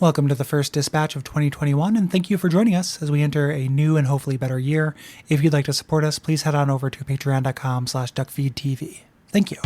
Welcome to the first dispatch of 2021, and thank you for joining us as we enter a new and hopefully better year. If you'd like to support us, please head on over to patreon.com/Duckfeed.tv. Thank you.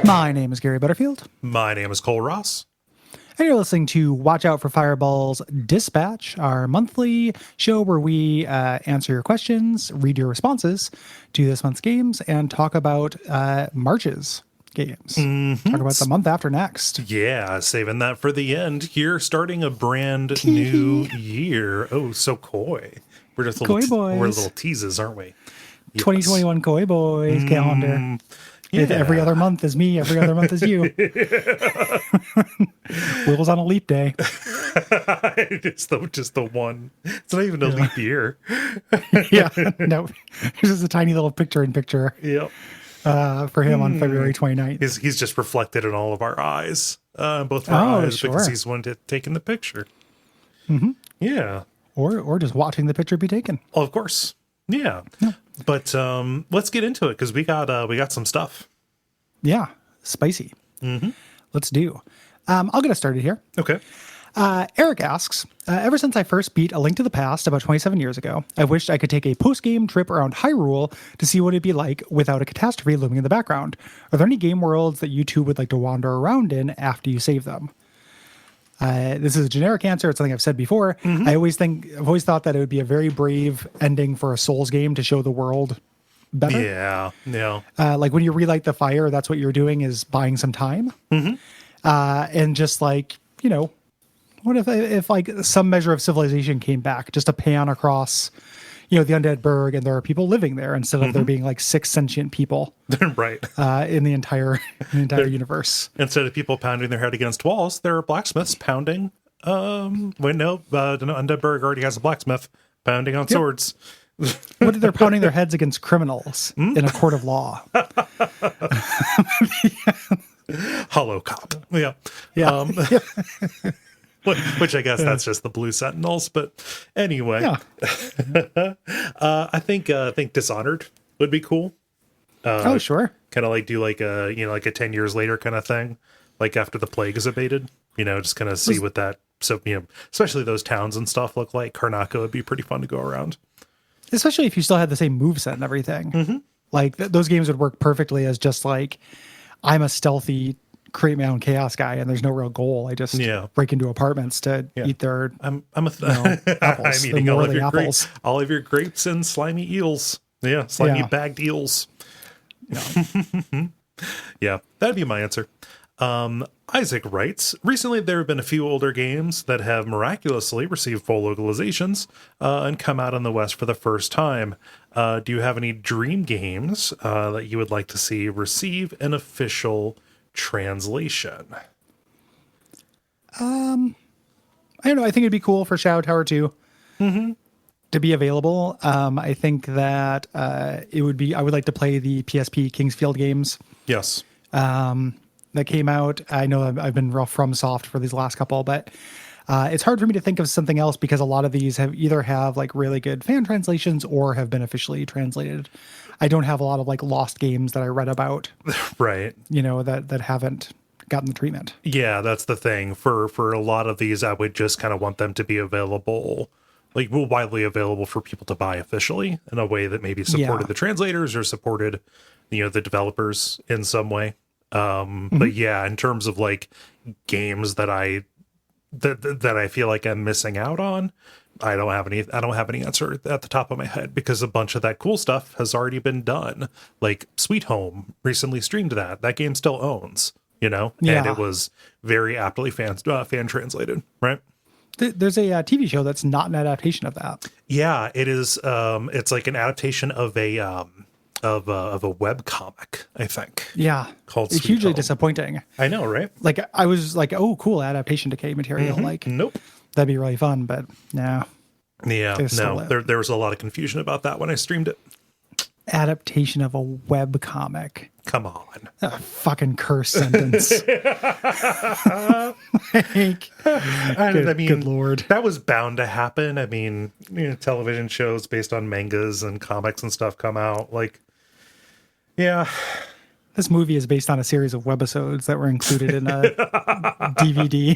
My name is Gary Butterfield. My name is Cole Ross. And you're listening to Watch Out for Fireballs Dispatch, our monthly show where we answer your questions, read your responses to this month's games, and talk about March's games. Mm-hmm. Talk about the month after next. Yeah, saving that for the end here, starting a brand new year. Oh, so coy. We're just Coy boys. We're little teases, aren't we? Yes. 2021 Coy Boys calendar. Yeah. If every other month is me, every other month is you. Will's on a leap day. It's just the one. It's not even a leap year. Yeah, no. This is a tiny little picture-in-picture Yep. for him on February 29th. He's just reflected in all of our eyes, both of our eyes, sure. because he's the one taking the picture. Mm-hmm. Yeah. Or just watching the picture be taken. Well, of course. Yeah. But let's get into it because we got some stuff. Yeah, spicy. Mm-hmm. Let's do. I'll get us started here. Okay. Eric asks, ever since I first beat A Link to the Past about 27 years ago, I wished I could take a post-game trip around Hyrule to see what it'd be like without a catastrophe looming in the background. Are there any game worlds that you two would like to wander around in after you save them? This is a generic answer. It's something I've said before. Mm-hmm. I've always thought that it would be a very brave ending for a Souls game to show the world better. Yeah. Like when you relight the fire, that's what you're doing is buying some time. Mm-hmm. And just like, what if like some measure of civilization came back, just a pan across, the undead burg, and there are people living there instead of there being like 6 sentient people, Right. in the entire universe. Instead of people pounding their head against walls, there are blacksmiths pounding. Undeadburg already has a blacksmith pounding on swords. What if they're pounding their heads against criminals in a court of law? Hollow cop. Yeah. Yeah. Which I guess that's just the Blue Sentinels, but anyway. Yeah. I think Dishonored would be cool. Oh, sure. Kind of like do like a 10 years later kind of thing, like after the plague is abated. Just kind of see what that. So especially those towns and stuff look like. Karnaka would be pretty fun to go around. Especially if you still had the same moveset and everything. Mm-hmm. Like those games would work perfectly as just like, I'm a stealthy, create my own chaos guy, and there's no real goal. I just break into apartments to eat their apples. I'm eating all of your apples. all of your grapes and slimy eels. Yeah, slimy bagged eels. Yeah. Yeah, that'd be my answer. Isaac writes, recently there have been a few older games that have miraculously received full localizations and come out in the West for the first time. Do you have any dream games that you would like to see receive an official translation? I don't know. I think it'd be cool for Shadow Tower 2 to be available. I think that it would be. I would like to play the PSP Kingsfield games. Yes. That came out. I know I've been rough from soft for these last couple, but it's hard for me to think of something else because a lot of these have like really good fan translations or have been officially translated. I don't have a lot of like lost games that I read about, right? That haven't gotten the treatment. Yeah, that's the thing. For a lot of these, I would just kind of want them to be available, like widely available for people to buy officially in a way that maybe supported the translators or supported, the developers in some way. But yeah, in terms of like games that I feel like I'm missing out on, I don't have any answer at the top of my head because a bunch of that cool stuff has already been done. Like Sweet Home recently streamed that game still owns, and it was very aptly fan translated, right? There's a TV show that's not an adaptation of that. Yeah, it is. It's like an adaptation of of a web comic, I think. Yeah. Called it's Sweet hugely Home. disappointing. I know, right? Like, I was like, oh, cool, adaptation to K material. Like, Nope. that'd be really fun, but no. Yeah, They stole no. it. There was a lot of confusion about that when I streamed it. Adaptation of a web comic. Come on. A fucking curse sentence. Like, I mean, good lord. that was bound to happen. I mean, television shows based on mangas and comics and stuff come out. Like, yeah. This movie is based on a series of webisodes that were included in a DVD.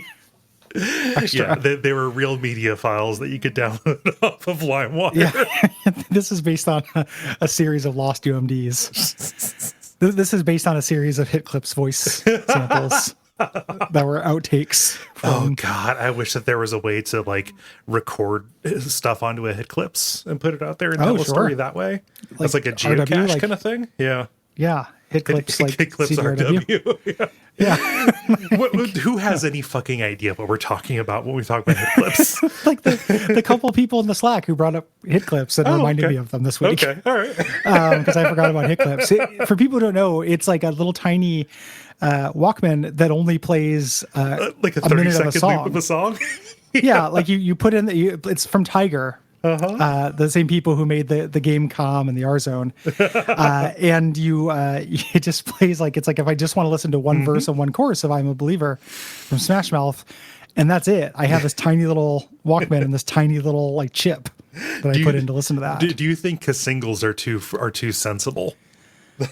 Yeah, they were real media files that you could download off of LimeWire. Yeah. This is based on a series of lost UMDs. This is based on a series of Hit Clips voice samples that were outtakes. Oh God, I wish that there was a way to like record stuff onto a Hit Clips and put it out there and tell a story that way. It's like a geocache kind of thing. Yeah. Yeah. Hit Clips like Hit Clips RW. Yeah. Who has any fucking idea what we're talking about when we talk about Hit Clips? Like the couple people in the Slack who brought up Hit Clips and reminded me of them this week. Okay, all right. Because I forgot about Hit Clips. For people who don't know, it's like a little tiny Walkman that only plays like a 30-second loop of a song. Yeah, like you put in it's from Tiger. The same people who made the game Com and the R Zone, and it just plays like it's like if I just want to listen to one verse and one chorus of "I'm a Believer" from Smash Mouth, and that's it. I have this tiny little Walkman and this tiny little like chip that I put in to listen to that. Do you think singles are too sensible?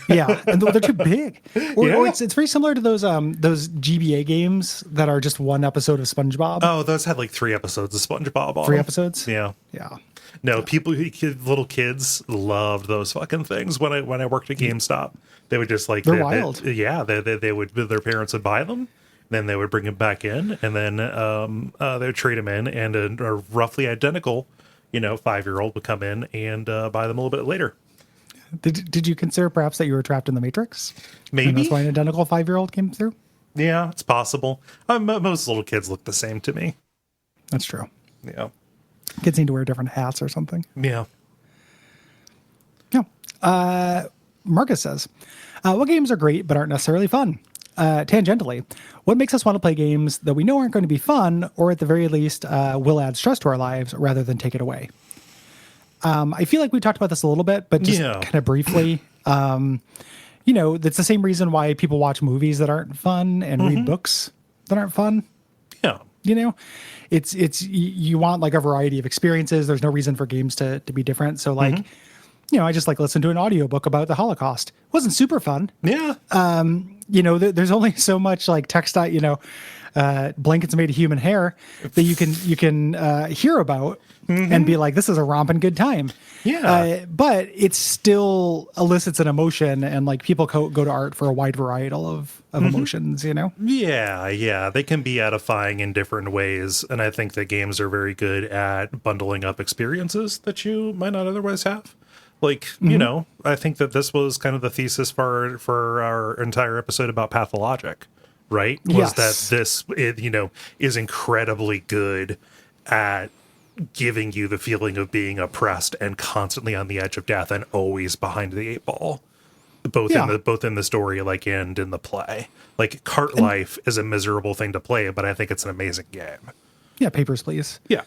Yeah, and they're too big. Or it's very similar to those GBA games that are just one episode of SpongeBob. Oh, those had like 3 episodes of SpongeBob on 3 them. episodes? Yeah. Yeah. No, little kids loved those fucking things. When I worked at GameStop, they would just like they're wild. They would, their parents would buy them, then they would bring them back in, and then they would trade them in, and a roughly identical, 5-year-old would come in and buy them a little bit later. Did you consider perhaps that you were trapped in the Matrix? Maybe. And that's why an identical 5-year-old came through? Yeah, it's possible. Most little kids look the same to me. That's true. Yeah. Kids need to wear different hats or something. Yeah. Yeah. Marcus says, what games are great but aren't necessarily fun? Tangentially, what makes us want to play games that we know aren't going to be fun, or at the very least will add stress to our lives rather than take it away? I feel like we talked about this a little bit, but just kind of briefly. That's the same reason why people watch movies that aren't fun and read books that aren't fun. Yeah. It's you want like a variety of experiences. There's no reason for games to be different. So like, I just like listened to an audiobook about the Holocaust. It wasn't super fun. Yeah. There's only so much like textile, blankets made of human hair that you can hear about and be like, this is a romping good time. Yeah. But it still elicits an emotion, and like people go to art for a wide variety of emotions, Yeah. They can be edifying in different ways. And I think that games are very good at bundling up experiences that you might not otherwise have. Like, I think that this was kind of the thesis for our entire episode about Pathologic, right? Was that this, is incredibly good at giving you the feeling of being oppressed and constantly on the edge of death and always behind the 8 ball. Both in the story, like, and in the play. Like, Cart Life is a miserable thing to play, but I think it's an amazing game. Yeah, Papers, Please. Yeah.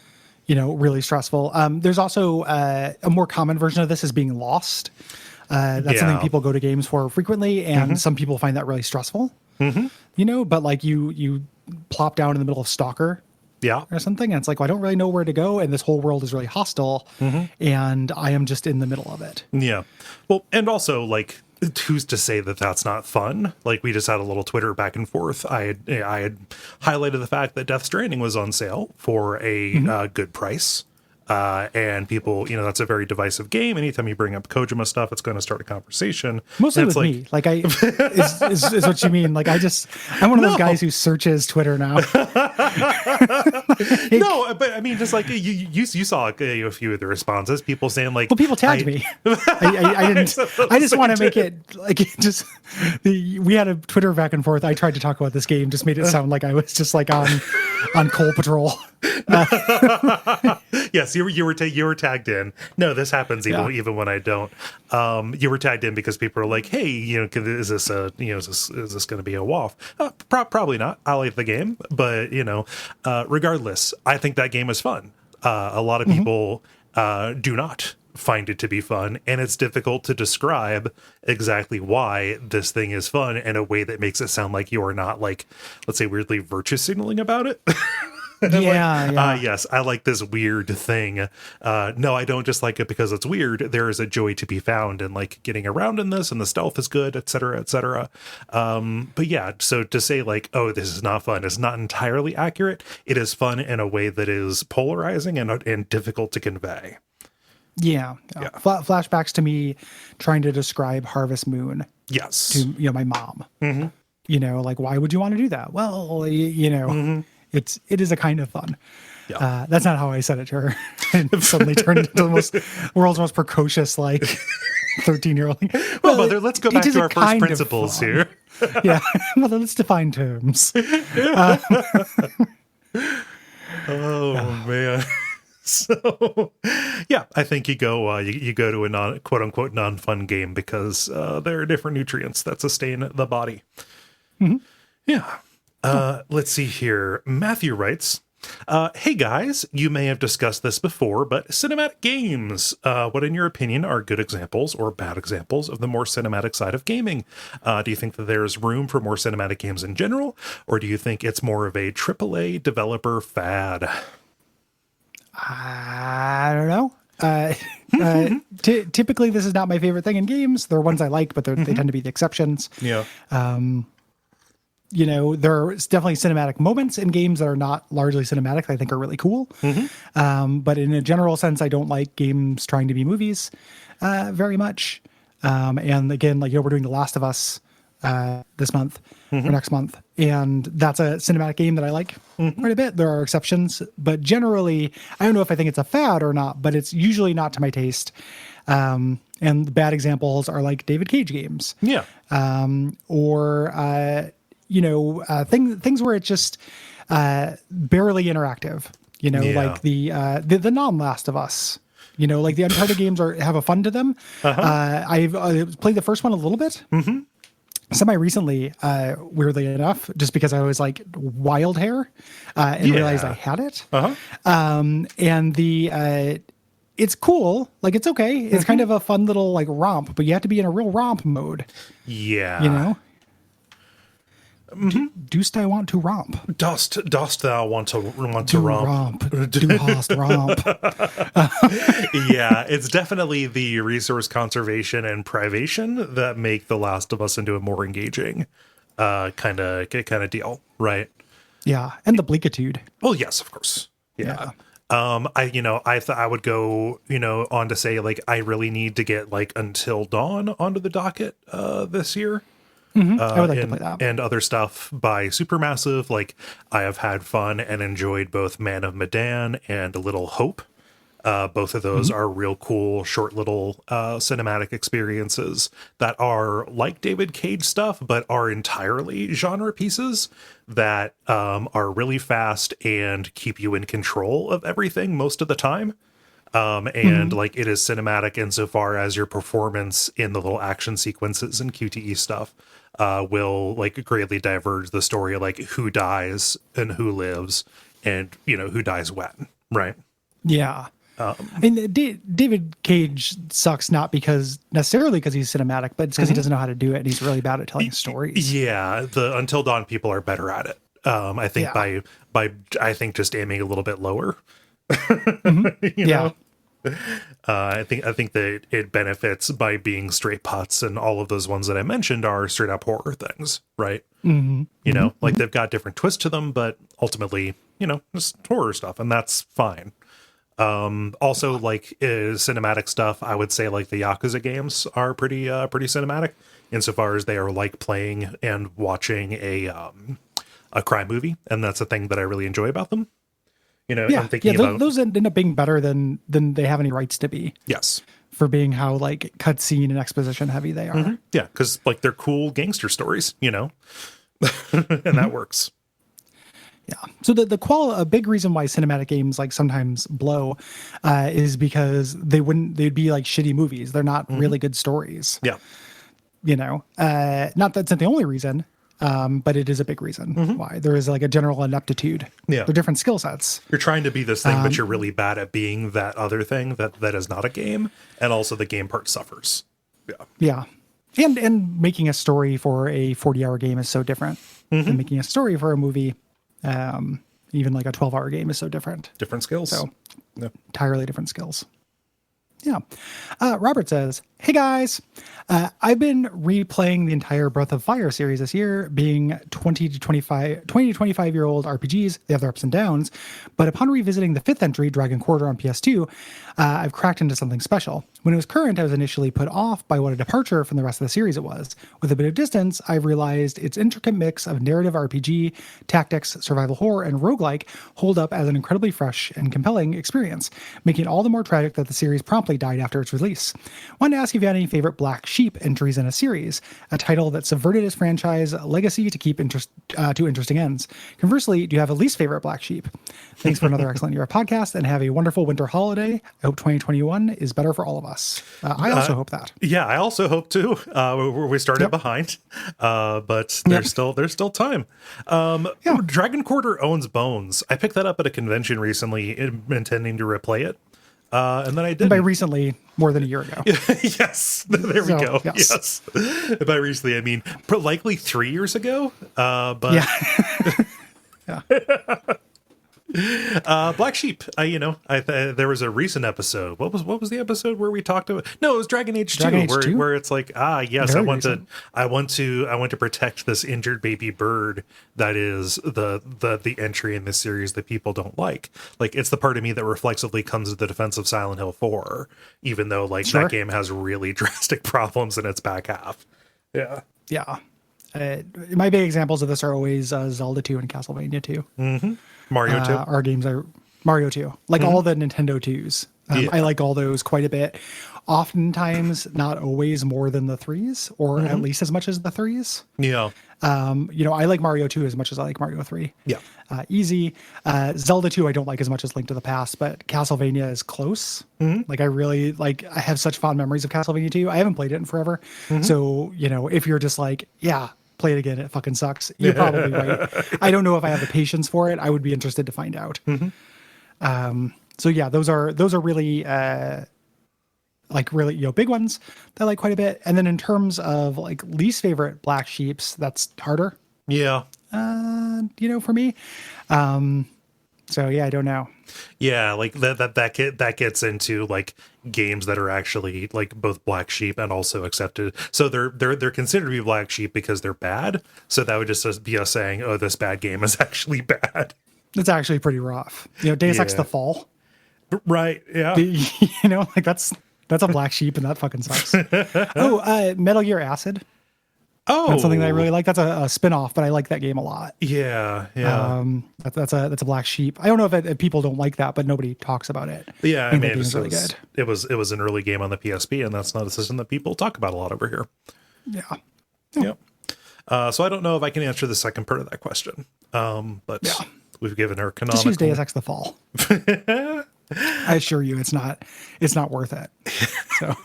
Really stressful. There's also a more common version of this is being lost. That's something people go to games for frequently, and some people find that really stressful. But like you plop down in the middle of Stalker, or something, and it's like, well, I don't really know where to go, and this whole world is really hostile, and I am just in the middle of it. Yeah. Well, and also like, who's to say that that's not fun? Like, we just had a little Twitter back and forth. I had highlighted the fact that Death Stranding was on sale for a good price. And people, that's a very divisive game. Anytime you bring up Kojima stuff, it's going to start a conversation. Mostly with me. Like, is what you mean. Like, I'm one of those guys who searches Twitter now. No, but I mean, just like you saw a few of the responses, people saying like, well, people tagged me. I didn't. I just want to make it like we had a Twitter back and forth. I tried to talk about this game, just made it sound like I was just like on Coal Patrol. Yes, you were tagged in. No, this happens even when I don't. You were tagged in because people are like, hey, is this is this going to be a WAF? Probably not. I like the game, but regardless, I think that game is fun. A lot of people do not find it to be fun, and it's difficult to describe exactly why this thing is fun in a way that makes it sound like you are not, like, let's say, weirdly virtue signaling about it. Yes, I like this weird thing. No, I don't just like it because it's weird. There is a joy to be found in like getting around in this, and the stealth is good, etc., etc. But yeah, so to say like, oh, this is not fun is not entirely accurate. It is fun in a way that is polarizing and difficult to convey. Yeah. Flashbacks to me trying to describe Harvest Moon. Yes. To my mom. Like, why would you want to do that? Well, it is a kind of fun. Yeah. That's not how I said it to her. And suddenly turned into the world's most precocious, like 13-year-old. Well, mother, let's go back to our first principles here. Yeah. Mother, let's define terms. Oh man. So, yeah, I think you go to a quote unquote non-fun game because there are different nutrients that sustain the body. Yeah. Let's see here. Matthew writes, hey guys, you may have discussed this before, but cinematic games, what in your opinion are good examples or bad examples of the more cinematic side of gaming? Do you think that there's room for more cinematic games in general, or do you think it's more of a AAA developer fad? I don't know. Typically, this is not my favorite thing in games. There are ones I like, but they tend to be the exceptions. Yeah. There's definitely cinematic moments in games that are not largely cinematic that I think are really cool. But in a general sense, I don't like games trying to be movies very much. And again, we're doing The Last of Us this month or next month, and that's a cinematic game that I like quite a bit. There are exceptions, but generally, I don't know if I think it's a fad or not, but it's usually not to my taste. And the bad examples are like David Cage games. Yeah. Or things where it's just barely interactive. Like the non-Last of Us. Like the Uncharted games have a fun to them. I've played the first one a little bit. Semi-recently, weirdly enough, just because I was like wild hair and realized I had it. And it's cool. Like, it's okay. It's kind of a fun little like romp, but you have to be in a real romp mode. Yeah. Dost I want to romp? Dost thou want to romp? Do hast romp. Yeah, it's definitely the resource conservation and privation that make The Last of Us into a more engaging kind of deal, right? Yeah, and the bleakitude. Well, yes, of course. Yeah. I would go, on to say like I really need to get like Until Dawn onto the docket this year. I would like to play that. And other stuff by Supermassive. Like, I have had fun and enjoyed both Man of Medan and Little Hope. Both of those are real cool, short little cinematic experiences that are like David Cage stuff, but are entirely genre pieces that are really fast and keep you in control of everything most of the time. And like it is cinematic insofar as your performance in the little action sequences and QTE stuff will like greatly diverge the story, like who dies and who lives and, who dies when, right? Yeah. David Cage sucks not necessarily because he's cinematic, but it's because he doesn't know how to do it, and he's really bad at telling stories. Yeah, the Until Dawn people are better at it. I think by I think just aiming a little bit lower. you know? I think that it benefits by being straight putts, and all of those ones that I mentioned are straight up horror things, right? Like they've got different twists to them, but ultimately, just horror stuff, and that's fine. Also, like cinematic stuff, I would say like the Yakuza games are pretty cinematic insofar as they are like playing and watching a crime movie, and that's a thing that I really enjoy about them. I'm thinking about those end up being better than they have any rights to be. Yes, for being how like cutscene and exposition heavy they are. Yeah, because like they're cool gangster stories, and that works. So a big reason why cinematic games like sometimes blow is because they'd be like shitty movies. They're not really good stories. Yeah. Not that's not the only reason, but it is a big reason why there is like a general ineptitude. Yeah. They're different skill sets. You're trying to be this thing, but you're really bad at being that other thing that is not a game. And also the game part suffers. Yeah. And making a story for a 40-hour game is so different than making a story for a movie. Even like a 12-hour game is so different. Different skills. So entirely different skills. Yeah. Robert says, "Hey guys, I've been replaying the entire Breath of Fire series this year, being 20 to 25-year-old RPGs. They have their ups and downs. But upon revisiting the fifth entry, Dragon Quarter on PS2, I've cracked into something special. When it was current, I was initially put off by what a departure from the rest of the series it was. With a bit of distance, I've realized its intricate mix of narrative RPG, tactics, survival horror, and roguelike hold up as an incredibly fresh and compelling experience, making it all the more tragic that the series promptly died after its release. Wanted to ask if you had any favorite Black Sheep entries in a series, a title that subverted its franchise legacy to keep to interesting ends. Conversely, do you have a least favorite Black Sheep? Thanks for another excellent year of podcast, and have a wonderful winter holiday. I hope 2021 is better for all of us." I also hope that. Yeah, I also hope to. We started behind, but there's still time. Dragon Quarter owns Bones. I picked that up at a convention recently, intending to replay it. And then I did. By recently, more than a year ago. Yes, there we go. Yes. By recently, I mean likely 3 years ago. But Yeah. Black Sheep. There was a recent episode. What was the episode where we talked about? No, it was Dragon Age 2, where it's like, yes, Very I want to protect this injured baby bird that is the entry in this series that people don't like. Like, it's the part of me that reflexively comes to the defense of Silent Hill 4, even though that game has really drastic problems in its back half. Yeah. Yeah. My big examples of this are always Zelda 2 and Castlevania 2. Mm-hmm. Mario 2. Our games are Mario 2. Like all the Nintendo 2s. I like all those quite a bit. Oftentimes, not always more than the 3s, or at least as much as the 3s. Yeah. I like Mario 2 as much as I like Mario 3. Yeah. Easy. Zelda 2 I don't like as much as Link to the Past, but Castlevania is close. Like, I have such fond memories of Castlevania 2. I haven't played it in forever. So, if you're just like, yeah, play it again, it fucking sucks, you're probably right. I don't know if I have the patience for it. I would be interested to find out. So yeah, those are really big ones that I like quite a bit. And then in terms of like least favorite Black Sheeps, that's harder. Yeah. For me. So yeah, I don't know. Yeah, like that gets into like games that are actually like both Black Sheep and also accepted. So they're considered to be Black Sheep because they're bad. So that would just be us saying, "Oh, this bad game is actually bad." It's actually pretty rough. Deus Ex: The Fall. Right. Yeah. Like that's a Black Sheep, and that fucking sucks. Metal Gear Acid. Oh, that's something that I really like. That's a spin-off, but I like that game a lot. Yeah. That's a Black Sheep. I don't know if people don't like that, but nobody talks about it. Yeah, I mean, it's really good. It was an early game on the PSP, and that's not a system that people talk about a lot over here. Yeah. So I don't know if I can answer the second part of that question. But we've given her canonical. Just use Deus Ex: The Fall. I assure you, it's not worth it. So.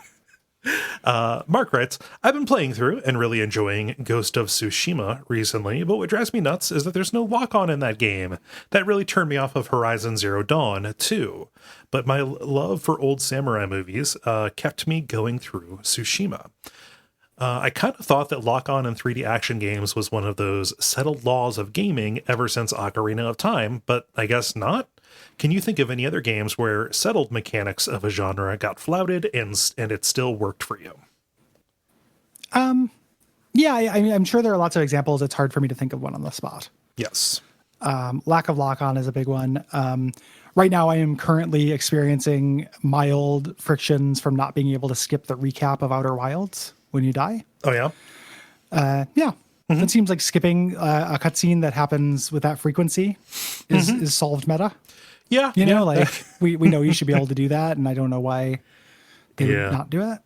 Mark writes, "I've been playing through and really enjoying Ghost of Tsushima recently, but what drives me nuts is that there's no lock-on in that game. That really turned me off of Horizon Zero Dawn, too. But my love for old samurai movies kept me going through Tsushima. I kind of thought that lock-on in 3D action games was one of those settled laws of gaming ever since Ocarina of Time, but I guess not. Can you think of any other games where settled mechanics of a genre got flouted and it still worked for you?" Yeah, I'm sure there are lots of examples. It's hard for me to think of one on the spot. Yes. Lack of lock-on is a big one. Right now, I am currently experiencing mild frictions from not being able to skip the recap of Outer Wilds when you die. Oh, yeah? Yeah. It seems like skipping a cutscene that happens with that frequency is solved meta. Yeah. We know you should be able to do that, and I don't know why they would not do it.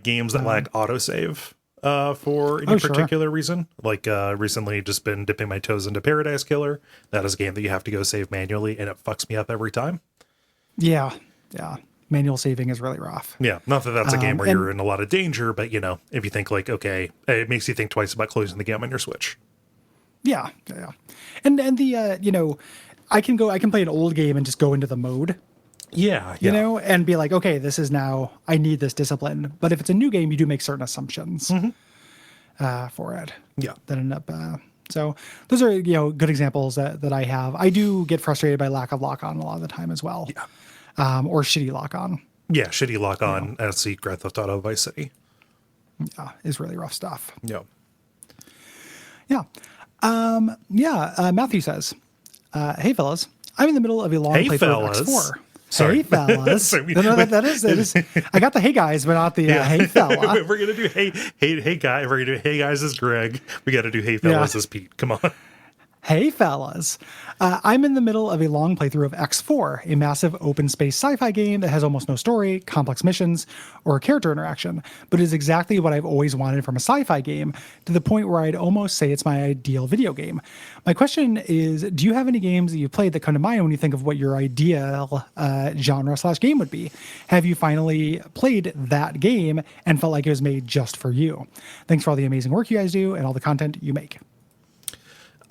Games that lack autosave for any Sure. particular reason. Like recently just been dipping my toes into Paradise Killer. That is a game that you have to go save manually and it fucks me up every time. Yeah. Yeah. Manual saving is really rough. Yeah, not that that's a game where and- you're in a lot of danger, but if you think like, okay, it makes you think twice about closing the game on your Switch. Yeah. Yeah. And the, I can play an old game and just go into the mode, Yeah, you know, and be like, okay, this is now, I need this discipline. But if it's a new game, you do make certain assumptions for it. Yeah. That end up, so those are, good examples that I have. I do get frustrated by lack of lock on a lot of the time as well. Yeah. Or shitty lock on. Yeah, shitty lock on as the Grand Theft Auto Vice City. Yeah, is really rough stuff. Yeah. Yeah. Matthew says, hey fellas, I'm in the middle of a long Hey, playthrough of fellas. X4. Sorry. Hey fellas. Sorry, No, that is. I got the hey guys, but not the hey fella. We're gonna do hey guy. We're gonna do hey guys as Greg. We got to do hey fellas as Pete. Come on. Hey fellas, I'm in the middle of a long playthrough of X4, a massive open space sci-fi game that has almost no story, complex missions, or character interaction, but is exactly what I've always wanted from a sci-fi game, to the point where I'd almost say it's my ideal video game. My question is, do you have any games that you've played that come to mind when you think of what your ideal genre/game would be? Have you finally played that game and felt like it was made just for you? Thanks for all the amazing work you guys do and all the content you make.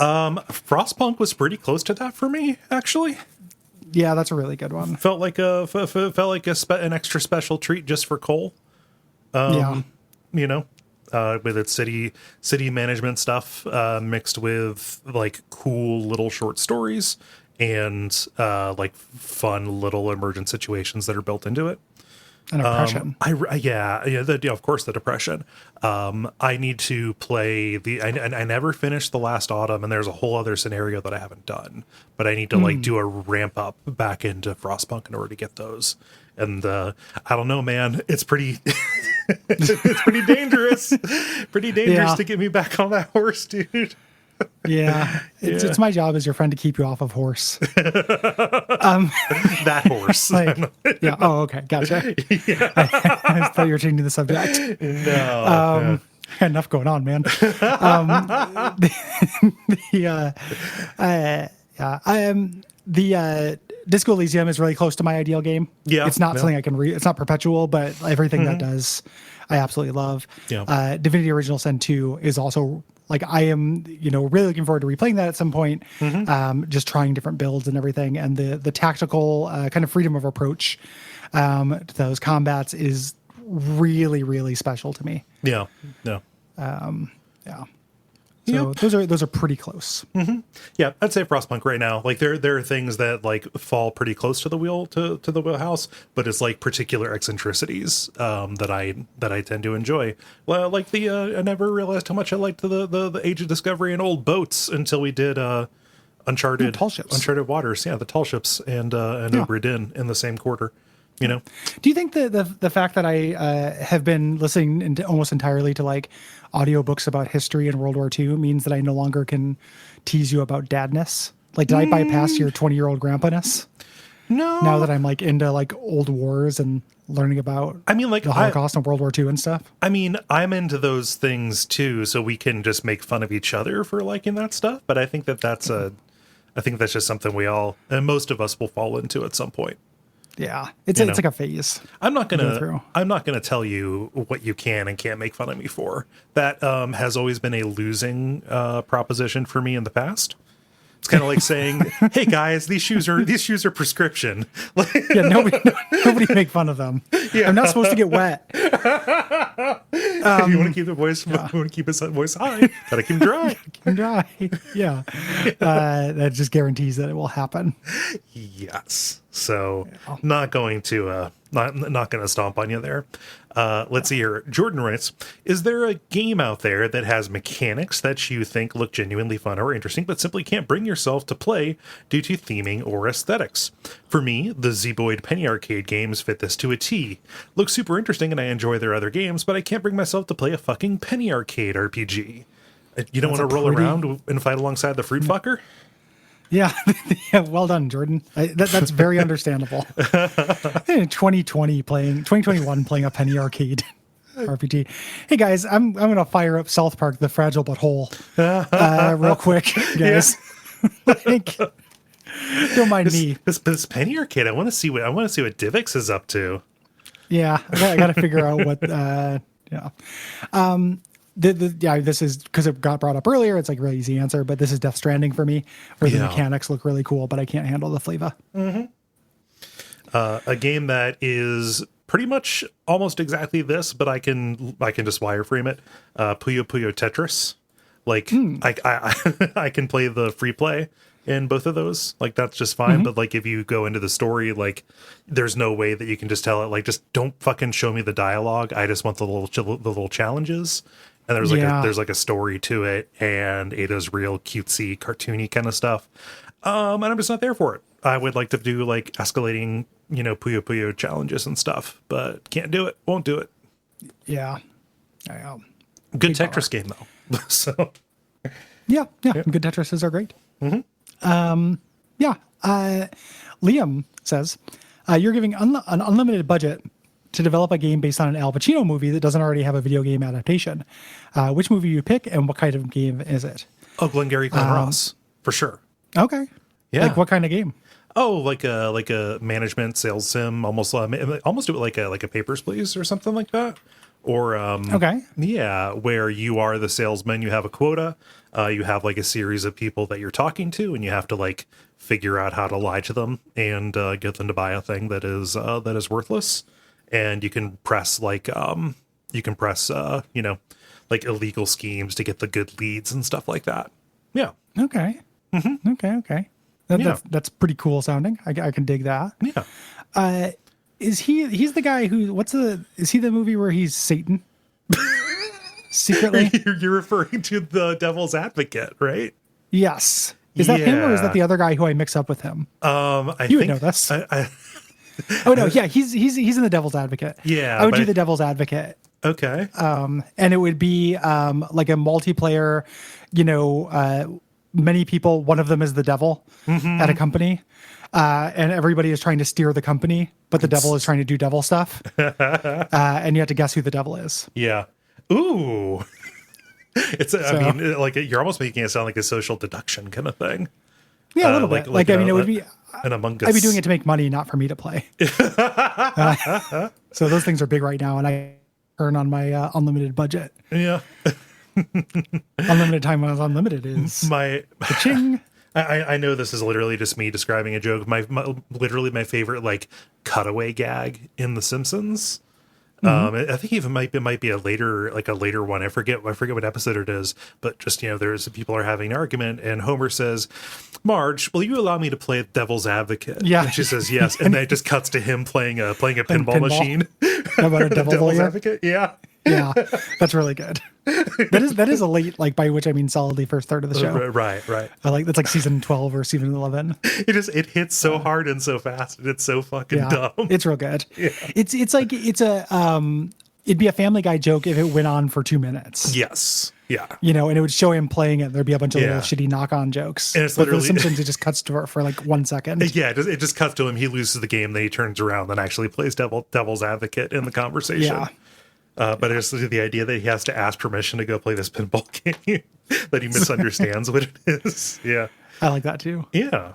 Frostpunk was pretty close to that for me, actually. Yeah, that's a really good one. Felt like an extra special treat just for Cole. Yeah. With its city management stuff mixed with like cool little short stories and like fun little emergent situations that are built into it. And oppression. Of course, the depression. I need to play I never finished the Last Autumn, and there's a whole other scenario that I haven't done, but I need to like do a ramp up back into Frostpunk in order to get those. And I don't know, man, it's pretty, it's pretty dangerous, to get me back on that horse, dude. Yeah, it's my job as your friend to keep you off of horse. That horse. Yeah. Oh, okay. Gotcha. Yeah. I thought you were changing the subject. No. Enough going on, man. The Disco Elysium is really close to my ideal game. Yeah. It's not something I can it's not perpetual, but everything that does, I absolutely love. Yeah. Divinity Original Sin 2 is also like, I am, really looking forward to replaying that at some point. Just trying different builds and everything. And the tactical kind of freedom of approach to those combats is really, really special to me. Yeah. Yeah. Yeah. So those are pretty close. Yeah, I'd say Frostpunk right now. Like there are things that like fall pretty close to the wheelhouse, but it's like particular eccentricities that I tend to enjoy. Well, like I never realized how much I liked the Age of Discovery and old boats until we did Uncharted Waters. Yeah, the tall ships and Obra Dinn in the same quarter. Do you think the fact that I have been listening almost entirely to like audiobooks about history and World War II means that I no longer can tease you about dadness? Like, did I bypass your 20-year-old grandpa-ness? No. Now that I'm like into like old wars and learning about the Holocaust and World War II and stuff. I mean, I'm into those things too, so we can just make fun of each other for liking that stuff. But I think that's just something we all, and most of us will fall into at some point. Yeah, it's like a phase. I'm not gonna tell you what you can and can't make fun of me for. That has always been a losing proposition for me in the past. It's kind of like saying, "Hey guys, these shoes are prescription." Yeah, nobody make fun of them. Yeah. I'm not supposed to get wet. You want to keep the voice. You want to keep his voice high. Gotta keep him dry. Keep him dry. Yeah, that just guarantees that it will happen. Yes. So not going to not going to stomp on you there. Let's see here. Jordan writes, is there a game out there that has mechanics that you think look genuinely fun or interesting, but simply can't bring yourself to play due to theming or aesthetics? For me, the Zeboid Penny Arcade games fit this to a T. Look super interesting and I enjoy their other games, but I can't bring myself to play a fucking Penny Arcade RPG. You don't want to roll around and fight alongside the fruit fucker? Yeah. Yeah, well done, Jordan. That's very understandable. 2021 playing a Penny Arcade. RPG. Hey guys, I'm gonna fire up South Park: The Fragile But Whole real quick, guys. Like, don't mind me. This Penny Arcade. I want to see what Divx is up to. Yeah, I got to figure out what. Yeah. This is because it got brought up earlier. It's like a really easy answer, but this is Death Stranding for me, where the mechanics look really cool, but I can't handle the flavor. Mm-hmm. A game that is pretty much almost exactly this, but I can just wireframe it. Puyo Puyo Tetris. Like I can play the free play in both of those. Like that's just fine. But like if you go into the story, like there's no way that you can just tell it. Like just don't fucking show me the dialogue. I just want the little challenges. And there's like a story to it, and it is real cutesy, cartoony kind of stuff. And I'm just not there for it. I would like to do like escalating, Puyo Puyo challenges and stuff, but can't do it. Won't do it. Yeah. Good Tetris game though. So. Yeah. Good Tetrises are great. Liam says, you're giving an unlimited budget to develop a game based on an Al Pacino movie that doesn't already have a video game adaptation. Which movie you pick and what kind of game is it? Oh, Glengarry Glen Ross, for sure. Okay. Yeah. Like what kind of game? Oh, like a management sales sim, almost do it like a Papers, Please or something like that. Or where you are the salesman, you have a quota, you have like a series of people that you're talking to, and you have to like figure out how to lie to them and get them to buy a thing that is worthless. And you can press like illegal schemes to get the good leads and stuff like that. Yeah. Okay. Okay. That's pretty cool sounding. I can dig that. Yeah. He's the guy who, is he the movie where he's Satan? Secretly? You're referring to the Devil's Advocate, right? Yes. Is that him or is that the other guy who I mix up with him? I you think, would know this. Oh no, yeah, he's in the Devil's Advocate. Yeah. I would do the Devil's Advocate. Okay. And it would be like a multiplayer, many people, one of them is the devil at a company. And everybody is trying to steer the company, but the devil is trying to do devil stuff. And you have to guess who the devil is. Yeah. Ooh. I mean, like you're almost making it sound like a social deduction kind of thing. Yeah, a little bit. It would be an Among Us. I'd be doing it to make money, not for me to play. So those things are big right now, and I earn on my unlimited budget. Yeah. Unlimited time when I was unlimited is my ching. I know this is literally just me describing a joke. Literally my favorite like cutaway gag in The Simpsons. I think even might be a later one. I forget what episode it is, but just there's people are having an argument, and Homer says, "Marge, will you allow me to play devil's advocate?" Yeah, and she says yes, and then it just cuts to him playing a pinball machine. About a devil's advocate, yeah. Yeah, that's really good. That is a late, like by which I mean solidly first third of the show. Right. That's like season 12 or season 11. It hits so hard and so fast, and it's so fucking dumb. It's real good. Yeah. It's it'd be a Family Guy joke if it went on for 2 minutes. Yes. Yeah. And it would show him playing it. There'd be a bunch of little shitty knock-on jokes. And it's literally The Simpsons, it just cuts to it for like 1 second. Yeah, it just cuts to him. He loses the game, then he turns around and actually plays devil's advocate in the conversation. Yeah. But it's the idea that he has to ask permission to go play this pinball game, that he misunderstands what it is. Yeah. I like that too. Yeah.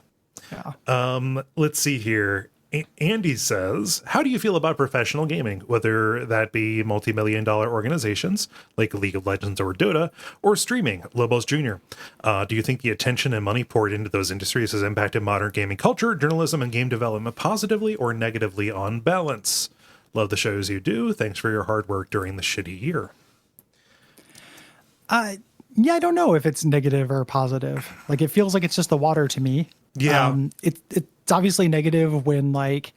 Let's see here. Andy says, how do you feel about professional gaming, whether that be multi-million-dollar organizations like League of Legends or Dota, or streaming, Lobos Jr.? Do you think the attention and money poured into those industries has impacted modern gaming culture, journalism, and game development positively or negatively on balance? Love the shows you do. Thanks for your hard work during the shitty year. I don't know if it's negative or positive. Like, it feels like it's just the water to me. Yeah. It's obviously negative when, like,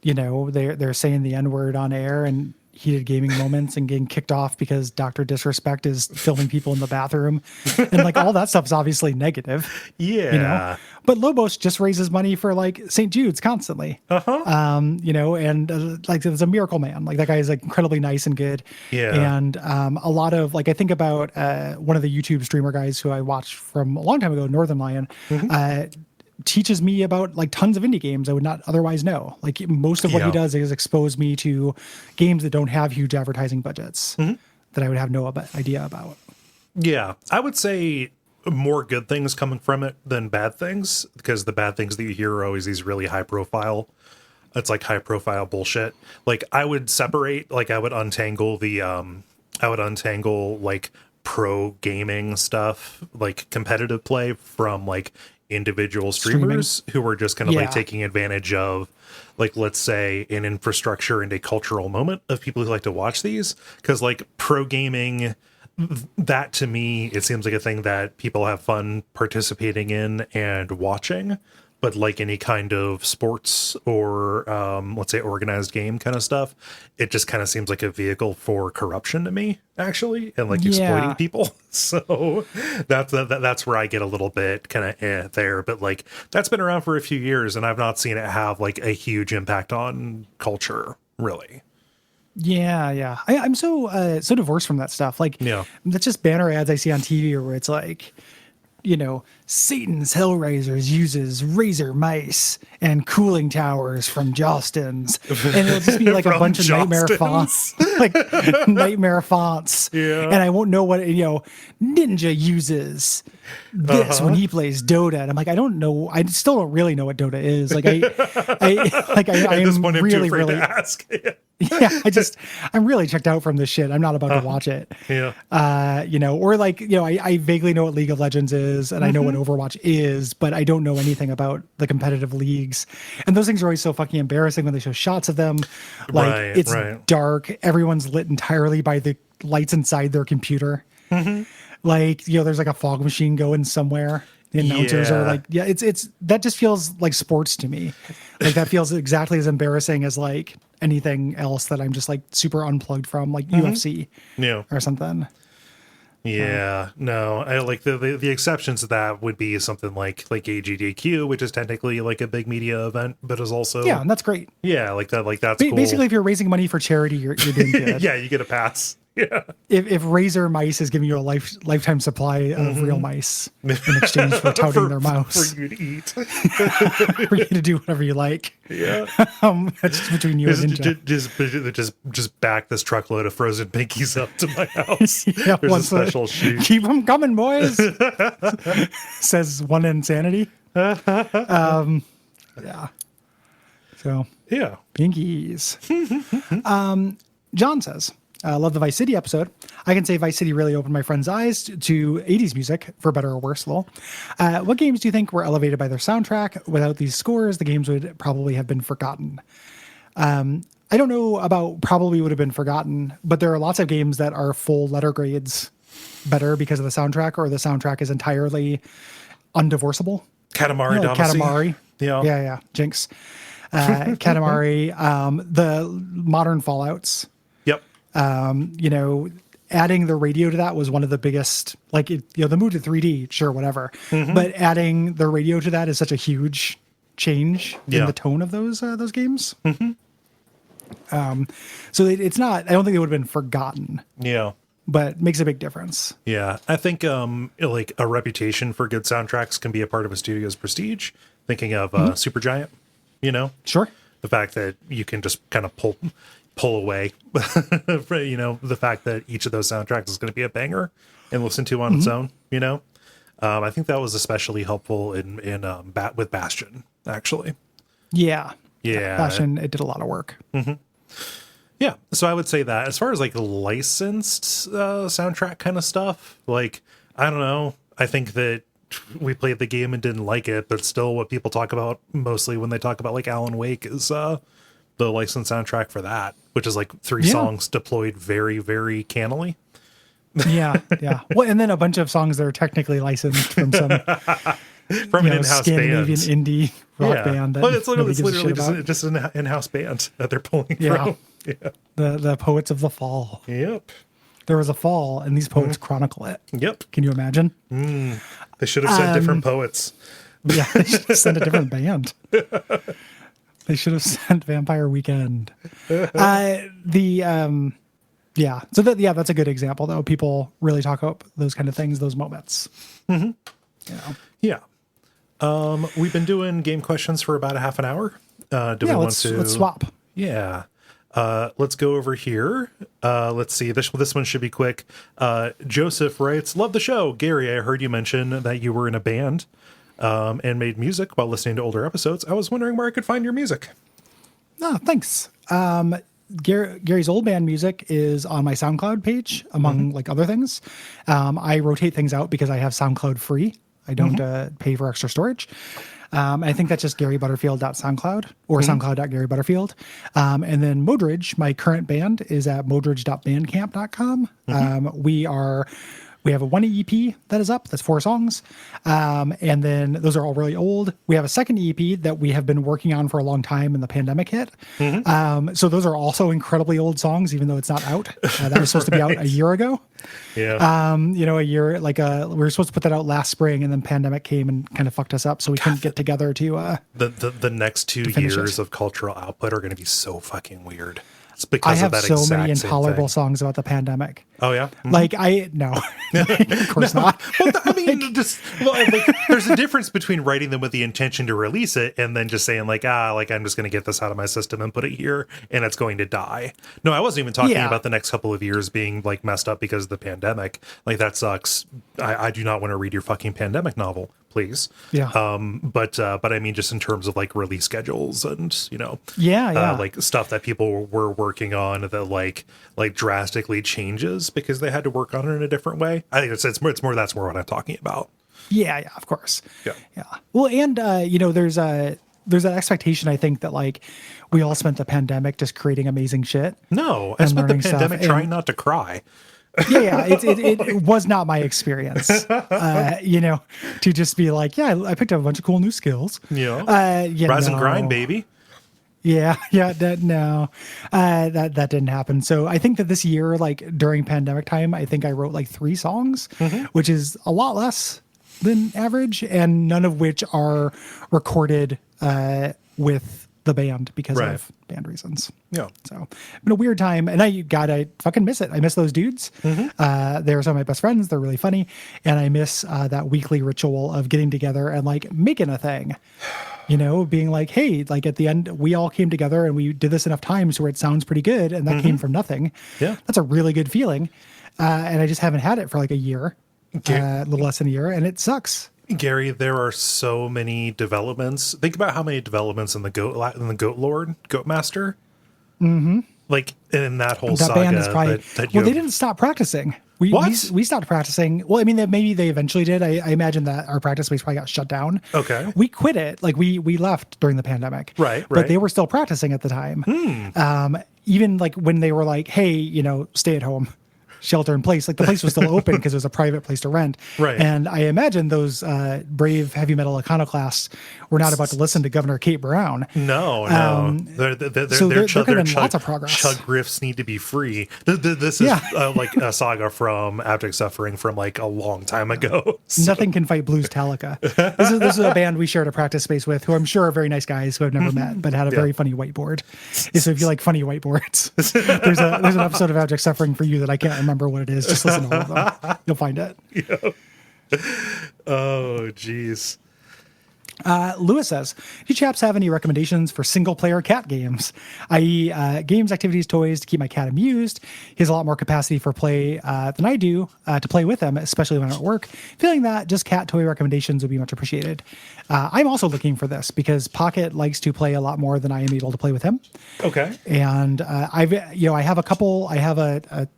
they're saying the N-word on air and heated gaming moments and getting kicked off because Dr. Disrespect is filming people in the bathroom. And, like, all that stuff's obviously negative. Yeah. But Lobos just raises money for, like, St. Jude's constantly. And, like, there's a Miracle Man. Like, that guy is, like, incredibly nice and good. Yeah. And a lot of, like, I think about one of the YouTube streamer guys who I watched from a long time ago, Northern Lion, teaches me about like tons of indie games I would not otherwise know. Like most of what he does is expose me to games that don't have huge advertising budgets that I would have no idea about. Yeah, I would say more good things coming from it than bad things, because the bad things that you hear are always these really high profile. It's like high profile bullshit. Like I would separate, like I would untangle like pro gaming stuff, like competitive play, from like individual streamers who are just kind of like taking advantage of, like, let's say an infrastructure and a cultural moment of people who like to watch these. Because like pro gaming, that to me, it seems like a thing that people have fun participating in and watching. But like any kind of sports or let's say organized game kind of stuff, it just kind of seems like a vehicle for corruption to me, actually, and like exploiting people. So that's where I get a little bit kind of there. But like that's been around for a few years, and I've not seen it have like a huge impact on culture, really. Yeah. I'm so divorced from that stuff. Like, that's just banner ads I see on TV where it's like, you know, Satan's Hellraisers uses razor mice and cooling towers from Jostens. And it'll just be like a bunch of nightmare fonts, like nightmare fonts. Yeah. And I won't know what, Ninja uses this when he plays Dota. And I'm like, I don't know. I still don't really know what Dota is. Like I at this point, I'm really, too afraid to ask. I'm really checked out from this shit. I'm not about to watch it. Or like, I vaguely know what League of Legends is, and I know what Overwatch is, but I don't know anything about the competitive leagues. And those things are always so fucking embarrassing when they show shots of them. Like it's dark. Everyone's lit entirely by the lights inside their computer. Like, there's like a fog machine going somewhere. The announcers are like, it's that just feels like sports to me. Like that feels exactly as embarrassing as like anything else that I'm just like super unplugged from, like UFC or something. Yeah, no, I like the exceptions to that would be something like AGDQ, which is technically like a big media event, but is also and that's great. Yeah, like that's cool. Basically, if you're raising money for charity, you're doing good. Yeah, you get a pass. Yeah. If Razor Mice is giving you a lifetime supply of real mice in exchange for touting their mouse for you to eat, for you to do whatever you like. Yeah, that's between you and Ninja. Just back this truckload of frozen pinkies up to my house. There's a special shoot. Keep them coming, boys. Says one insanity. So pinkies. John says, I love the Vice City episode. I can say Vice City really opened my friend's eyes to 80s music, for better or worse, lol. What games do you think were elevated by their soundtrack? Without these scores, the games would probably have been forgotten. I don't know about probably would have been forgotten, but there are lots of games that are full letter grades better because of the soundtrack, or the soundtrack is entirely undivorceable. Katamari Damacy. Katamari. Yeah. Jinx. Katamari. The modern Fallouts. Yep. Adding the radio to that was one of the biggest, like, the move to 3D, sure, whatever. But adding the radio to that is such a huge change in the tone of those games. So it's not, I don't think it would have been forgotten. Yeah. But makes a big difference. Yeah. I think, like a reputation for good soundtracks can be a part of a studio's prestige. Thinking of Supergiant, Sure. The fact that you can just kind of pull away, the fact that each of those soundtracks is going to be a banger and listen to on its own, I think that was especially helpful in with Bastion, actually. Yeah. Bastion, it did a lot of work. Yeah. So I would say that as far as like licensed soundtrack kind of stuff, like, I don't know. I think that we played the game and didn't like it, but still what people talk about mostly when they talk about like Alan Wake is the licensed soundtrack for that, which is like 3 songs deployed very, very cannily. Yeah. Well, and then a bunch of songs that are technically licensed from some from an in-house Scandinavian band. Indie rock band. Well, it's literally just an in-house band that they're pulling from. Yeah. The poets of the fall. Yep. There was a fall, and these poets chronicle it. Yep. Can you imagine? They should have sent different poets. Yeah, they should have sent a different band. They should have sent Vampire Weekend. So that's a good example, though. People really talk about those kind of things, those moments. Yeah. We've been doing game questions for about a half an hour. Do we Yeah, want to let's swap. Yeah. Let's go over here. Let's see. This one should be quick. Joseph writes, "Love the show, Gary. I heard you mention that you were in a band and made music while listening to older episodes. I was wondering where I could find your music." Oh, thanks. Gary's old band music is on my SoundCloud page, among like other things. I rotate things out because I have SoundCloud free. I don't pay for extra storage. I think that's just GaryButterfield.SoundCloud or SoundCloud.GaryButterfield. And then Modridge, my current band, is at modridge.bandcamp.com. We have a one EP that is up. That's 4 songs. And then those are all really old. We have a second EP that we have been working on for a long time and the pandemic hit. So those are also incredibly old songs, even though it's not out. That was supposed to be out a year ago. Yeah. A year, we were supposed to put that out last spring and then pandemic came and kind of fucked us up. So we couldn't get together to, the next 2 years of cultural output are going to be so fucking weird. It's I because have of that so exact many same intolerable thing. songs about the pandemic. Oh yeah. No, of course not. Well, I mean, there's a difference between writing them with the intention to release it and then just saying I'm just going to get this out of my system and put it here and it's going to die. No, I wasn't even talking about the next couple of years being like messed up because of the pandemic. Like that sucks. I do not want to read your fucking pandemic novel, please. Yeah. But I mean, just in terms of like release schedules and like stuff that people were working on that like drastically changes because they had to work on it in a different way. I think it's more that's more what I'm talking about. Yeah, of course. Yeah. Well, and there's that expectation, I think, that like we all spent the pandemic just creating amazing shit. No, I spent the learning stuff, pandemic trying not to cry. It was not my experience, to just be like, I picked up a bunch of cool new skills. Rise and grind, baby. That didn't happen. So I think that this year, like during pandemic time, I think I wrote like 3 songs, which is a lot less than average, and none of which are recorded with the band because of band reasons. Yeah. So been a weird time, and I fucking miss it. I miss those dudes. They're some of my best friends. They're really funny, and I miss that weekly ritual of getting together and like making a thing. Being like, hey, like at the end, we all came together and we did this enough times where it sounds pretty good, and that came from nothing. Yeah, that's a really good feeling, and I just haven't had it for like a year, a little less than a year, and it sucks. Gary, there are so many developments. Think about how many developments in the Goat Lord, Goat Master. Like in that whole saga. Band is probably they didn't stop practicing. We stopped practicing. Well, I mean, maybe they eventually did. I imagine that our practice space probably got shut down. Okay. We quit it. Like we left during the pandemic. Right. But they were still practicing at the time. Even like when they were like, hey, stay at home, shelter in place. Like the place was still open because it was a private place to rent. Right. And I imagine those brave heavy metal iconoclasts were not about to listen to Governor Kate Brown. No. There could have been lots of progress. Chug riffs need to be free. This is like a saga from Abject Suffering from like a long time ago. So. Nothing can fight Blues Talica. This is a band we shared a practice space with, who I'm sure are very nice guys who I've never met, but had a very funny whiteboard. So if you like funny whiteboards, there's an episode of Abject Suffering for you that I can't remember what it is. Just listen to all of them. You'll find it. Yeah. Oh, geez. Lewis says, do you chaps have any recommendations for single-player cat games, i.e. Games, activities, toys to keep my cat amused? He has a lot more capacity for play than I do to play with him, especially when I'm at work. Feeling that just cat toy recommendations would be much appreciated. I'm also looking for this because Pocket likes to play a lot more than I am able to play with him. Okay. And I have a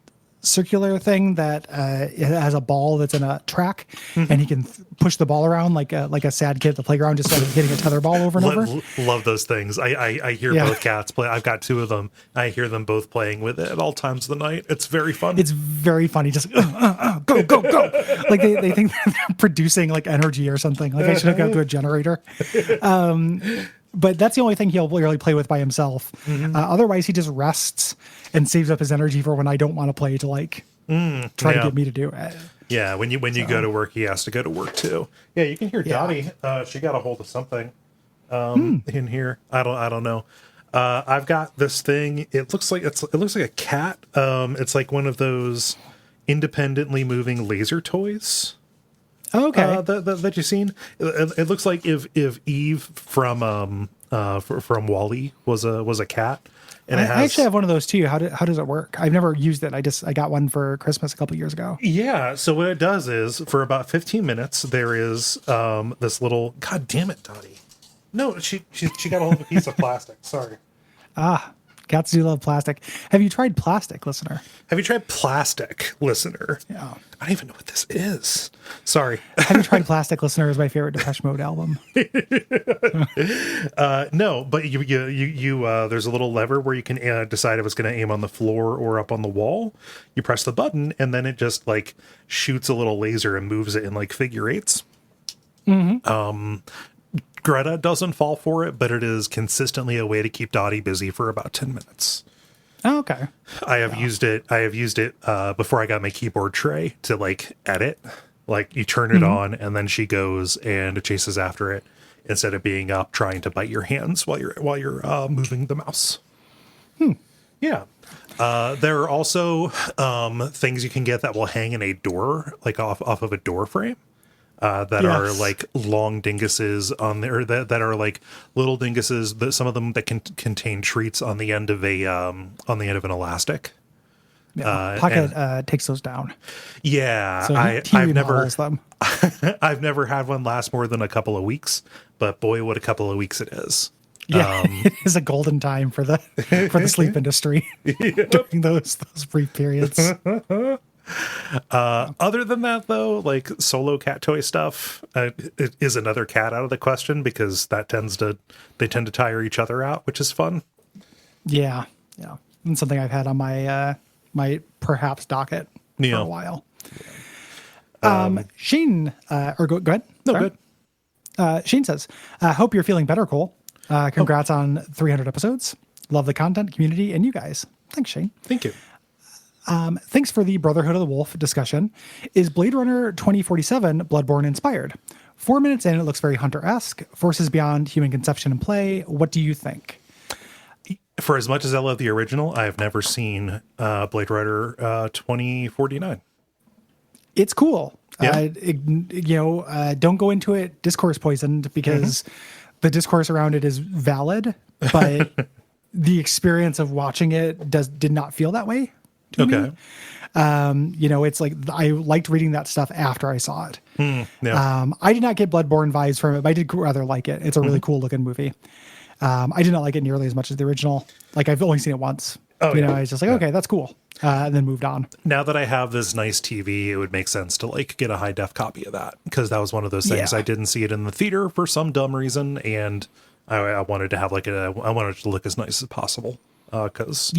circular thing that it has a ball that's in a track, and he can push the ball around like a sad kid at the playground, just like hitting a tether ball over and over. Love those things. I hear both cats play. I've got 2 of them. I hear them both playing with it at all times of the night. It's very fun. It's very funny. Just go. Like they think they're producing like energy or something. Like I should hook up to a generator. But that's the only thing he'll really play with by himself. Otherwise, he just rests and saves up his energy for when I don't want to play to try to get me to do it. Yeah, when you go to work, he has to go to work too. Yeah, you can hear Dottie. She got a hold of something in here. I don't know. I've got this thing. It looks like a cat. It's like one of those independently moving laser toys. Okay. That you've seen. It looks like if Eve from Wall-E was a cat, and I actually have one of those too. How does it work? I've never used it. I got one for Christmas a couple years ago. Yeah. So what it does is, for about 15 minutes, there is this little. God damn it, Dottie! No, she got a hold of a piece of plastic. Sorry. Cats do love plastic. Have you tried plastic, listener? Have you tried plastic, listener? Yeah. I don't even know what this is. Sorry. Have you tried Plastic, listener? Is my favorite Depeche Mode album. No, but you there's a little lever where you can decide if it's going to aim on the floor or up on the wall. You press the button, and then it just like shoots a little laser and moves it in like figure eights. Greta doesn't fall for it, but it is consistently a way to keep Dottie busy for about 10 minutes. Oh, okay. I have used it before I got my keyboard tray to like edit. Like you turn it on, and then she goes and chases after it instead of being up trying to bite your hands while you're moving the mouse. Yeah. There are also things you can get that will hang in a door, like off of a door frame. That are like long dinguses on there that are like little dinguses, that some of them that can contain treats on the end of an elastic. Yeah. Pocket takes those down. Yeah, So I've never them. I've never had one last more than a couple of weeks, but boy, what a couple of weeks it is. Yeah, it is a golden time for the sleep industry during those brief periods. Other than that, though, like solo cat toy stuff, is another cat out of the question, because they tend to tire each other out, which is fun. Yeah, and something I've had on my my perhaps docket for a while. Shane, or go ahead. No, Sorry. good. Shane says, "Hope you're feeling better, Cole. Congrats on 300 episodes. Love the content, community, and you guys. Thanks, Shane. Thank you. Thanks for the Brotherhood of the Wolf discussion. Is Blade Runner 2047 Bloodborne inspired? 4 minutes in, it looks very Hunter-esque. Forces beyond human conception and play. What do you think?" For as much as I love the original, I have never seen Blade Runner 2049. It's cool. Yeah. Don't go into it discourse poisoned, because the discourse around it is valid, but the experience of watching it did not feel that way to me. It's like I liked reading that stuff after I saw it. I did not get Bloodborne vibes from it, but I did rather like it. It's a really cool looking movie. I did not like it nearly as much as the original. Like, I've only seen it once. I was just like, okay, that's cool. And then moved on. Now that I have this nice TV, it would make sense to like get a high def copy of that, because that was one of those things. I didn't see it in the theater for some dumb reason, and I wanted to have I wanted it to look as nice as possible, because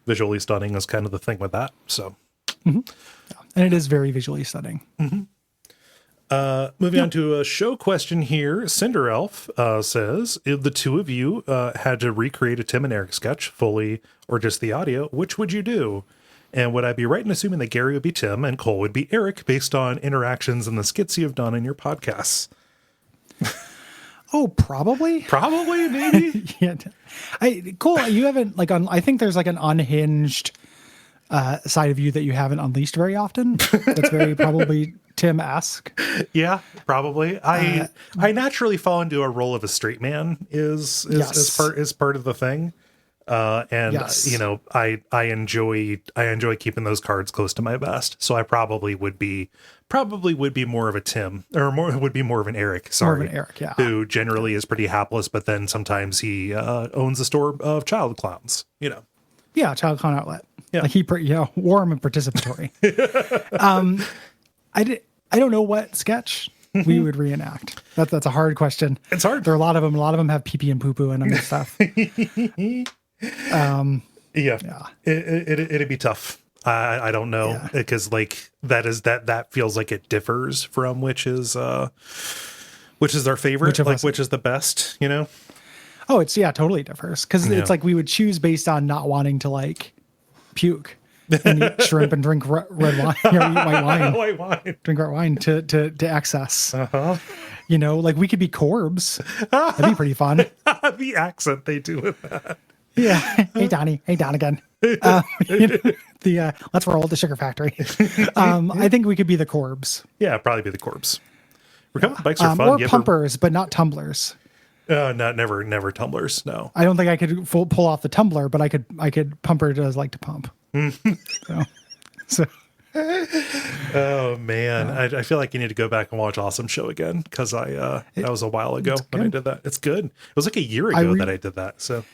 visually stunning is kind of the thing with that. So, and it is very visually stunning. Moving on to a show question here. Cinder Elf says, if the two of you had to recreate a Tim and Eric sketch fully or just the audio, which would you do? And would I be right in assuming that Gary would be Tim and Cole would be Eric based on interactions and the skits you've done in your podcasts? Oh, probably. Probably, maybe. Cole, you haven't I think there's like an unhinged side of you that you haven't unleashed very often. That's very probably Tim-esque. Yeah, probably. I naturally fall into a role of a straight man is part of the thing. I enjoy keeping those cards close to my vest. So I probably would be more of a Tim, or would be more of an Eric. Sorry, more of an Eric, yeah. Who generally is pretty hapless, but then sometimes he owns a store of child clowns. Yeah, child clown outlet. Yeah, like warm and participatory. I don't know what sketch we would reenact. That's a hard question. It's hard. There are a lot of them. A lot of them have pee pee and poo poo in them and stuff. It'd be tough. I don't know, because that feels like it differs from which is our favorite, which is the best, Oh, it's totally differs, because it's like we would choose based on not wanting to puke and eat shrimp and drink red wine, eat white wine, drink white wine to excess. We could be Corbs. That'd be pretty fun. The accent they do with that. Yeah. Hey, Donnie. Hey, Don again. You know, let's roll the sugar factory. I think we could be the Corbs. Yeah, probably be the corpse. Recumbent bikes are fun. Or pumpers, but not tumblers. Not never tumblers. No. I don't think I could pull off the tumbler, but I could pumper does like to pump. so Oh man, I feel like you need to go back and watch Awesome Show again because that was a while ago when I did that. It's good. It was like a year ago that I did that. So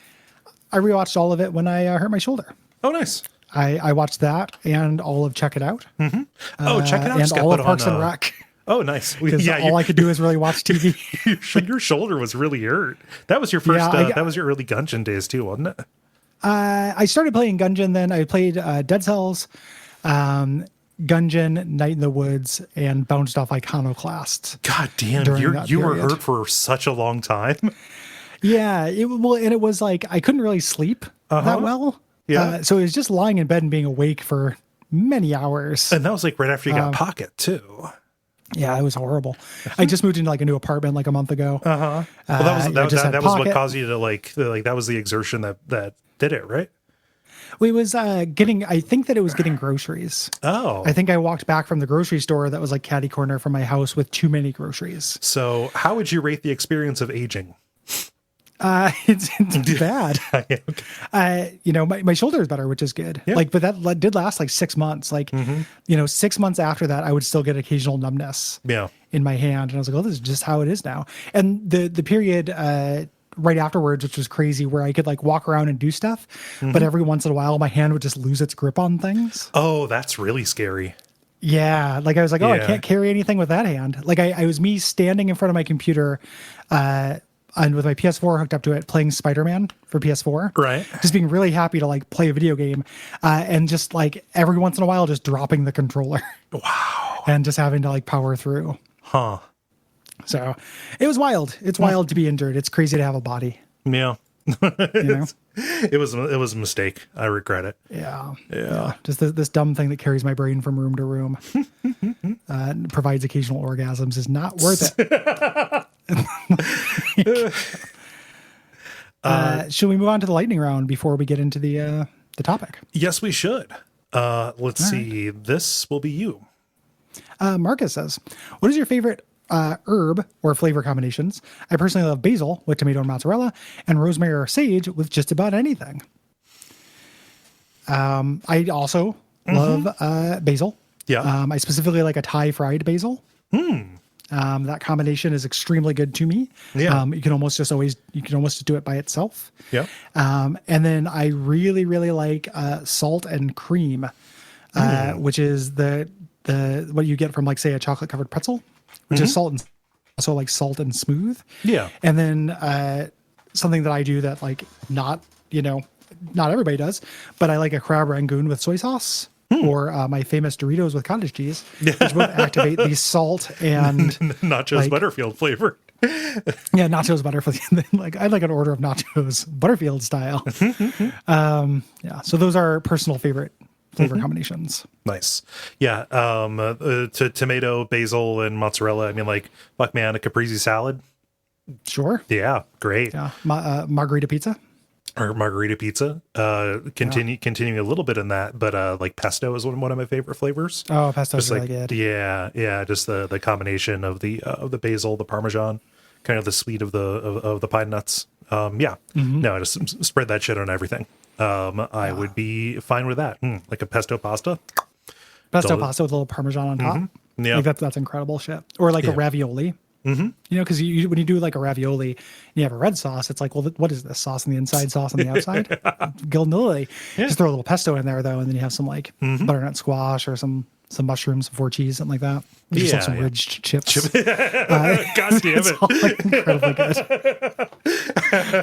I rewatched all of it when I hurt my shoulder. oh, nice. I watched that and all of Check It Out. Mm-hmm. Oh, Check It Out and all of Parks and Rec. Oh, nice. Yeah, all I could do is really watch TV. Your shoulder was really hurt. That was your first. That was your early Gungeon days too, wasn't it? I started playing Gungeon. Then I played Dead Cells, Gungeon, Night in the Woods, and bounced off Iconoclast. God damn, you were hurt for such a long time. Yeah, it was like I couldn't really sleep that well. Yeah, so it was just lying in bed and being awake for many hours. And that was like right after you got Pocket too. Yeah, it was horrible. I just moved into like a new apartment like a month ago. Well, that was what caused you to like that was the exertion that did it, right? It was I think that it was getting groceries. Oh. I think I walked back from the grocery store that was like catty corner from my house with too many groceries. So how would you rate the experience of aging? It's bad. My shoulder is better, which is good. Yeah. But that did last like 6 months. 6 months after that, I would still get occasional numbness in my hand. And I was like, oh, this is just how it is now. And the period, right afterwards, which was crazy, where I could like walk around and do stuff, but every once in a while my hand would just lose its grip on things. Oh, that's really scary. Yeah. Like I was like, I can't carry anything with that hand. Like I was me standing in front of my computer, and with my PS4 hooked up to it, playing Spider-Man for PS4. Right. Just being really happy to like play a video game. And just like every once in a while, just dropping the controller. Wow. And just having to like power through. Huh. So it was wild. It's wild to be injured. It's crazy to have a body. Yeah. It was a mistake. I regret it. Yeah. Just this dumb thing that carries my brain from room to room, provides occasional orgasms is not worth it. Should we move on to the lightning round before we get into the topic? Yes, we should. Let's see. Right. This will be you. Marcus says, what is your favorite herb or flavor combinations? I personally love basil with tomato and mozzarella, and rosemary or sage with just about anything. I also love basil. Yeah. I specifically like a Thai fried basil. That combination is extremely good to me. Yeah. You can almost just do it by itself. Yeah. And then I really, really like salt and cream, which is the what you get from like say a chocolate covered pretzel, which is salt and also like salt and smooth. Yeah. And then something that I do that like not everybody does, but I like a crab rangoon with soy sauce. Or my famous Doritos with cottage cheese, which both activate the salt and nachos Butterfield flavor. Yeah, nachos Butterfield. I like an order of nachos Butterfield style. So those are personal favorite flavor combinations. Nice. Yeah. Tomato, basil, and mozzarella. I mean, like, fuck man, a caprese salad. Sure. Yeah. Great. Yeah. Margarita pizza. Or margarita pizza. Continuing a little bit in that, but like pesto is one of my favorite flavors. Oh, pesto is really good. Yeah. Just the combination of the basil, the Parmesan, kind of the sweet of the pine nuts. No, just spread that shit on everything. I would be fine with that. Like a pesto pasta. Pesto pasta with a little Parmesan on top. Yeah, like that's incredible shit. Or like a ravioli. Because when you do like a ravioli and you have a red sauce, it's like, well, what is this? Sauce on the inside, sauce on the outside? Gilnilly. Just throw a little pesto in there, though, and then you have some like butternut squash or some mushrooms, 4 cheese, something like that. You just have some ridged chips. God damn it. All, like, incredibly good.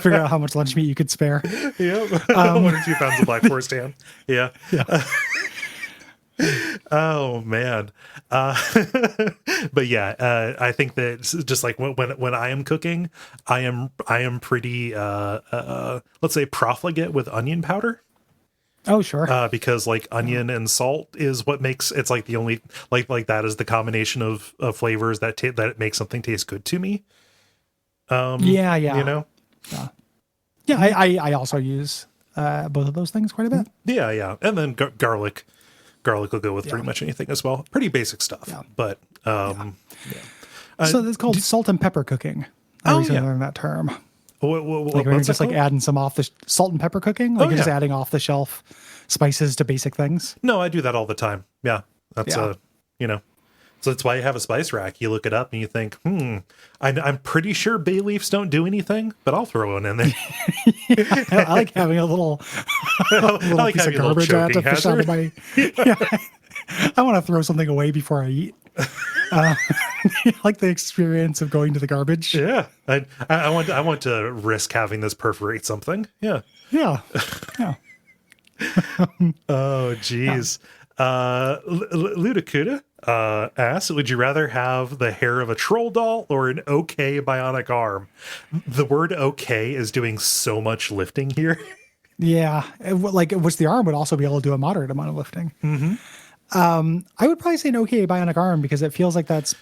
Figure out how much lunch meat you could spare. Yeah. 1 or 2 pounds of Black Forest ham. Yeah. Oh man. But yeah, I think that just like when I am cooking, I am pretty let's say profligate with onion powder. Oh sure. Because like onion and salt is what makes it's like the only like that is the combination of flavors that makes something taste good to me. Yeah. You know. Yeah. Yeah, I also use both of those things quite a bit. Yeah. And then garlic. Garlic will go with pretty much anything as well. Pretty basic stuff. Yeah. But So it's called salt and pepper cooking. I recently learned that term. Like when you're just like adding some salt and pepper cooking, like you're just adding off the shelf spices to basic things. No, I do that all the time. Yeah, that's so that's why you have a spice rack. You look it up and you think, I'm pretty sure bay leaves don't do anything, but I'll throw one in there. I like having a little, like piece of garbage I have to fish out of my. I want to throw something away before I eat. Like the experience of going to the garbage. Yeah, I want to risk having this perforate something. Yeah. Oh, geez. Ludacuda asks, would you rather have the hair of a troll doll or an okay bionic arm? The word okay is doing so much lifting here. Yeah, which the arm would also be able to do a moderate amount of lifting. I would probably say an okay bionic arm because it feels like that's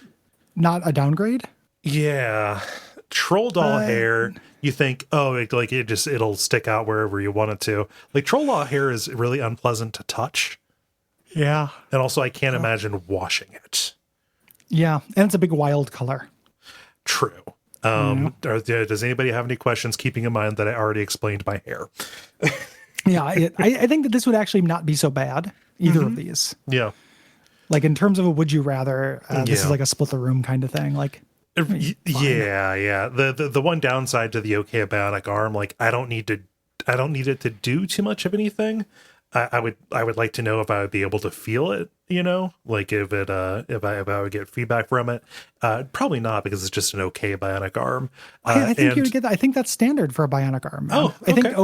not a downgrade. Yeah. Troll doll hair, you think, it'll stick out wherever you want it to. Like troll doll hair is really unpleasant to touch. Yeah. And also I can't imagine washing it. Yeah. And it's a big wild color. True. Does anybody have any questions, keeping in mind that I already explained my hair? Yeah. I think that this would actually not be so bad, either of these. Yeah. Like in terms of a would you rather, this is like a split the room kind of thing. Like, yeah. The one downside to the okay bionic arm, like I don't need it to do too much of anything. I would like to know if I would be able to feel it, like if I would get feedback from it. Probably not, because it's just an okay bionic arm. I think you would get that. I think that's standard for a bionic arm. Man. Oh,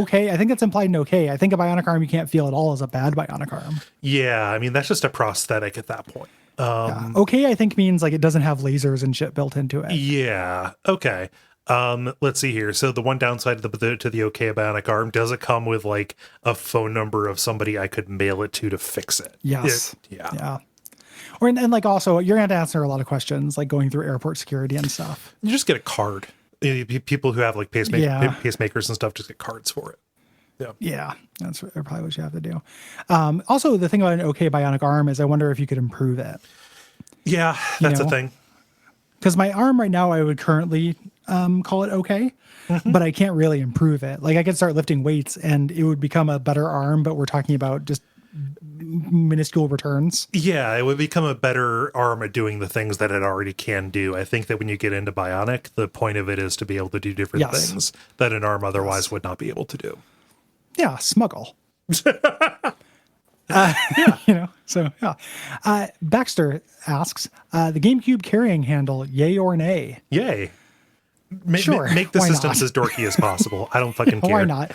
okay. I think that's implied in okay. I think a bionic arm you can't feel at all is a bad bionic arm. Yeah, I mean that's just a prosthetic at that point. Okay, I think means like it doesn't have lasers and shit built into it. Yeah. Okay. Let's see here. So the one downside to the okay bionic arm, does it come with like a phone number of somebody I could mail it to fix it? Yes. Yeah. Or and like also you're going to have to answer a lot of questions like going through airport security and stuff. You just get a card. People who have like pacemakers and stuff just get cards for it. Yeah, that's probably what you have to do. Also, the thing about an okay bionic arm is I wonder if you could improve it. Yeah, that's a thing. Because my arm right now, I would currently call it okay, but I can't really improve it. Like I could start lifting weights and it would become a better arm, but we're talking about just minuscule returns. Yeah, it would become a better arm at doing the things that it already can do. I think that when you get into bionic, the point of it is to be able to do different things that an arm otherwise would not be able to do. Yeah, smuggle. Baxter asks, the GameCube carrying handle, yay or nay? Yay. Sure. Make the systems as dorky as possible. I don't fucking care. Why not?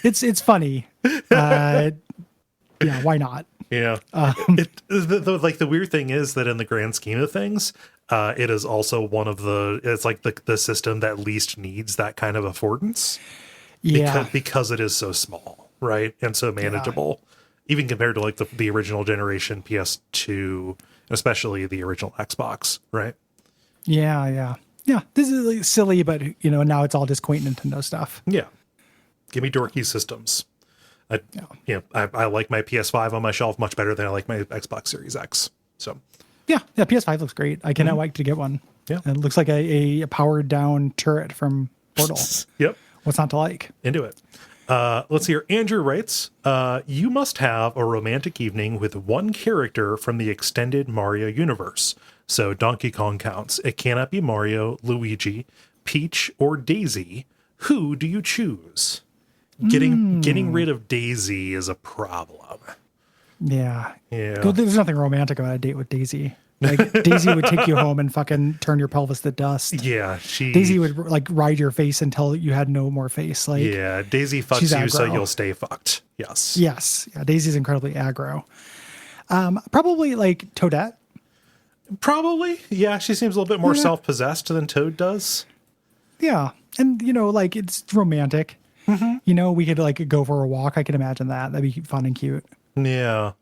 It's funny. Yeah, why not? Yeah. The weird thing is that in the grand scheme of things, it is also it's like the system that least needs that kind of affordance. Yeah. Because it is so small, right? And so manageable. Even compared to like the original generation PS2, especially the original Xbox, right? Yeah. This is like silly, but now it's all just quaint Nintendo stuff. Yeah. Give me dorky systems. I like my PS5 on my shelf much better than I like my Xbox Series X. So yeah, PS5 looks great. I cannot wait to get one. Yeah. It looks like a powered down turret from Portal. Yep. What's not to like? Into it. Let's see here. Andrew writes, you must have a romantic evening with one character from the extended Mario universe. So Donkey Kong counts. It cannot be Mario, Luigi, Peach, or Daisy. Who do you choose? Getting rid of Daisy is a problem. Yeah. Yeah. There's nothing romantic about a date with Daisy. Like Daisy would take you home and fucking turn your pelvis to dust. Yeah, Daisy would like ride your face until you had no more face. Like Daisy fucks you so you'll stay fucked. Yes. Yeah, Daisy's incredibly aggro. Probably like Toadette. Probably, yeah. She seems a little bit more self-possessed than Toad does. Yeah, and like it's romantic. We could like go for a walk. I could imagine that. That'd be fun and cute. Yeah.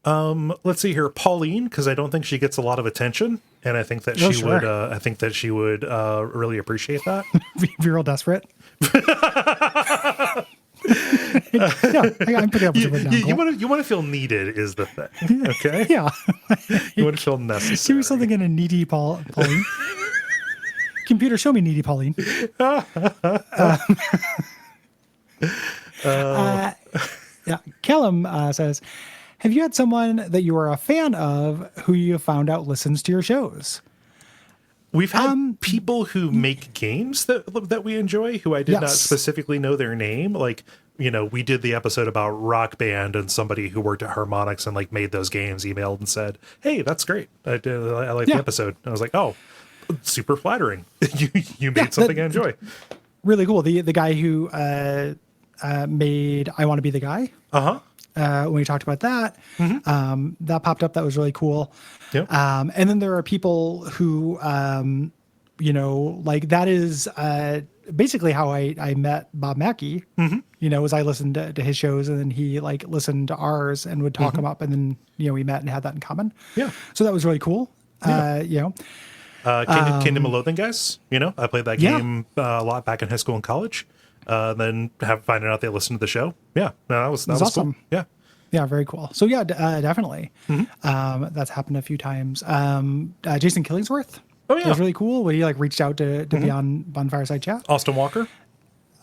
Let's see here. Pauline, because I don't think she gets a lot of attention. and I think that Oh, she would. sure. I think that she would really appreciate that. Be real desperate. Yeah, I'm picking up what you're putting down, Cole. You want to feel needed is the thing. Okay. Yeah. You want to feel Give necessary. me something in a needy Pauline. Computer, show me needy Pauline. Yeah. Callum says, have you had someone that you are a fan of who you found out listens to your shows? We've had people who make games that we enjoy who I did not Yes. specifically know their name. Like, we did the episode about Rock Band, and somebody who worked at Harmonix and like made those games emailed and said, "Hey, that's great. I like the episode." And I was like, "Oh, super flattering. you made something I enjoy." Really cool. The guy who made I Want to Be the Guy. When we talked about that, that popped up. That was really cool. Yep. And then there are people who, like that is basically how I met Bob Mackey. Was I listened to his shows, and then he like listened to ours and would talk them up, and then we met and had that in common. Yeah. So that was really cool. Kingdom of Loathing, guys. I played that game a lot back in high school and college. Then finding out they listened to the show. Yeah, no, that was awesome. Cool. Yeah. Yeah, very cool. So yeah, definitely. That's happened a few times. Jason Killingsworth. Oh yeah, it was really cool when he like reached out to be on Fireside Chat. Austin Walker.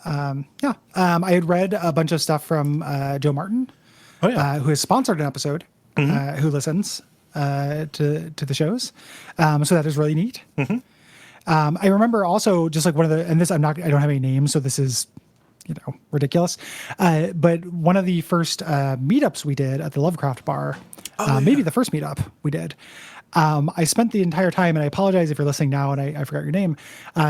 Yeah, I had read a bunch of stuff from Joe Martin, who has sponsored an episode, who listens to the shows. So that is really neat. I remember also just like one of the, and this I don't have any names, so this is ridiculous. But one of the first meetups we did at the Lovecraft Bar, maybe the first meetup we did. I spent the entire time, and I apologize if you're listening now and I forgot your name,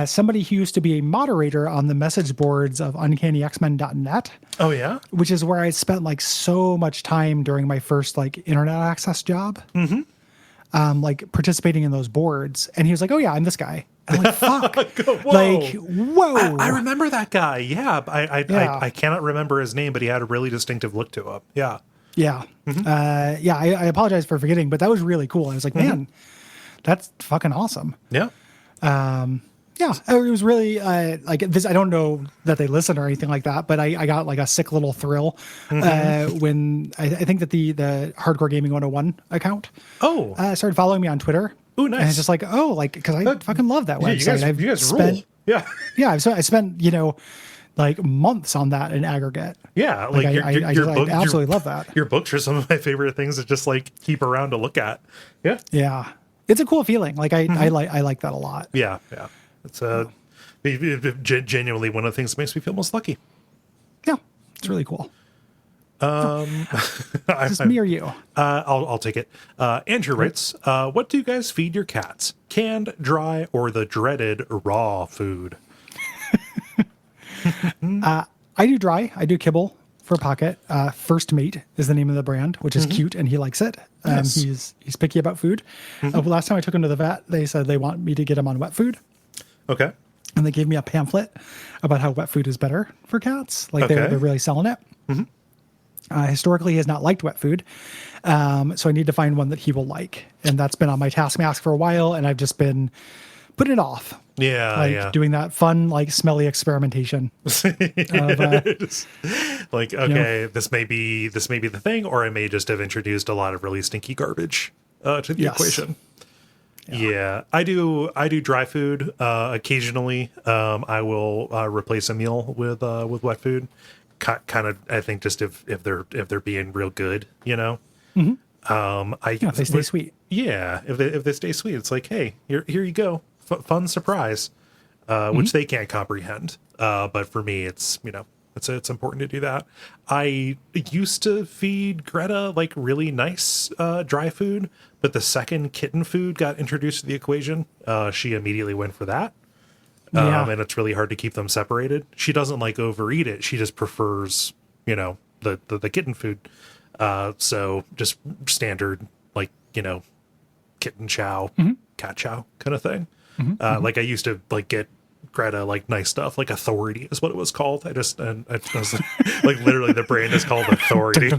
somebody who used to be a moderator on the message boards of UncannyXmen.net. Oh, yeah? Which is where I spent like so much time during my first like internet access job. Like participating in those boards. And he was like, oh yeah, I'm this guy. And I'm like, fuck. Whoa. Like, whoa. I remember that guy. Yeah. I cannot remember his name, but he had a really distinctive look to him. Yeah. Yeah. I apologize for forgetting, but that was really cool. I was like, man, that's fucking awesome. Yeah. Yeah, it was really like this. I don't know that they listen or anything like that, but I got like a sick little thrill when I think that the Hardcore Gaming 101 account started following me on Twitter. Oh, nice. And it's just like, because I fucking love that website. You guys rule. Yeah. Yeah, so I spent, like months on that in aggregate. Yeah, like I absolutely love that. Your books are some of my favorite things to just like keep around to look at. Yeah. Yeah. It's a cool feeling. Like I like that a lot. Yeah, yeah. It's genuinely one of the things that makes me feel most lucky. Yeah, it's really cool. Just me or you? I'll take it. Andrew writes, what do you guys feed your cats? Canned, dry, or the dreaded raw food? I do dry. I do kibble for Pocket. First Mate is the name of the brand, which is cute, and he likes it. Yes. He's picky about food. Last time I took him to the vet, they said they want me to get him on wet food. Okay. And they gave me a pamphlet about how wet food is better for cats. Like they're really selling it. Historically, he has not liked wet food. So I need to find one that he will like. And that's been on my task mask for a while. And I've just been putting it off. Yeah. Doing that fun, like smelly experimentation. Of, like, okay, this may be the thing, or I may just have introduced a lot of really stinky garbage to the equation. Yeah, I do dry food occasionally. I will replace a meal with wet food. Kind of, I think, just if they're being real good, if they stay sweet. Yeah, if they stay sweet, it's like, hey, here you go, fun surprise, which they can't comprehend. But for me, it's it's important to do that. I used to feed Greta like really nice dry food, but the second kitten food got introduced to the equation, she immediately went for that. And it's really hard to keep them separated. She doesn't like overeat it. She just prefers, the kitten food. So just standard, like, kitten chow, cat chow kind of thing. Like I used to like get Greta like nice stuff, like Authority is what it was called. I was like literally the brand is called Authority.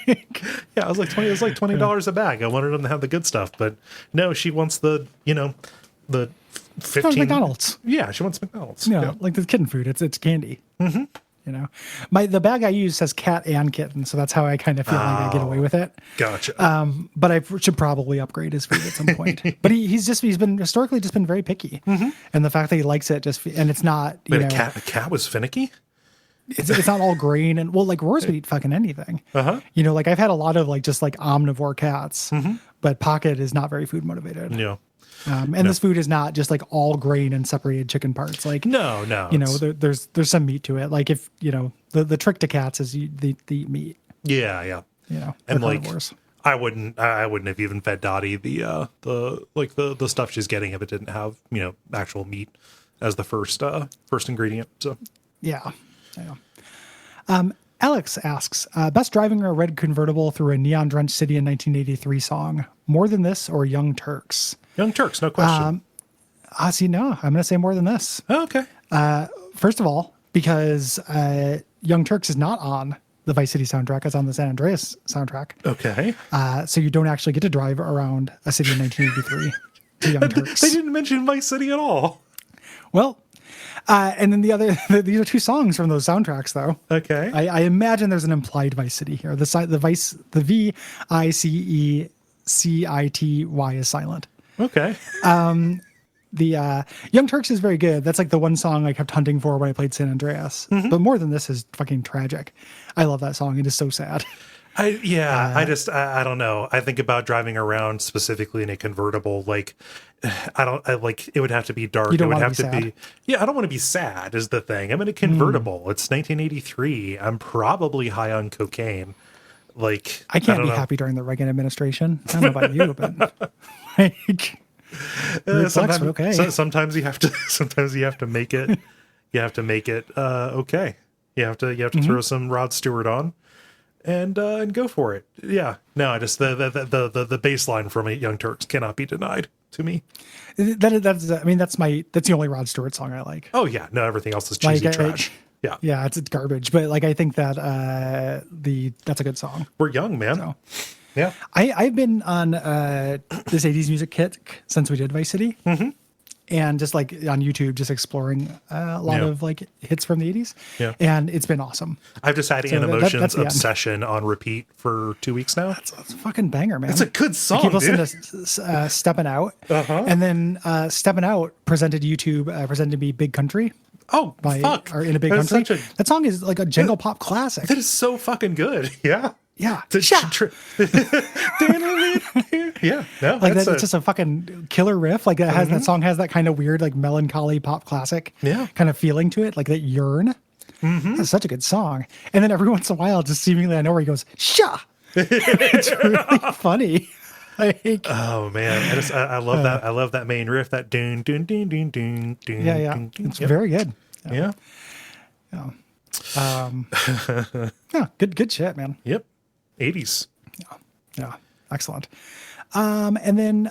Yeah, I was like it was like $20 a bag. I wanted them to have the good stuff, but no, she wants the the She wants 15 McDonald's. Yeah, she wants McDonald's. You know, Yeah. like the kitten food. It's candy. Mm-hmm. You know, the bag I use says cat and kitten, so that's how I kind of feel like I get away with it. Gotcha. But I should probably upgrade his food at some point. But he's been historically just been very picky, and the fact that he likes it and it's not Wait, a cat was finicky? it's not all grain and like Roars would eat fucking anything. You know, like I've had a lot of like just like omnivore cats, but Pocket is not very food motivated. Yeah. And this food is not just like all grain and separated chicken parts. Like No. you know, there's some meat to it. Like if you know the trick to cats is they eat meat. Yeah. You know, And they're like carnivores. I wouldn't have even fed Dottie the stuff she's getting if it didn't have, actual meat as the first ingredient. So Yeah. Alex asks, best driving a red convertible through a neon drenched city in 1983 song. More Than This or Young Turks? Young Turks, no question. See, no, I'm going to say More Than This. Oh, okay. First of all, because Young Turks is not on the Vice City soundtrack, it's on the San Andreas soundtrack. Okay. So you don't actually get to drive around a city in 1983 to Young Turks. They didn't mention Vice City at all. Well, and then these are two songs from those soundtracks, though. Okay. I imagine there's an implied Vice City here. The VICECITY is silent. Okay. The Young Turks is very good. That's like the one song I kept hunting for when I played San Andreas. But More Than This is fucking tragic. I love that song. It is so sad. I don't know. I think about driving around specifically in a convertible. Like, it would have to be dark. You don't it would wanna have be to sad. be. Yeah, I don't want to be sad. Is the thing. I'm in a convertible. It's 1983. I'm probably high on cocaine. Like, I can't don't be know. happy during the Reagan administration. I don't know about you, but like, Sometimes, okay. sometimes you have to. Sometimes you have to make it. You have to make it okay. You have to throw some Rod Stewart on, and go for it. Yeah. No, I just the baseline from Young Turks cannot be denied to me. that's the only Rod Stewart song I like. Oh yeah. No, everything else is cheesy Like, trash. Yeah. Yeah, it's garbage. But like I think that that's a good song. We're young, man. So. Yeah. I've been on this 80s music kick since we did Vice City. And just like on YouTube, just exploring a lot of like hits from the 80s. Yeah. And it's been awesome. I've just had Ian that's Emotions the end. Obsession on repeat for 2 weeks now. It's a fucking banger, man. It's a good song, I keep listening dude. to Steppin' Out. And then Steppin' Out presented to me Big Country. Oh, fuck. Or In a Big That is Country. such That song is like a jingle pop classic. That is so fucking good. Yeah. Yeah. Yeah. No, Like that's it's just a fucking killer riff. Like that has that song has that kind of weird like melancholy pop classic kind of feeling to it, like that yearn. That's such a good song. And then every once in a while, just seemingly out of nowhere, he goes, "Sha!" It's really funny. Like, oh man, I love that. I love that main riff. That doon doon doon doon doon doon. yeah. doon, doon. It's very good. Yeah. Yeah, good shit, man. Yep. 80s. Yeah, excellent. And then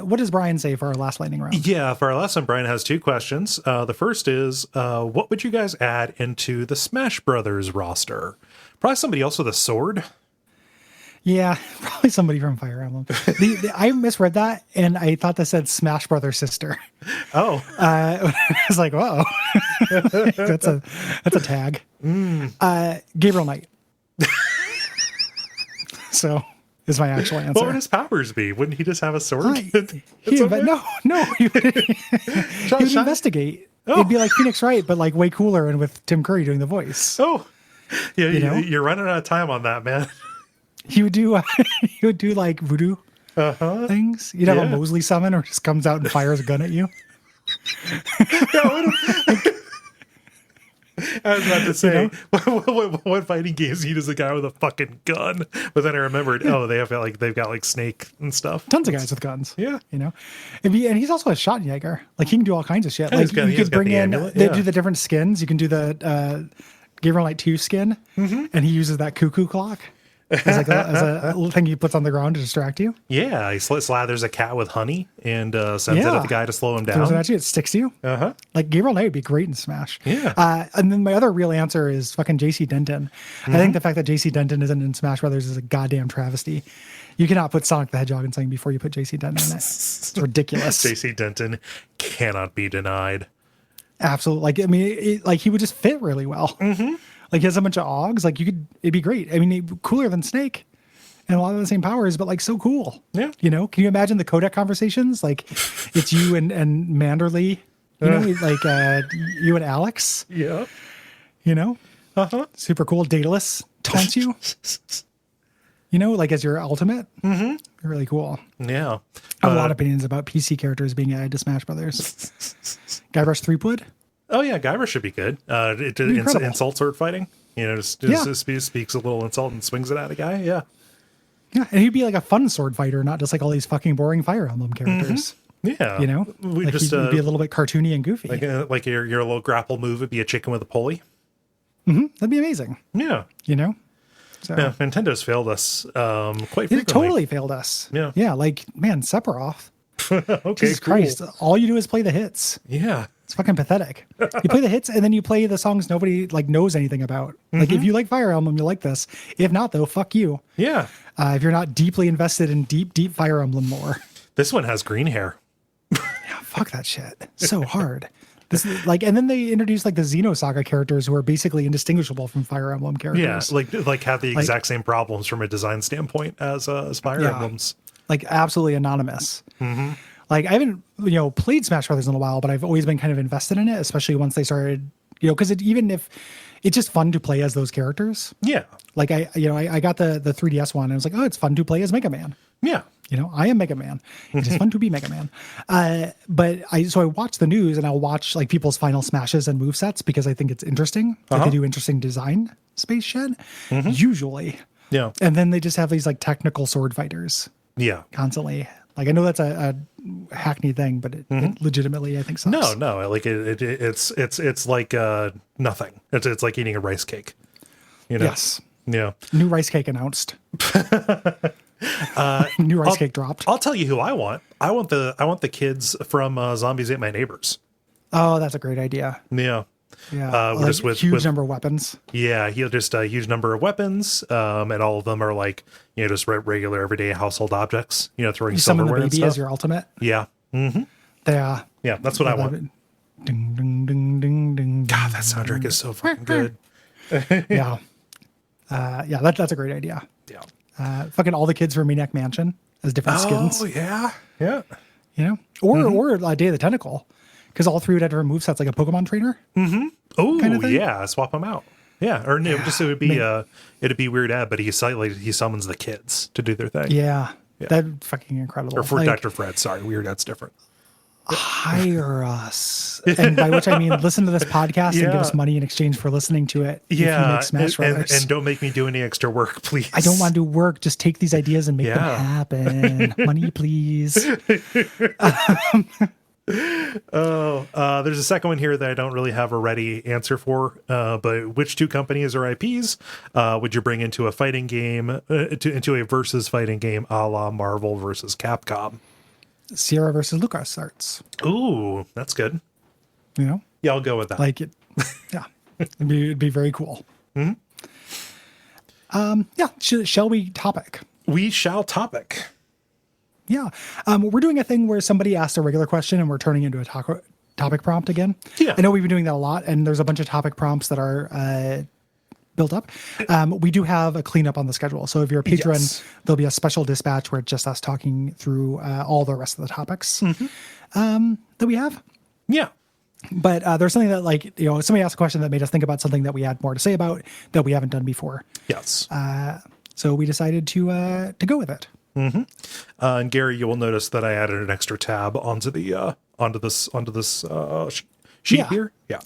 what does Brian say for our last lightning round? Yeah, for our last one, Brian has two questions. The first is, what would you guys add into the Smash Brothers roster? Probably somebody else with a sword. Yeah, probably somebody from Fire Emblem. I misread that, and I thought that said Smash Brother Sister. Oh, I was like, whoa, that's a tag. Gabriel Knight. So is my actual answer. what would his powers be? Wouldn't he just have a sword? No, he would investigate. It'd be like Phoenix Wright, but like way cooler, and with Tim Curry doing the voice. Oh, yeah, know? you're running out of time on that, man. He would do like voodoo things. You'd have a Mosley summon, or just comes out and fires a gun at you. I was about to say, what fighting games need is a guy with a fucking gun? But then I remembered, they've got Snake and stuff. Tons of guys with guns. Yeah. And he's also a shot Jaeger. Like he can do all kinds of shit. Yeah, Like he you has could got bring the in, amulet, they yeah. do the different skins. You can do the Gabriel Knight 2 skin, and he uses that cuckoo clock. as a little thing he puts on the ground to distract you. Yeah, he slathers a cat with honey and sends it at the guy to slow him Throws it down. at you, it sticks to you. Uh-huh. Like Gabriel Knight would be great in Smash. Yeah. And then my other real answer is fucking JC Denton. I think the fact that JC Denton isn't in Smash Brothers is a goddamn travesty. You cannot put Sonic the Hedgehog in something before you put JC Denton in it. It's ridiculous. JC Denton cannot be denied. Absolutely. Like, I mean, he would just fit really well. Like, he has a bunch of Augs. Like, it'd be great. I mean, cooler than Snake and a lot of the same powers, but like so cool. Yeah. You know, can you imagine the codec conversations? Like, it's you and Manderley, you know, like you and Alex, Yeah. you know, super cool. Daedalus taunts you, you know, like as your ultimate. Really cool. Yeah. I have a lot of opinions about PC characters being added to Smash Brothers. Guybrush Threepwood. Oh yeah, Guyver should be good. Incredible. Insult sword fighting. You know, just speaks a little insult and swings it at a guy. Yeah. Yeah, and he'd be like a fun sword fighter, not just like all these fucking boring Fire Emblem characters. Yeah. You know, we like just he'd be a little bit cartoony and goofy. like your little grapple move would be a chicken with a pulley. That'd be amazing. Yeah. You know, so Yeah. Nintendo's failed us quite frequently. it totally failed us. Yeah. Like man, Sephiroth. Okay. Jesus Cool. Christ! All you do is play the hits. Yeah. It's fucking pathetic. You play the hits and then you play the songs nobody like knows anything about. Like if you like Fire Emblem, you like this. If not, though, fuck you. Yeah. If you're not deeply invested in deep Fire Emblem lore, This one has green hair. yeah, fuck that shit. So hard. This is like, and then they introduced like the Xenosaga characters who are basically indistinguishable from Fire Emblem characters. Yeah. Like have the exact same problems from a design standpoint as Fire Emblems. Like absolutely anonymous. Like I haven't, played Smash Brothers in a while, but I've always been kind of invested in it, especially once they started, because even if it's just fun to play as those characters. Yeah. Like I got the 3DS one and I was like, oh, it's fun to play as Mega Man. Yeah. I am Mega Man. It's just fun to be Mega Man. But I watch the news and I'll watch like people's final smashes and movesets because I think it's interesting. Like they do interesting design space shit, usually. Yeah. And then they just have these like technical sword fighters Yeah. constantly. Like I know that's a hackney thing, but it legitimately I think sucks. No. Like it's like nothing. It's like eating a rice cake. You know? Yes. Yeah. New rice cake announced. New rice cake dropped. I'll tell you who I want. I want the kids from Zombies Ate My Neighbors. Oh, that's a great idea. Yeah. Yeah. Like just with huge number of weapons. Yeah, he'll just a huge number of weapons, and all of them are like just regular everyday household objects. Throwing You summon the silverware and baby stuff. as your ultimate. Yeah. Yeah. Yeah, that's what I want. Ding ding ding ding ding. God, that soundtrack is so fucking good. Yeah. Yeah, that's a great idea. Yeah. Fucking all the kids from Maniac Mansion as different skins. Oh yeah. Yeah. Or Day of the Tentacle, because all three would have different movesets like a Pokemon trainer. Oh kind of thing? yeah, swap them out. Yeah, or no, just it'd be Weird Ed, but he summons the kids to do their thing. Yeah. That's fucking incredible. Or for Like, Dr. Fred, sorry, Weird Ed's different. hire us, and by which I mean listen to this podcast and give us money in exchange for listening to it. If you make Smash Brothers. and don't make me do any extra work, please. I don't want to do work. Just take these ideas and make them happen. Money, please. There's a second one here that I don't really have a ready answer for. But which two companies or IPs would you bring into a fighting game, into a versus fighting game, a la Marvel versus Capcom? Sierra versus LucasArts. Ooh, that's good. Yeah, I'll go with that. Like it. Yeah, it'd be very cool. Yeah. Shall we topic? We shall topic. Yeah. We're doing a thing where somebody asked a regular question and we're turning into a topic prompt again. Yeah. I know we've been doing that a lot, and there's a bunch of topic prompts that are built up. We do have a cleanup on the schedule. So if you're a patron, there'll be a special dispatch where it's just us talking through all the rest of the topics that we have. Yeah. But there's something that somebody asked a question that made us think about something that we had more to say about that we haven't done before. Yes. So we decided to go with it. And Gary, you will notice that I added an extra tab onto this sheet here. Yeah.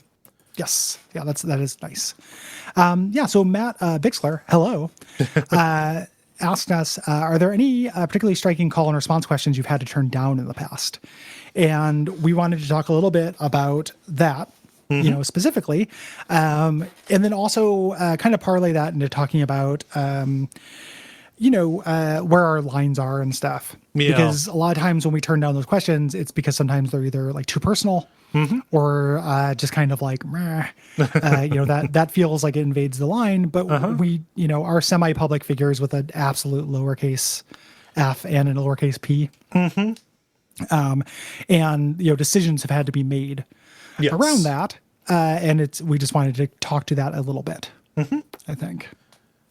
Yes. Yeah, that is nice. So Matt Bixler, hello, asked us, are there any particularly striking call and response questions you've had to turn down in the past? And we wanted to talk a little bit about that, specifically, and then also kind of parlay that into talking about where our lines are and stuff. Yeah. Because a lot of times when we turn down those questions, it's because sometimes they're either like too personal or just kind of like, meh. That feels like it invades the line. But we, are semi-public figures with an absolute lowercase f and a lowercase p. And, decisions have had to be made around that. And we just wanted to talk to that a little bit, I think.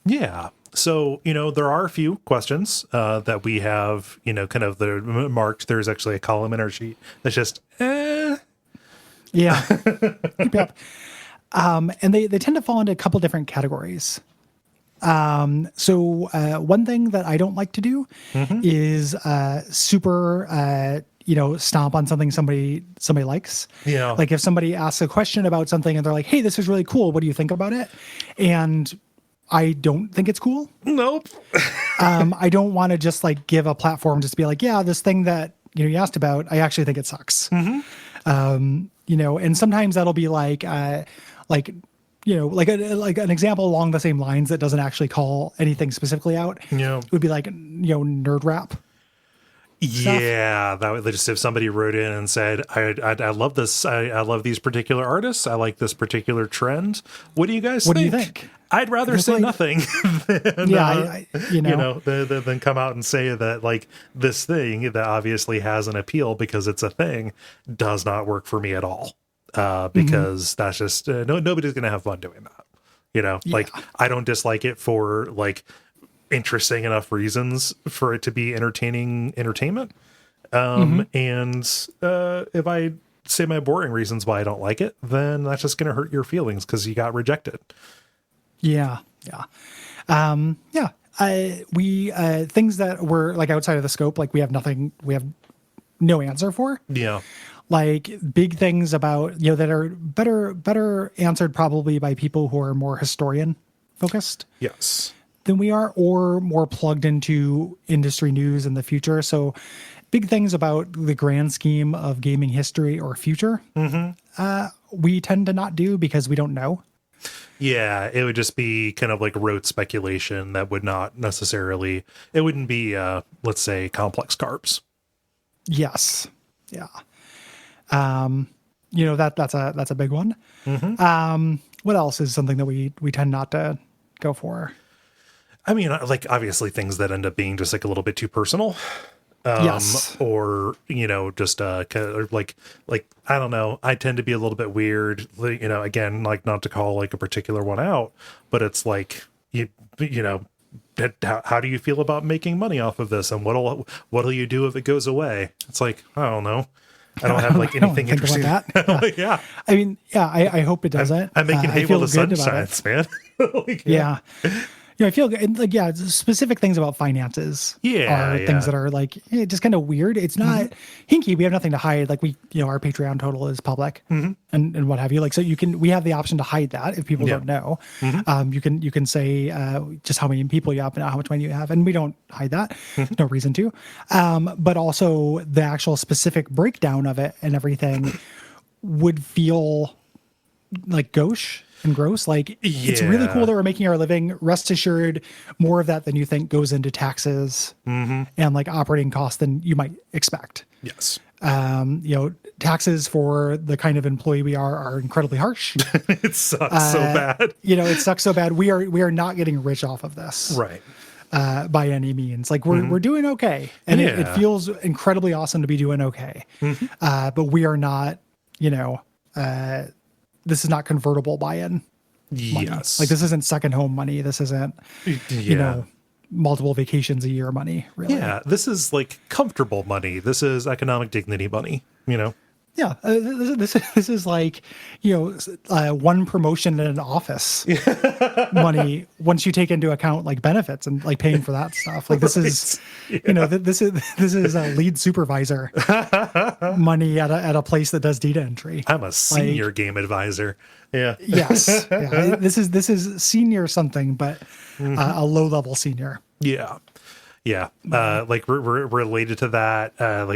Yeah. So, there are a few questions that we have, kind of the marked. There's actually a column in our sheet that's just, Yeah. Yep. And they tend to fall into a couple different categories. So one thing that I don't like to do is super, stomp on something somebody likes. Yeah. Like if somebody asks a question about something and they're like, hey, this is really cool. What do you think about it? And I don't think it's cool. Nope. I don't want to just like give a platform just to be like, yeah, this thing that, you asked about, I actually think it sucks. And sometimes that'll be like an example along the same lines that doesn't actually call anything specifically out. Yeah. It would be like, nerd rap. Yeah, that would just if somebody wrote in and said, I love this. I love these particular artists. I like this particular trend. What do you guys think? What do you think? I'd rather say nothing than, than come out and say that like this thing that obviously has an appeal because it's a thing does not work for me at all. Because that's just nobody's going to have fun doing that. Like I don't dislike it for like interesting enough reasons for it to be entertainment. And if I say my boring reasons why I don't like it, then that's just going to hurt your feelings because you got rejected. Yeah. We things that were like outside of the scope, like we have no answer for. Yeah. Like big things about, that are better answered probably by people who are more historian focused. Yes. Than we are, or more plugged into industry news in the future. So big things about the grand scheme of gaming history or future, we tend to not do because we don't know. Yeah, it would just be kind of like rote speculation that would not necessarily, it wouldn't be, let's say, complex carbs. Yes. Yeah. That's a big one. What else is something that we tend not to go for? I mean, like obviously things that end up being just like a little bit too personal. Yes. Or, just kind of like, I don't know. I tend to be a little bit weird, again, like not to call like a particular one out, but it's like, how do you feel about making money off of this? And what'll you do if it goes away? It's like, I don't know. I don't have like anything interesting. About that. Yeah. I mean, I hope it doesn't. I'm making hay while the sun shines, man. Yeah. I feel like, specific things about finances are things that are like, just kind of weird. It's not hinky. We have nothing to hide. Like our Patreon total is public and what have you. Like, so we have the option to hide that if people don't know. You can say just how many people you have and how much money you have. And we don't hide that. No reason to. But also the actual specific breakdown of it and everything would feel like gauche and gross. Like it's really cool that we're making our living. Rest assured, more of that than you think goes into taxes and like operating costs than you might expect. Yes. Taxes for the kind of employee we are incredibly harsh. It sucks so bad. It sucks so bad. We are not getting rich off of this. Right. By any means. Like we're doing okay. And it feels incredibly awesome to be doing okay. But we are not, this is not convertible buy-in money. Yes. Like this isn't second home money. This isn't, multiple vacations a year money, really. Yeah. This is like comfortable money. This is economic dignity money, Yeah. This is like, one promotion in an office money once you take into account like benefits and like paying for that stuff. Like this is, this is a lead supervisor money at a place that does data entry. I'm a senior game advisor. Yeah. Yes. Yeah. This is senior something, but a low level senior. Yeah. Yeah. Like related to that,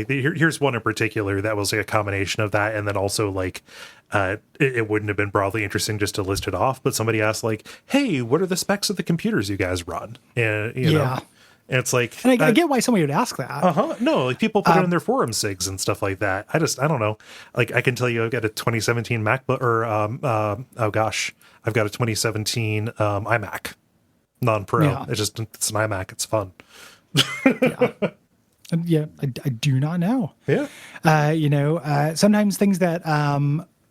here's one in particular that was like a combination of that. And then also like, it wouldn't have been broadly interesting just to list it off, but somebody asked like, hey, what are the specs of the computers you guys run? And, And it's like, and I get why somebody would ask that. No, like people put it in their forum sigs and stuff like that. I don't know. Like I can tell you, I've got a 2017 MacBook, or I've got a 2017 iMac, non-Pro. Yeah. It's an iMac. It's fun. Yeah, I do not know. Yeah. Sometimes things that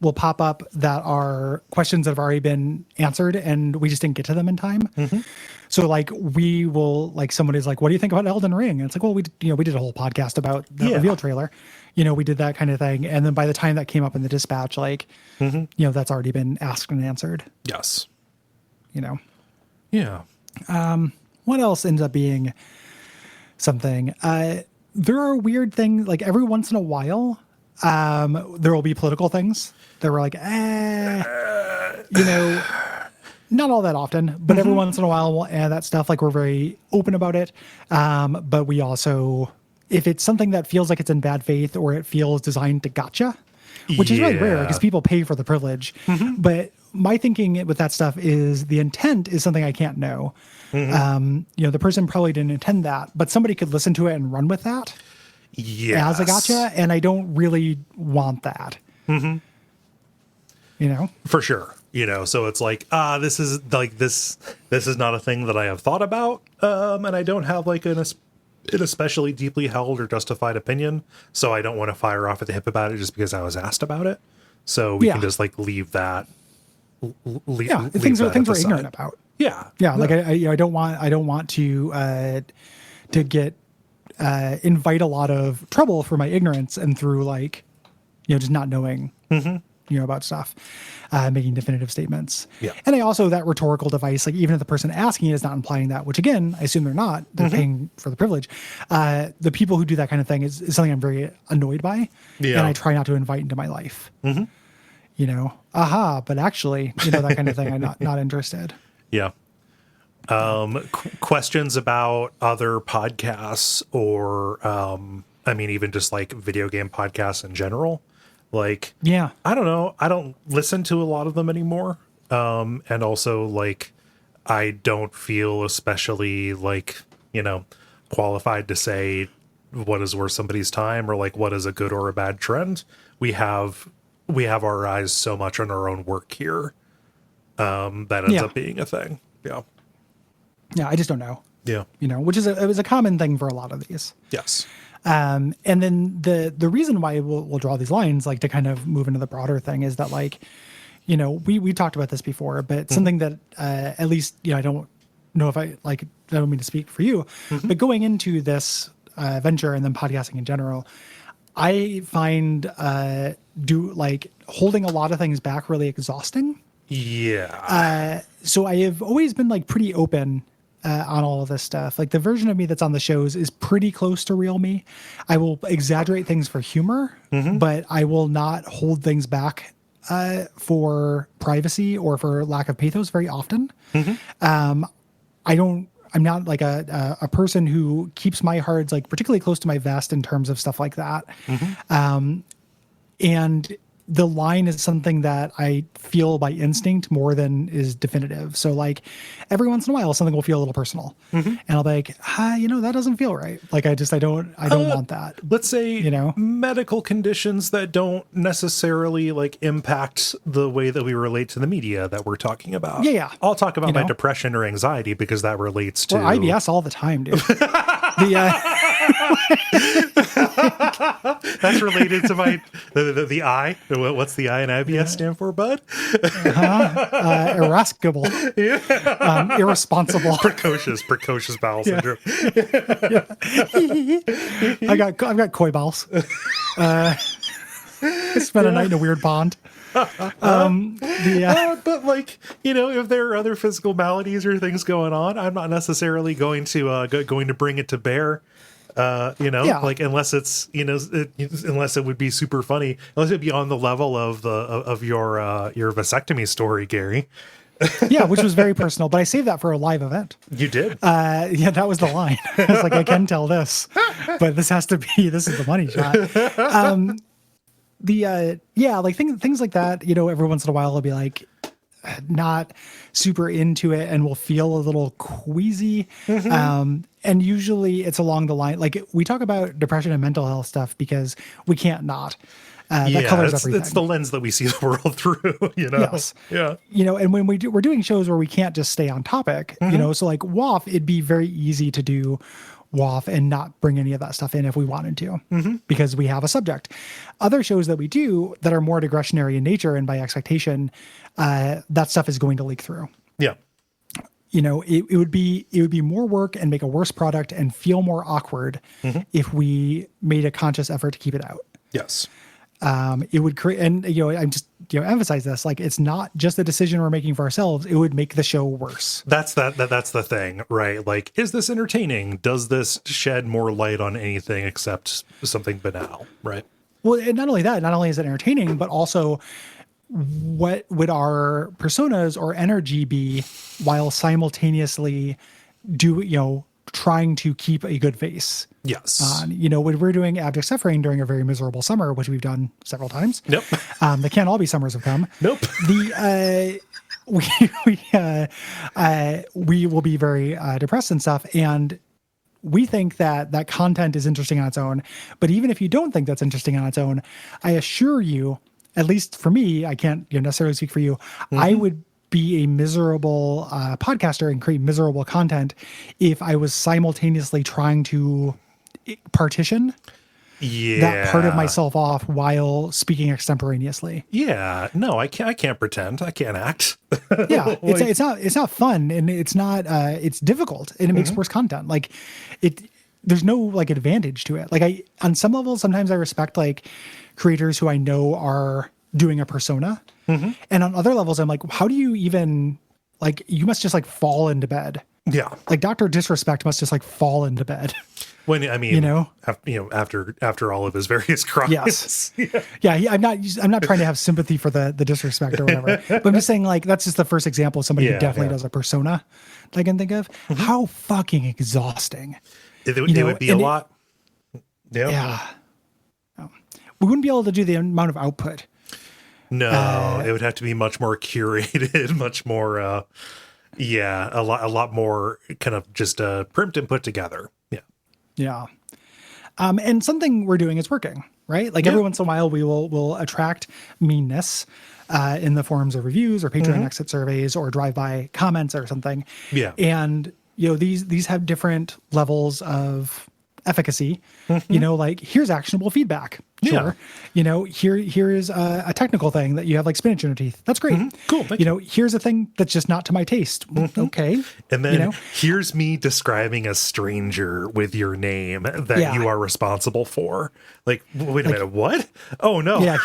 will pop up that are questions that have already been answered and we just didn't get to them in time. So like we will, like somebody's like, what do you think about Elden Ring? And it's like, well, we did a whole podcast about the reveal trailer. We did that kind of thing. And then by the time that came up in the dispatch, like, that's already been asked and answered. Yes. Yeah. What else ends up being something? There are weird things, like every once in a while, there will be political things that were like, not all that often, but every once in a while we'll add that stuff. Like we're very open about it. But we also, if it's something that feels like it's in bad faith or it feels designed to gotcha, which is really rare because people pay for the privilege. But my thinking with that stuff is the intent is something I can't know. The person probably didn't intend that, but somebody could listen to it and run with that as a gotcha. And I don't really want that. For sure. So it's like, this is not a thing that I have thought about. And I don't have like an especially deeply held or justified opinion. So I don't want to fire off at the hip about it just because I was asked about it. So we can just like leave that. Things we're ignorant about. Yeah. Like I don't want to get invite a lot of trouble for my ignorance and through like, just not knowing, about stuff, making definitive statements. Yeah. And I also, that rhetorical device, like even if the person asking it is not implying that, which again, I assume they're not, they're paying for the privilege. The people who do that kind of thing is something I'm very annoyed by. Yeah. And I try not to invite into my life. But actually, that kind of thing, I'm not interested. Yeah. Questions about other podcasts or, even just like video game podcasts in general. Like, I don't know. I don't listen to a lot of them anymore. And also like, I don't feel especially like, qualified to say what is worth somebody's time or like what is a good or a bad trend. We have our eyes so much on our own work here. That ends up being a thing. Yeah. Yeah. I just don't know. Yeah. Which is it was a common thing for a lot of these. Yes. And then the reason why we'll draw these lines, like to kind of move into the broader thing, is that like, we talked about this before, but something that at least, I don't know if I don't mean to speak for you, but going into this venture and then podcasting in general, I find holding a lot of things back really exhausting. Yeah. So I have always been like pretty open on all of this stuff. Like the version of me that's on the shows is pretty close to real me. I will exaggerate things for humor, but I will not hold things back for privacy or for lack of pathos very often. I'm not like a person who keeps my hearts like particularly close to my vest in terms of stuff like that. And the line is something that I feel by instinct more than is definitive. So like every once in a while, something will feel a little personal and I'll be like, that doesn't feel right. Like I don't want that. Let's say, medical conditions that don't necessarily like impact the way that we relate to the media that we're talking about. Yeah. I'll talk about my depression or anxiety because that relates to IBS all the time, dude. That's related to my the I. What's the I in IBS stand for, bud? Irascible. Irresponsible. Precocious bowel syndrome. I've got koi bowels. I spent a night in a weird pond. But like, if there are other physical maladies or things going on, I'm not necessarily going to bring it to bear. Like unless it's unless it would be super funny, unless it'd be on the level of your vasectomy story, Gary. Yeah, which was very personal, but I saved that for a live event. You did? That was the line. I was like, I can tell this, but this is the money shot. Like things like that, every once in a while I'll be like, not super into it and will feel a little queasy. And usually it's along the line, like we talk about depression and mental health stuff because we can't not. That colors everything. It's the lens that we see the world through, you know? Yes. Yeah. You know, and when we're doing shows where we can't just stay on topic, you know, so like WAF, it'd be very easy to do WAF and not bring any of that stuff in if we wanted to, because we have a subject. Other shows that we do that are more digressionary in nature and by expectation, that stuff is going to leak through. Yeah. You know, it would be more work and make a worse product and feel more awkward if we made a conscious effort to keep it out. Yes. It would create, and you know, I'm just, you know, emphasize this, like it's not just a decision we're making for ourselves. It would make the show worse. That's the thing, right? Like, is this entertaining? Does this shed more light on anything except something banal, right? Well, and not only that, not only is it entertaining, but also what would our personas or energy be while simultaneously trying to keep a good face? Yes. You know, when we're doing abject suffering during a very miserable summer, which we've done several times. Nope. They can't all be summers have come. Nope. We will be very depressed and stuff, and we think that content is interesting on its own. But even if you don't think that's interesting on its own, I assure you, at least for me, I can't necessarily speak for you, I would be a miserable podcaster and create miserable content if I was simultaneously trying to partition that part of myself off while speaking extemporaneously. Yeah, no, I can't pretend. I can't act. Yeah, it's not fun, and it's not it's difficult, and it makes worse content. Like there's no like advantage to it. Like on some levels, sometimes I respect like creators who I know are doing a persona, and on other levels, I'm like, how do you even like? You must just like fall into bed. Yeah, like Dr. Disrespect must just like fall into bed. When I mean, after all of his various crimes. Yes. Yeah. I'm not trying to have sympathy for the disrespect or whatever, but I'm just saying like, that's just the first example of somebody who definitely does a persona that I can think of. How fucking exhausting. It would be a lot. Yeah. We wouldn't be able to do the amount of output. No, it would have to be much more curated, much more, a lot more kind of just primed and put together. Yeah. Yeah. And something we're doing is working, right? Like every once in a while we'll attract meanness in the forms of reviews or Patreon exit surveys or drive-by comments or something. Yeah. And, you know, these have different levels of efficacy. You know, like here's actionable feedback. Sure. Yeah. You know, here is a technical thing that you have like spinach in your teeth. That's great. Cool. You know, here's a thing that's just not to my taste. Okay. And then here's me describing a stranger with your name that you are responsible for. Like, wait a minute, what? Oh no. Yeah.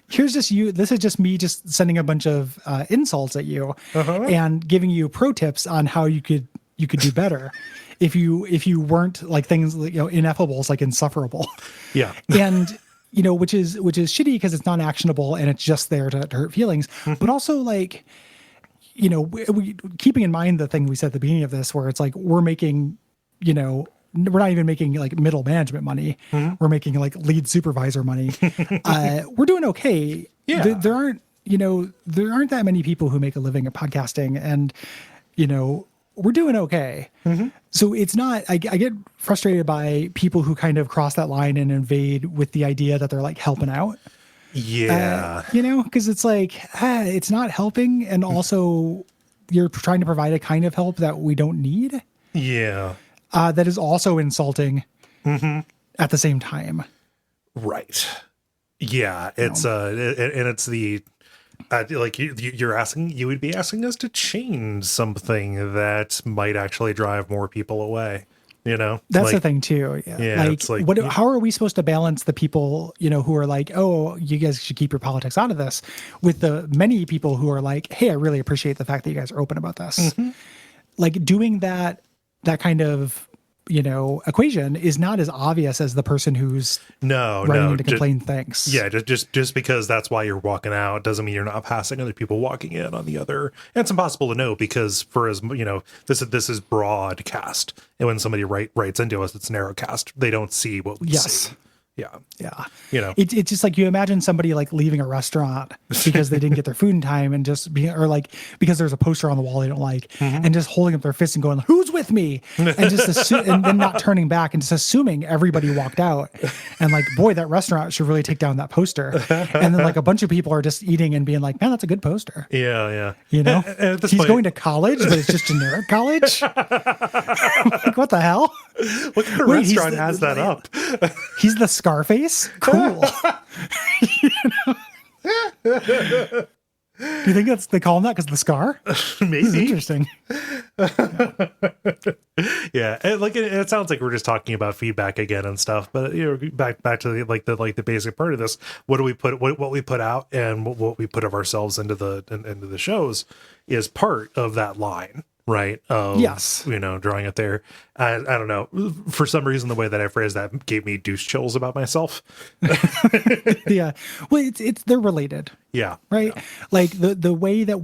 Here's just you. This is just me just sending a bunch of insults at you and giving you pro tips on how you could do better. If you weren't like things, you know, ineffables, like insufferable. Yeah. And, you know, which is shitty because it's not actionable and it's just there to hurt feelings. But also like, you know, we keeping in mind the thing we said at the beginning of this, where it's like, we're making, you know, we're not even making like middle management money. We're making like lead supervisor money. We're doing okay. Yeah. There aren't that many people who make a living at podcasting, and, you know, we're doing okay. So it's not, I get frustrated by people who kind of cross that line and invade with the idea that they're like helping out. Yeah. You know, because it's like, it's not helping. And also you're trying to provide a kind of help that we don't need. Yeah. That is also insulting at the same time. Right. Yeah. It's, and it's the, like you would be asking us to change something that might actually drive more people away. You know, that's the thing too. Yeah. Like how are we supposed to balance the people, you know, who are like, oh, you guys should keep your politics out of this, with the many people who are like, hey, I really appreciate the fact that you guys are open about this. Like doing that kind of, you know, equation is not as obvious as the person who's writing in to complain things. Yeah, just because that's why you're walking out doesn't mean you're not passing other people walking in on the other. And it's impossible to know because for as you know, this is broadcast, and when somebody writes into us, it's narrowcast. They don't see what we see. Yeah. Yeah. You know, It's just like you imagine somebody like leaving a restaurant because they didn't get their food in time and just being, or like because there's a poster on the wall they don't like, and just holding up their fist and going, "Who's with me?" And just and then not turning back and just assuming everybody walked out. And like, boy, that restaurant should really take down that poster. And then like a bunch of people are just eating and being like, "Man, that's a good poster." yeah, yeah. You know, And at this he's point, going to college, but it's just generic college. Like, what the hell? what kind of Wait, restaurant has that up? He's the Scarface? Cool. Do you think they call him that because of the scar? Maybe. This is interesting. Yeah, and like it sounds like we're just talking about feedback again and stuff, but back to the basic part of this. What do we put what we put out and what we put of ourselves into the shows is part of that line, right? Of, yes, drawing it there. I don't know, for some reason the way that I phrased that gave me douche chills about myself. Yeah, well, it's they're related. Yeah, right. Yeah. Like the way that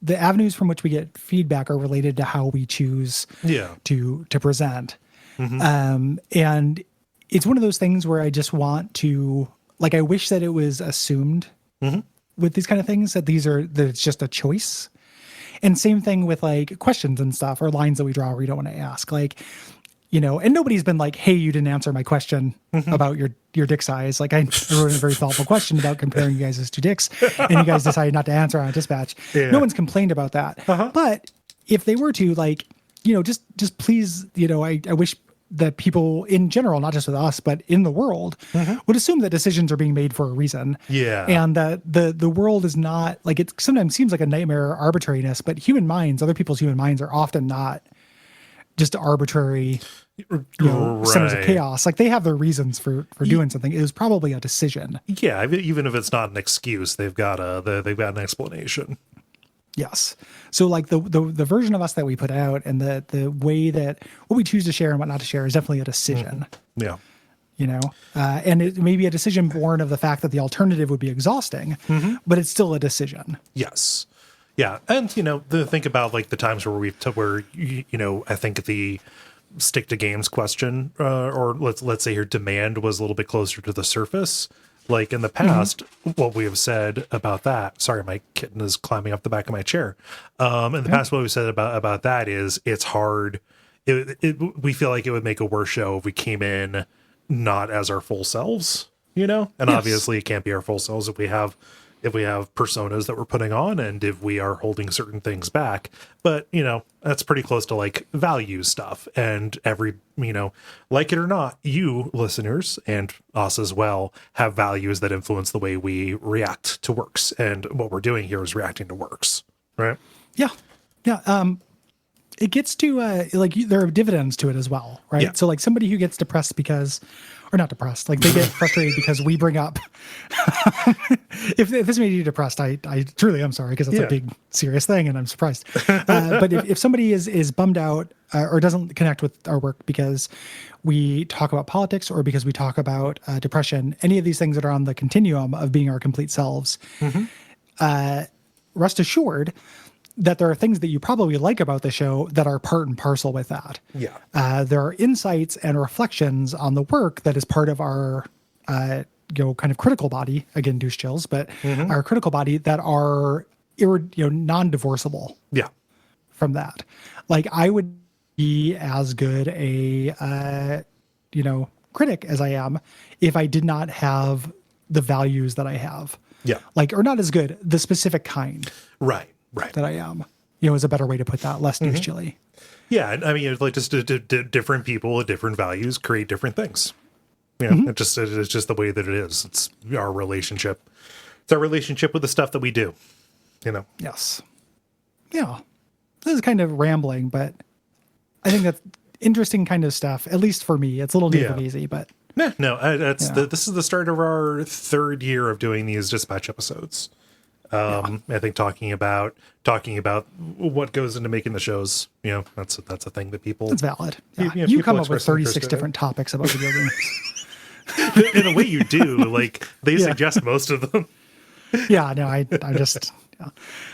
the avenues from which we get feedback are related to how we choose to present. And it's one of those things where I just want to, like, I wish that it was assumed with these kind of things that that it's just a choice. And same thing with like questions and stuff or lines that we draw where we don't want to ask, like, and nobody's been like, "Hey, you didn't answer my question about your dick size." Like I wrote a very thoughtful question about comparing you guys as two dicks, and you guys decided not to answer on a dispatch. Yeah. No one's complained about that. But if they were to, like, just please, I wish that people in general, not just with us, but in the world, would assume that decisions are being made for a reason. Yeah. And that the world is not, like, it sometimes seems like a nightmare arbitrariness, but other people's human minds are often not just arbitrary centers of chaos. Like, they have their reasons for doing something. It was probably a decision. Yeah, even if it's not an excuse, they've got an explanation. Yes. So like the version of us that we put out and the way that what we choose to share and what not to share is definitely a decision. Yeah. And it may be a decision born of the fact that the alternative would be exhausting, but it's still a decision. Yes. Yeah. And, think about like the times where I think the stick to games question, or let's say your demand was a little bit closer to the surface. Like in the past, what we have said about that, sorry, my kitten is climbing up the back of my chair. In the past, what we said about that is it's hard. We feel like it would make a worse show if we came in not as our full selves, and obviously it can't be our full selves if we have personas that we're putting on and if we are holding certain things back. But, that's pretty close to like value stuff. And every, like it or not, you listeners and us as well have values that influence the way we react to works. And what we're doing here is reacting to works, right? Yeah. Yeah. It gets to there are dividends to it as well, right? Yeah. So like somebody who gets depressed or not depressed, like they get frustrated because we bring up, if this made you depressed, I truly am sorry, because that's a big serious thing and I'm surprised. But if somebody is bummed out or doesn't connect with our work because we talk about politics or because we talk about depression, any of these things that are on the continuum of being our complete selves, rest assured that there are things that you probably like about the show that are part and parcel with that. Yeah. There are insights and reflections on the work that is part of our, kind of critical body, again, douche chills, but our critical body that are, non-divorceable. Yeah. From that. Like, I would be as good a, critic as I am if I did not have the values that I have. Yeah. Like, or not as good, the specific kind. Right. That I am, is a better way to put that, less douche chilly. Yeah, I mean, like just different people with different values create different things. It's just the way that it is. It's our relationship. It's our relationship with the stuff that we do. Yes. Yeah. This is kind of rambling, but I think that's interesting kind of stuff. At least for me, it's a little easy, but this is the start of our third year of doing these dispatch episodes. I think talking about what goes into making the shows, that's a thing that people. It's valid. Yeah. You come up with 36 different topics about video games. In a way, you do. Like they suggest most of them. Yeah. No, I just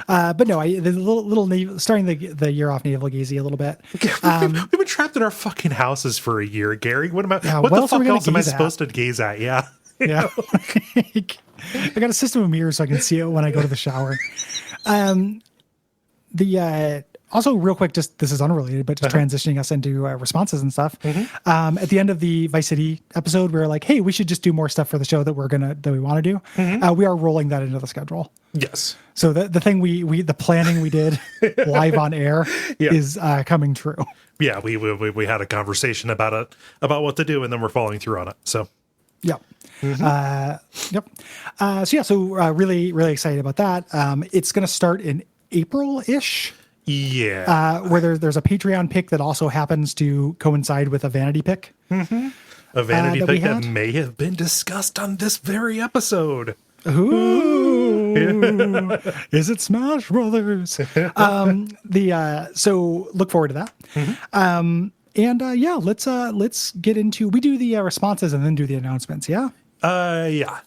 But no, the little starting the year off navel gazing a little bit. We've been trapped in our fucking houses for a year, Gary. What the fuck else am I supposed to gaze at? Yeah. Yeah. I got a system of mirrors so I can see it when I go to the shower. Also real quick, just this is unrelated, but just transitioning us into responses and stuff. At the end of the Vice City episode, we were like, hey, we should just do more stuff for the show that we want to do. We are rolling that into the schedule. Yes. So the thing the planning we did live on air is coming true. Yeah, we had a conversation about what to do, and then we're following through on it. So yep. Really, really excited about that. It's going to start in April-ish. Yeah. Where there's a Patreon pick that also happens to coincide with a vanity pick. A vanity pick that may have been discussed on this very episode. Ooh. Is it Smash Brothers? So look forward to that. Let's get into, we do the responses and then do the announcements. Yeah. Yeah.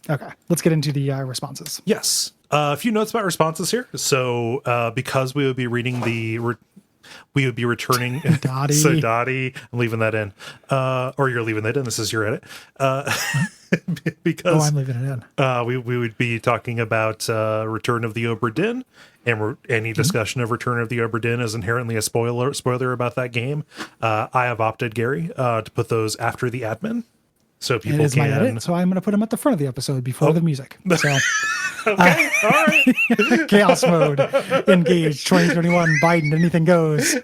Okay. Let's get into the responses. Yes. A few notes about responses here. So, because we would be reading we would be returning. Dottie. So Dottie, I'm leaving that in. Or you're leaving that in. This is your edit. Because I'm leaving it in. We would be talking about Return of the Obra Dinn, and any discussion of Return of the Obra Dinn is inherently a spoiler about that game. I have opted, Gary, to put those after the admin. So people it is can. My edit, so I'm going to put them at the front of the episode before the music. So, okay, all right. Chaos mode, engaged, 2021, Biden, anything goes.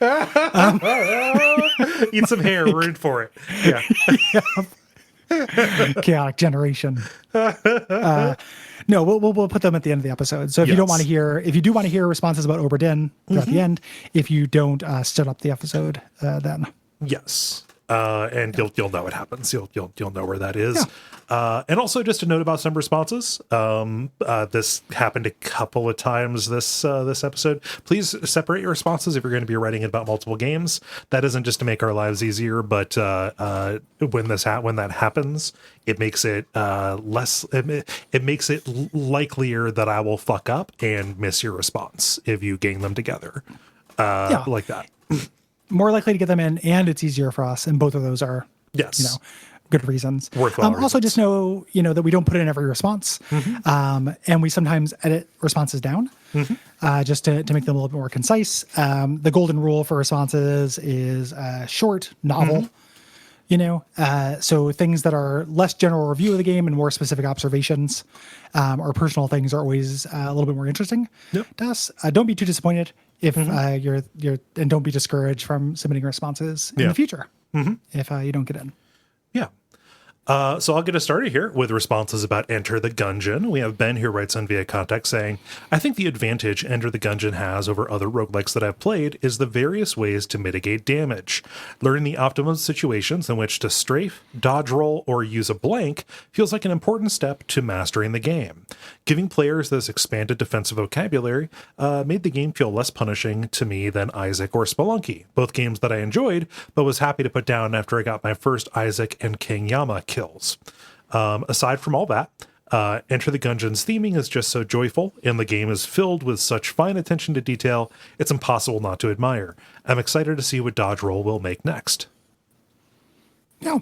Eat some hair, we're in for it. Yeah. Chaotic generation. No, we'll put them at the end of the episode. So if you do want to hear responses about Obra Dinn at the end, if you don't stood up the episode, then yes. And you'll know what happens. You'll know where that is. And also just a note about some responses. This happened a couple of times this episode. Please separate your responses if you're going to be writing about multiple games. That isn't just to make our lives easier, but when that happens, it makes it less. It makes it likelier that I will fuck up and miss your response if you gang them together like that. More likely to get them in, and it's easier for us. And both of those are, good reasons. Worthwhile also, reasons. just know, that we don't put in every response, and we sometimes edit responses down, just to make them a little bit more concise. The golden rule for responses is short, novel. So things that are less general review of the game and more specific observations or personal things are always a little bit more interesting to us. Don't be too disappointed if you're and don't be discouraged from submitting responses in the future if you don't get in. Yeah. So I'll get us started here with responses about Enter the Gungeon. We have Ben who writes on via contact saying, I think the advantage Enter the Gungeon has over other roguelikes that I've played is the various ways to mitigate damage. Learning the optimum situations in which to strafe, dodge roll, or use a blank feels like an important step to mastering the game. Giving players this expanded defensive vocabulary made the game feel less punishing to me than Isaac or Spelunky, both games that I enjoyed, but was happy to put down after I got my first Isaac and King Yama kills. Aside from all that, Enter the Gungeon's theming is just so joyful, and the game is filled with such fine attention to detail, it's impossible not to admire. I'm excited to see what Dodge Roll will make next. Yeah.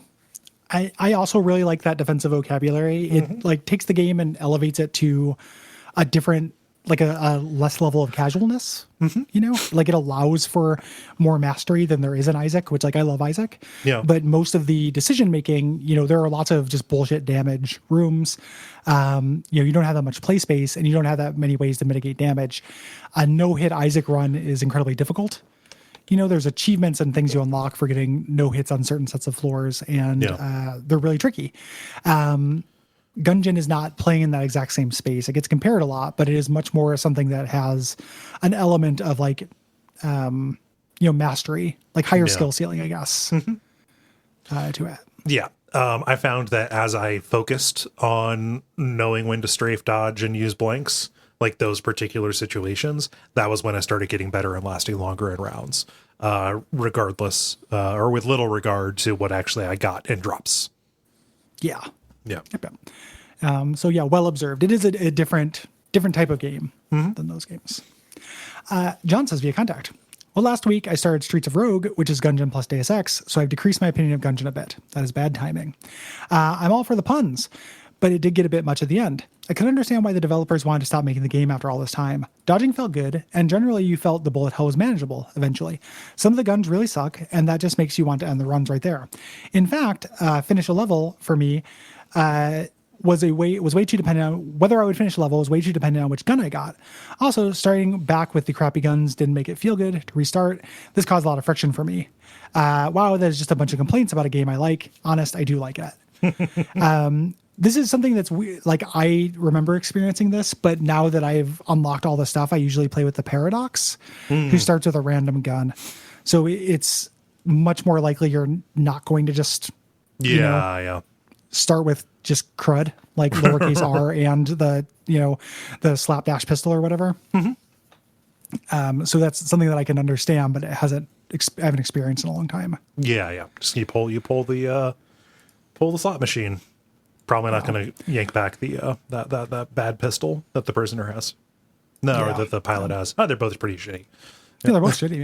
I also really like that defensive vocabulary. It takes the game and elevates it to a different, a less level of casualness, it allows for more mastery than there is in Isaac, which I love Isaac. Yeah. But most of the decision making, there are lots of just bullshit damage rooms. You don't have that much play space and you don't have that many ways to mitigate damage. A no-hit Isaac run is incredibly difficult. There's achievements and things you unlock for getting no hits on certain sets of floors, and they're really tricky. Gungeon is not playing in that exact same space. It gets compared a lot, but it is much more something that has an element of mastery, higher skill ceiling, I guess, to it. Yeah. I found that as I focused on knowing when to strafe, dodge, and use blanks, those particular situations, that was when I started getting better and lasting longer in rounds, regardless, or with little regard to what actually I got in drops. Yeah. Yeah. Yep. Well observed. It is a different different type of game than those games. John says via contact. Well, last week I started Streets of Rogue, which is Gungeon plus Deus Ex, so I've decreased my opinion of Gungeon a bit. That is bad timing. I'm all for the puns, but it did get a bit much at the end. I could understand why the developers wanted to stop making the game after all this time. Dodging felt good, and generally you felt the bullet hell was manageable eventually. Some of the guns really suck, and that just makes you want to end the runs right there. In fact, finish a level for me was way too dependent on whether I would finish a level was way too dependent on which gun I got. Also, starting back with the crappy guns didn't make it feel good to restart. This caused a lot of friction for me. Wow, there's just a bunch of complaints about a game I like. Honest, I do like it. This is something that's like I remember experiencing this, but now that I've unlocked all the stuff, I usually play with the Paradox, who starts with a random gun. So it's much more likely you're not going to just start with just crud, like lowercase r and the slapdash pistol or whatever. So that's something that I can understand, but I haven't experienced in a long time. Yeah. Just you pull the slot machine. Probably not going to yank back the that bad pistol that the prisoner has. Or that the pilot has. Oh, they're both pretty shitty. Yeah, they're both shitty,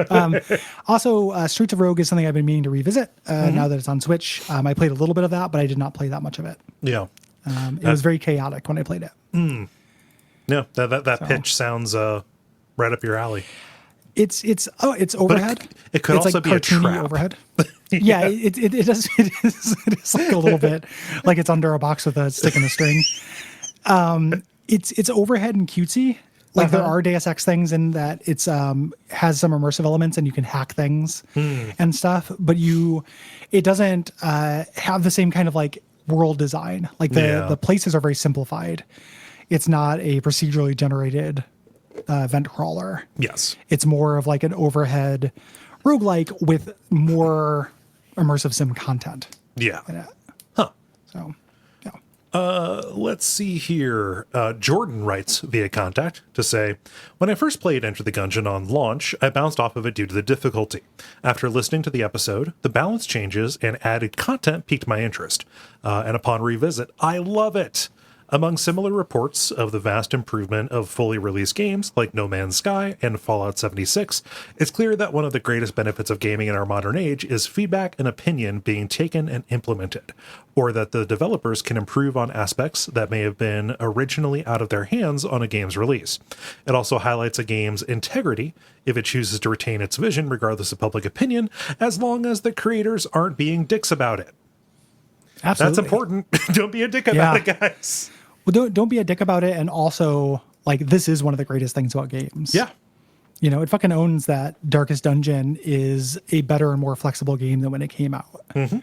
man. Also, Streets of Rogue is something I've been meaning to revisit now that it's on Switch. I played a little bit of that, but I did not play that much of it. Yeah. It was very chaotic when I played it. Yeah, that pitch sounds right up your alley. It's overhead. It could also like be a trap. Overhead. Yeah, it is like a little bit like it's under a box with a stick and a string. It's overhead and cutesy. Like there are Deus Ex things in that it's has some immersive elements and you can hack things and stuff, but it doesn't have the same kind of like world design. Like the places are very simplified. It's not a procedurally generated event crawler. Yes. It's more of like an overhead roguelike with more immersive sim content. Yeah. Huh. So, yeah. Let's see here. Jordan writes via contact to say, when I first played Enter the Gungeon on launch, I bounced off of it due to the difficulty. After listening to the episode, the balance changes and added content piqued my interest. And upon revisit, I love it. Among similar reports of the vast improvement of fully released games like No Man's Sky and Fallout 76, it's clear that one of the greatest benefits of gaming in our modern age is feedback and opinion being taken and implemented, or that the developers can improve on aspects that may have been originally out of their hands on a game's release. It also highlights a game's integrity if it chooses to retain its vision regardless of public opinion, as long as the creators aren't being dicks about it. Absolutely. That's important. Don't be a dick about it, guys. Well, don't be a dick about it. And also, like, this is one of the greatest things about games. Yeah. It fucking owns that Darkest Dungeon is a better and more flexible game than when it came out. And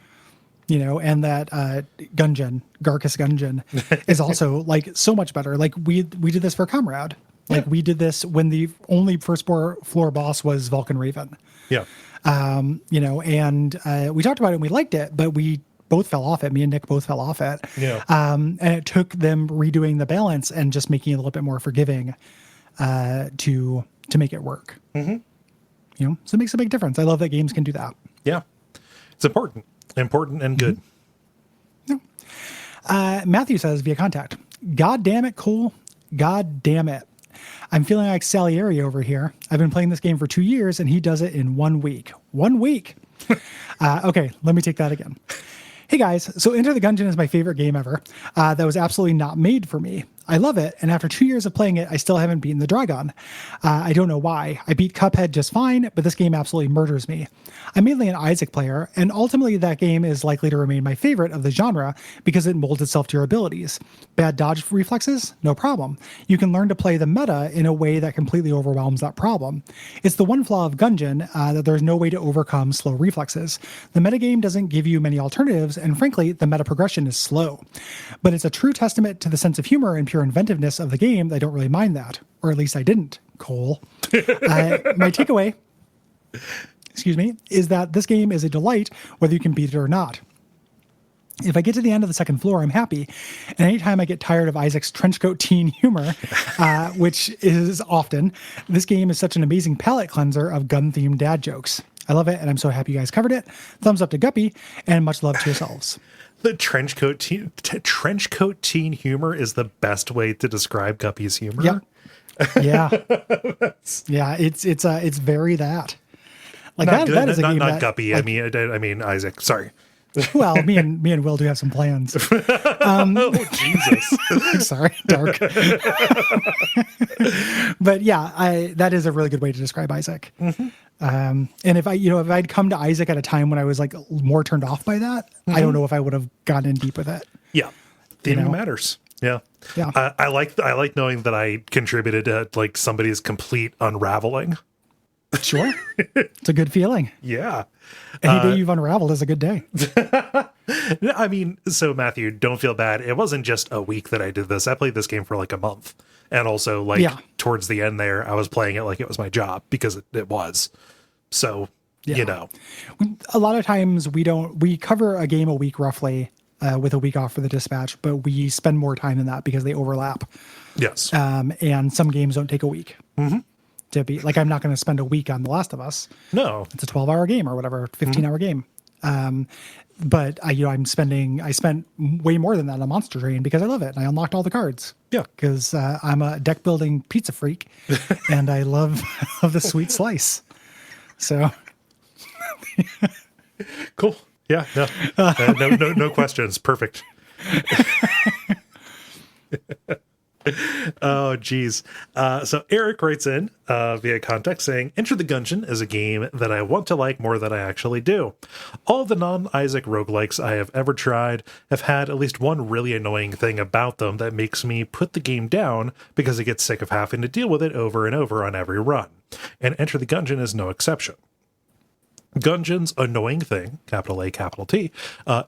that Garcus Gungeon is also like so much better. Like we did this for Comrade. Like we did this when the only first floor boss was Vulcan Raven. Yeah. And we talked about it and we liked it, but we both fell off it. Me and Nick both fell off it. Yeah. And it took them redoing the balance and just making it a little bit more forgiving to make it work. So it makes a big difference. I love that games can do that. Yeah. It's important and good. Matthew says via contact, God damn it, Cole. God damn it. I'm feeling like Salieri over here. I've been playing this game for 2 years and he does it in 1 week. 1 week. Okay, let me take that again. Hey guys, so Enter the Gungeon is my favorite game ever. That was absolutely not made for me. I love it, and after 2 years of playing it, I still haven't beaten the dragon. I don't know why. I beat Cuphead just fine, but this game absolutely murders me. I'm mainly an Isaac player, and ultimately that game is likely to remain my favorite of the genre because it molds itself to your abilities. Bad dodge reflexes? No problem. You can learn to play the meta in a way that completely overwhelms that problem. It's the one flaw of Gungeon that there's no way to overcome slow reflexes. The metagame doesn't give you many alternatives, and frankly, the meta progression is slow. But it's a true testament to the sense of humor and pure inventiveness of the game. I don't really mind that, or at least I didn't, Cole. My takeaway, is that this game is a delight whether you can beat it or not. If I get to the end of the second floor, I'm happy. And anytime I get tired of Isaac's trenchcoat teen humor, which is often, this game is such an amazing palate cleanser of gun-themed dad jokes. I love it, and I'm so happy you guys covered it. Thumbs up to Guppy, and much love to yourselves. The trenchcoat teen humor is the best way to describe Guppy's humor. Yep. Yeah. Yeah, it's very that. Like Not that is a game not that, Guppy. like, I mean Isaac. Sorry. Well, me and Will do have some plans. Oh Jesus! Sorry, dark. But yeah, that is a really good way to describe Isaac. Mm-hmm. And if I'd come to Isaac at a time when I was like more turned off by that, I don't know if I would have gotten in deep with it. Yeah, theming matters. Yeah, Yeah. I like knowing that I contributed to like somebody's complete unraveling. Sure, it's a good feeling. Yeah. Any day you've unraveled is a good day. I mean, so Matthew, don't feel bad. It wasn't just a week that I did this. I played this game for like a month. And also like towards the end there, I was playing it like it was my job because it was. So, you know. A lot of times we cover a game a week roughly with a week off for the dispatch, but we spend more time than that because they overlap. Yes. And some games don't take a week. Mm-hmm. To be like, I'm not going to spend a week on The Last of Us. No, it's a 12-hour game or whatever, 15-hour game. But I spent way more than that on Monster Train because I love it and I unlocked all the cards. Yeah, because I'm a deck building pizza freak, and I love the sweet slice. So cool. Yeah. No questions. Perfect. Oh, geez. So Eric writes in via context saying, Enter the Gungeon is a game that I want to like more than I actually do. All the non-Isaac roguelikes I have ever tried have had at least one really annoying thing about them that makes me put the game down because I get sick of having to deal with it over and over on every run. And Enter the Gungeon is no exception. Gungeon's annoying thing, capital A, capital T,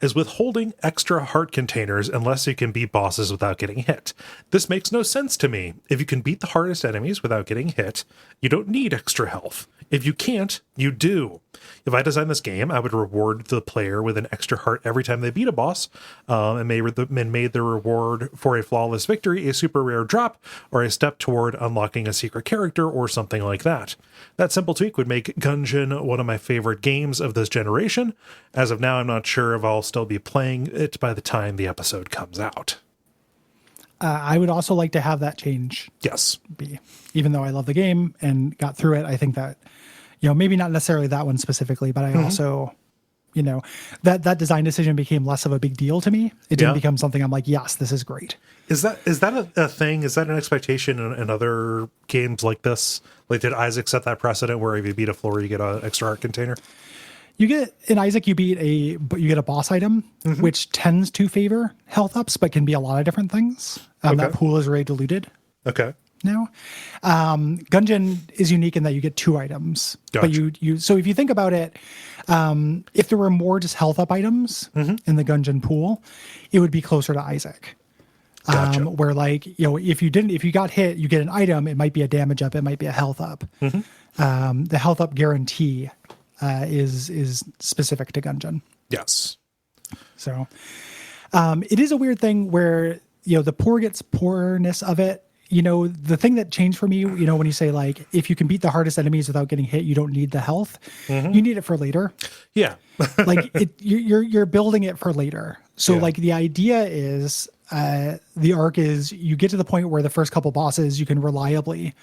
is withholding extra heart containers unless you can beat bosses without getting hit. This makes no sense to me. If you can beat the hardest enemies without getting hit, you don't need extra health. If you can't, you do. If I designed this game, I would reward the player with an extra heart every time they beat a boss, and made the reward for a flawless victory a super rare drop, or a step toward unlocking a secret character, or something like that. That simple tweak would make Gungeon one of my favorite games of this generation. As of now, I'm not sure if I'll still be playing it by the time the episode comes out. I would also like to have that change. Yes. Even though I love the game and got through it, I think that, maybe not necessarily that one specifically, but I also, that design decision became less of a big deal to me. It didn't become something I'm like, yes, this is great. Is that a thing? Is that an expectation in other games like this? Like, did Isaac set that precedent where if you beat a floor, you get an extra heart container? You get in Isaac, you get a boss item, which tends to favor health ups, but can be a lot of different things. That pool is really diluted. Okay. Now, Gungeon is unique in that you get 2 items. Gotcha. But so if you think about it, if there were more just health up items in the Gungeon pool, it would be closer to Isaac. Gotcha. Where if you got hit, you get an item. It might be a damage up. It might be a health up. The health up guarantee is specific to Gungeon. Yes. So it is a weird thing where the poor gets poorness of it. The thing that changed for me, when you say like, if you can beat the hardest enemies without getting hit, you don't need the health. You need it for later. Yeah. Like you're building it for later. So like the idea is, the arc is you get to the point where the first couple bosses you can reliably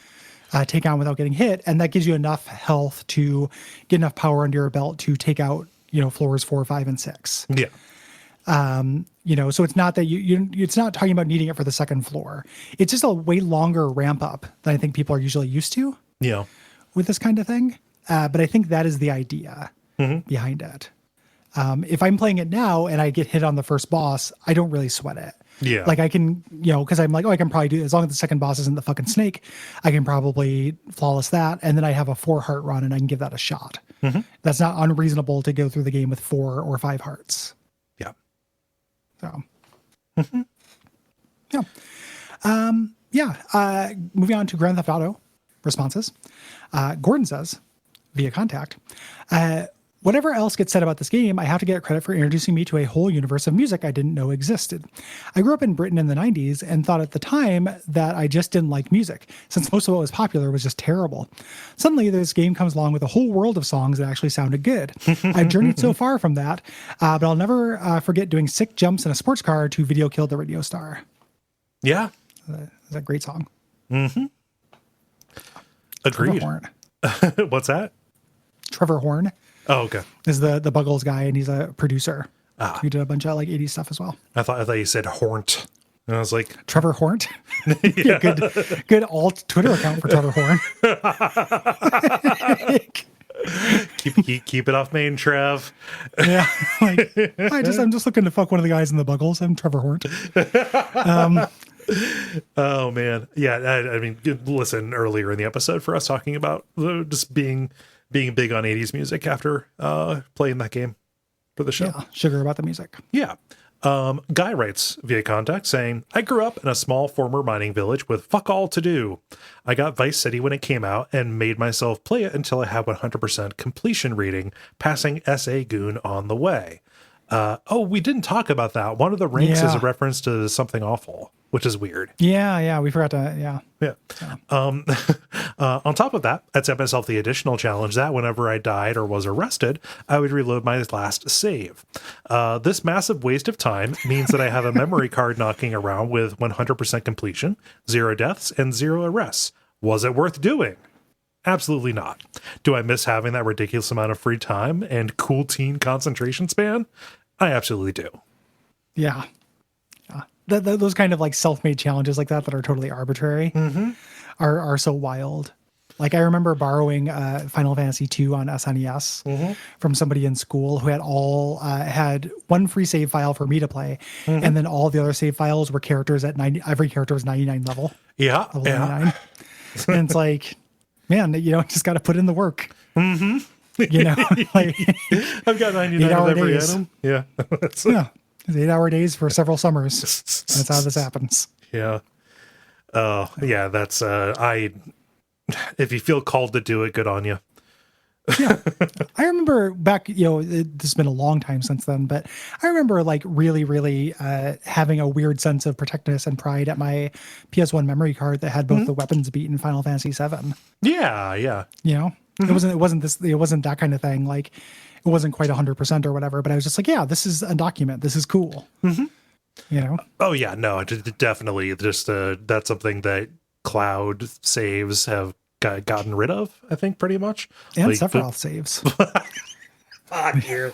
take on without getting hit. And that gives you enough health to get enough power under your belt to take out, floors 4, 5, and 6. Yeah. So it's not that it's not talking about needing it for the second floor. It's just a way longer ramp up than I think people are usually used to. Yeah. With this kind of thing. But I think that is the idea behind it. If I'm playing it now and I get hit on the first boss, I don't really sweat it. Yeah. Like I can, because I'm like, I can probably do it. As long as the second boss isn't the fucking snake, I can probably flawless that. And then I have a 4 heart run and I can give that a shot. That's not unreasonable to go through the game with 4 or 5 hearts. Yeah. So, moving on to Grand Theft Auto responses. Gordon says, via contact, Whatever else gets said about this game, I have to get credit for introducing me to a whole universe of music I didn't know existed. I grew up in Britain in the 90s and thought at the time that I just didn't like music, since most of what was popular was just terrible. Suddenly, this game comes along with a whole world of songs that actually sounded good. I've journeyed so far from that, but I'll never forget doing sick jumps in a sports car to Video Killed the Radio Star. Yeah. It's a great song. Mm-hmm. Agreed. Trevor Horn. What's that? Trevor Horn. Oh, okay. Is the Buggles guy, and he's a producer. Ah. He did a bunch of like 80s stuff as well. I thought you said Hornt. And I was like, Trevor Hornt. Yeah, good alt Twitter account for Trevor Horn. keep it off main, Trev. Yeah, like I'm just looking to fuck one of the guys in the Buggles. I'm Trevor Hornt. Oh man, yeah. I mean, listen earlier in the episode for us talking about just being big on 80s music after playing that game for the show. Yeah, sugar about the music. Yeah. Guy writes via contact saying, I grew up in a small former mining village with fuck all to do. I got Vice City when it came out and made myself play it until I had 100% completion reading, passing SA Goon on the way. We didn't talk about that. One of the ranks is a reference to something awful, which is weird. Yeah, we forgot to, Yeah. So. On top of that, I'd set myself the additional challenge that whenever I died or was arrested, I would reload my last save. This massive waste of time means that I have a memory card knocking around with 100% completion, 0 deaths, and 0 arrests. Was it worth doing? Absolutely not. Do I miss having that ridiculous amount of free time and cool teen concentration span? I absolutely do. Yeah. Those kind of like self-made challenges like that are totally arbitrary are so wild. Like I remember borrowing Final Fantasy II on SNES from somebody in school who had one free save file for me to play, and then all the other save files were characters at 90. Every character was 99 level. Yeah, level 99. And it's like, man, just got to put in the work. Like I've got 99 of every days. item. Yeah. Yeah. 8-hour days for several summers. That's how this happens. Yeah. Oh, yeah. That's, if you feel called to do it, good on you. Yeah. I remember back, this has been a long time since then, but I remember like really, really having a weird sense of protectiveness and pride at my PS1 memory card that had both the weapons beat in Final Fantasy VII. Yeah. It wasn't that kind of thing. Like it wasn't quite 100% or whatever, but I was just like, yeah, this is a document. This is cool. Oh yeah, no, definitely. Just that's something that cloud saves have gotten rid of, I think, pretty much. And Sephiroth saves. Here.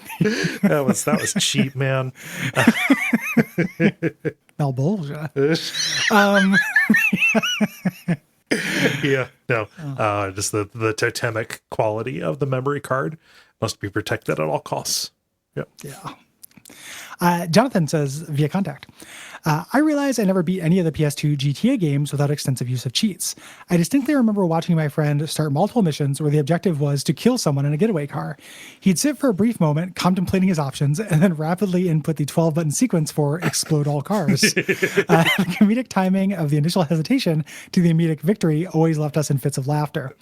That was cheap, man. Malbolgia. Yeah, no. Just the totemic quality of the memory card must be protected at all costs. Yep. Yeah. Jonathan says via contact, I realize I never beat any of the PS2 GTA games without extensive use of cheats. I distinctly remember watching my friend start multiple missions where the objective was to kill someone in a getaway car. He'd sit for a brief moment contemplating his options and then rapidly input the 12-button sequence for explode all cars. The comedic timing of the initial hesitation to the immediate victory always left us in fits of laughter.